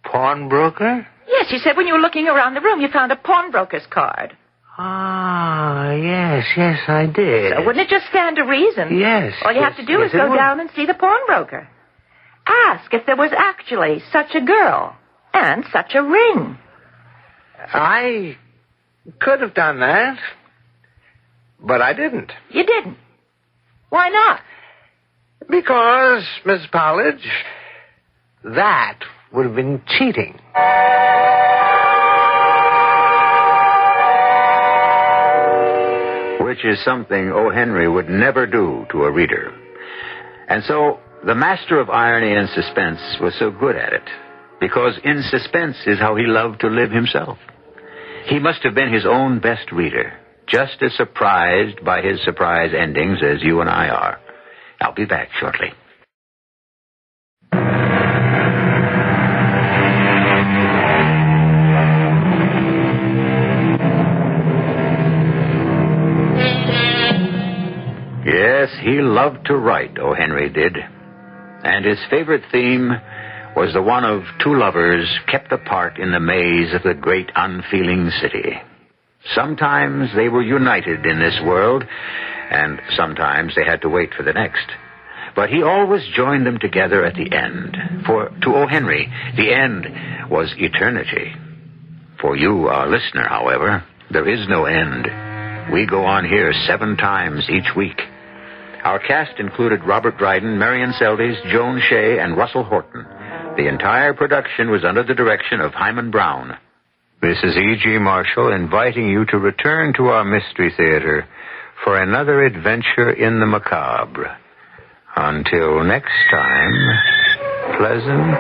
Speaker 7: pawnbroker?
Speaker 8: Yes, you said when you were looking around the room, you found a pawnbroker's card.
Speaker 7: Ah, yes, I did.
Speaker 8: So wouldn't it just stand to reason?
Speaker 7: Yes.
Speaker 8: All you have to do is go down and see the pawnbroker. Ask if there was actually such a girl and such a ring.
Speaker 7: I could have done that, but I didn't.
Speaker 8: You didn't? Why not?
Speaker 7: Because, Miss Powledge, that would have been cheating.
Speaker 2: Which is something O. Henry would never do to a reader. And so, the master of irony and suspense was so good at it, because in suspense is how he loved to live himself. He must have been his own best reader, just as surprised by his surprise endings as you and I are. I'll be back shortly. Yes, he loved to write, O. Henry did. And his favorite theme was the one of two lovers kept apart in the maze of the great unfeeling city. Sometimes they were united in this world, and sometimes they had to wait for the next. But he always joined them together at the end. For to O. Henry, the end was eternity. For you, our listener, however, there is no end. We go on here 7 times each week. Our cast included Robert Dryden, Marion Seldes, Joan Shea, and Russell Horton. The entire production was under the direction of Hyman Brown. This is E.G. Marshall inviting you to return to our Mystery Theater for another adventure in the macabre. Until next time, pleasant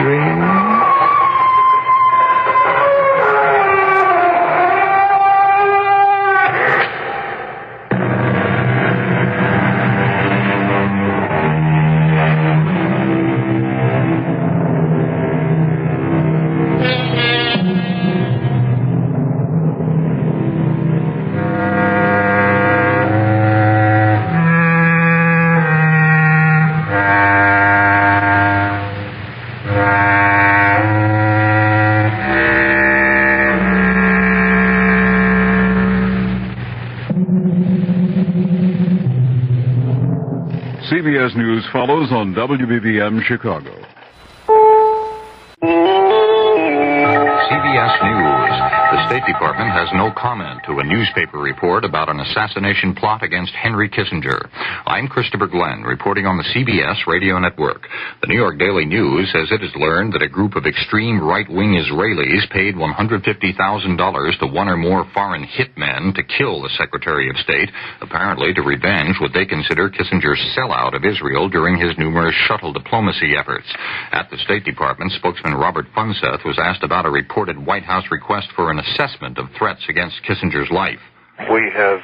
Speaker 2: dreams.
Speaker 13: CBS News follows on WBBM Chicago.
Speaker 14: CBS News. The State Department has no comment to a newspaper report about an assassination plot against Henry Kissinger. I'm Christopher Glenn, reporting on the CBS radio network. The New York Daily News says it has learned that a group of extreme right-wing Israelis paid $150,000 to one or more foreign hitmen to kill the Secretary of State, apparently to revenge what they consider Kissinger's sellout of Israel during his numerous shuttle diplomacy efforts. At the State Department, spokesman Robert Funseth was asked about a reported White House request for an assessment of threats against Kissinger's life.
Speaker 23: We have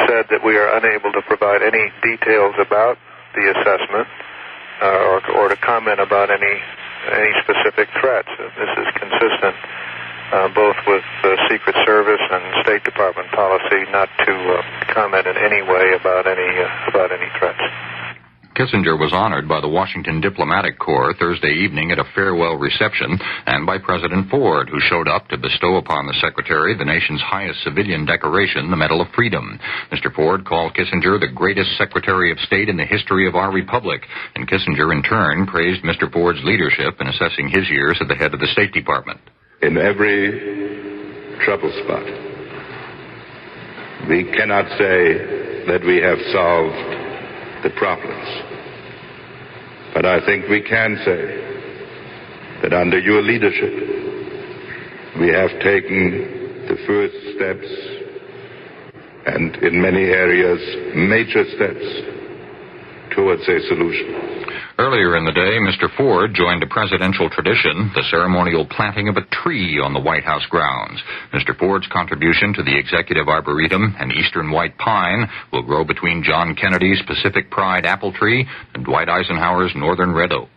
Speaker 23: said that we are unable to provide any details about the assessment or to comment about any specific threats. This is consistent both with the Secret Service and State Department policy not to comment in any way about any threats.
Speaker 14: Kissinger was honored by the Washington Diplomatic Corps Thursday evening at a farewell reception and by President Ford, who showed up to bestow upon the Secretary the nation's highest civilian decoration, the Medal of Freedom. Mr. Ford called Kissinger the greatest Secretary of State in the history of our republic, and Kissinger in turn praised Mr. Ford's leadership in assessing his years at the head of the State Department.
Speaker 24: In every trouble spot, we cannot say that we have solved the problems. But I think we can say that under your leadership, we have taken the first steps and in many areas major steps towards a solution.
Speaker 14: Earlier in the day, Mr. Ford joined a presidential tradition, the ceremonial planting of a tree on the White House grounds. Mr. Ford's contribution to the Executive Arboretum, an eastern white pine, will grow between John Kennedy's Pacific Pride apple tree and Dwight Eisenhower's northern red oak.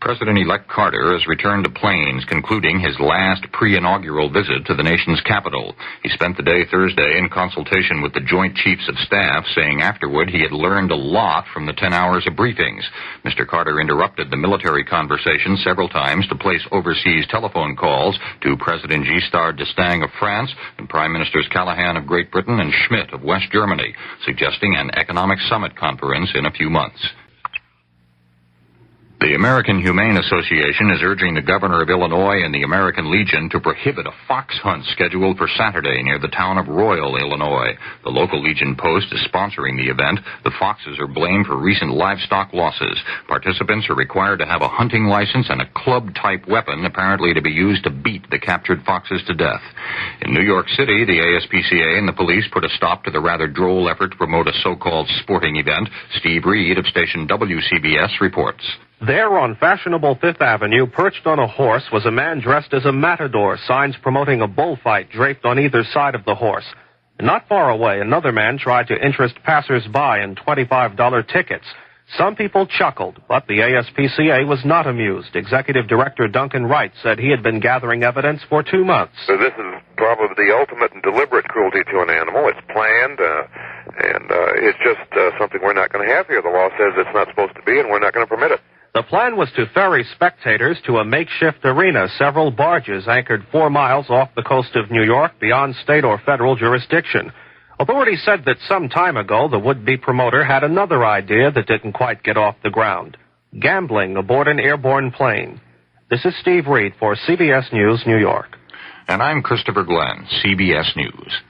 Speaker 14: President-elect Carter has returned to Plains, concluding his last pre-inaugural visit to the nation's capital. He spent the day Thursday in consultation with the Joint Chiefs of Staff, saying afterward he had learned a lot from the 10 hours of briefings. Mr. Carter interrupted the military conversation several times to place overseas telephone calls to President Giscard d'Estaing of France and Prime Ministers Callahan of Great Britain and Schmidt of West Germany, suggesting an economic summit conference in a few months. The American Humane Association is urging the governor of Illinois and the American Legion to prohibit a fox hunt scheduled for Saturday near the town of Royal, Illinois. The local Legion post is sponsoring the event. The foxes are blamed for recent livestock losses. Participants are required to have a hunting license and a club-type weapon, apparently to be used to beat the captured foxes to death. In New York City, the ASPCA and the police put a stop to the rather droll effort to promote a so-called sporting event. Steve Reed of station WCBS reports.
Speaker 25: There on fashionable Fifth Avenue, perched on a horse, was a man dressed as a matador, signs promoting a bullfight draped on either side of the horse. Not far away, another man tried to interest passers-by in $25 tickets. Some people chuckled, but the ASPCA was not amused. Executive Director Duncan Wright said he had been gathering evidence for 2 months.
Speaker 26: So this is probably the ultimate and deliberate cruelty to an animal. It's planned, and it's just something we're not going to have here. The law says it's not supposed to be, and we're not going to permit it.
Speaker 25: The plan was to ferry spectators to a makeshift arena, several barges anchored 4 miles off the coast of New York beyond state or federal jurisdiction. Authorities said that some time ago, the would-be promoter had another idea that didn't quite get off the ground: gambling aboard an airborne plane. This is Steve Reed for CBS News, New York.
Speaker 14: And I'm Christopher Glenn, CBS News.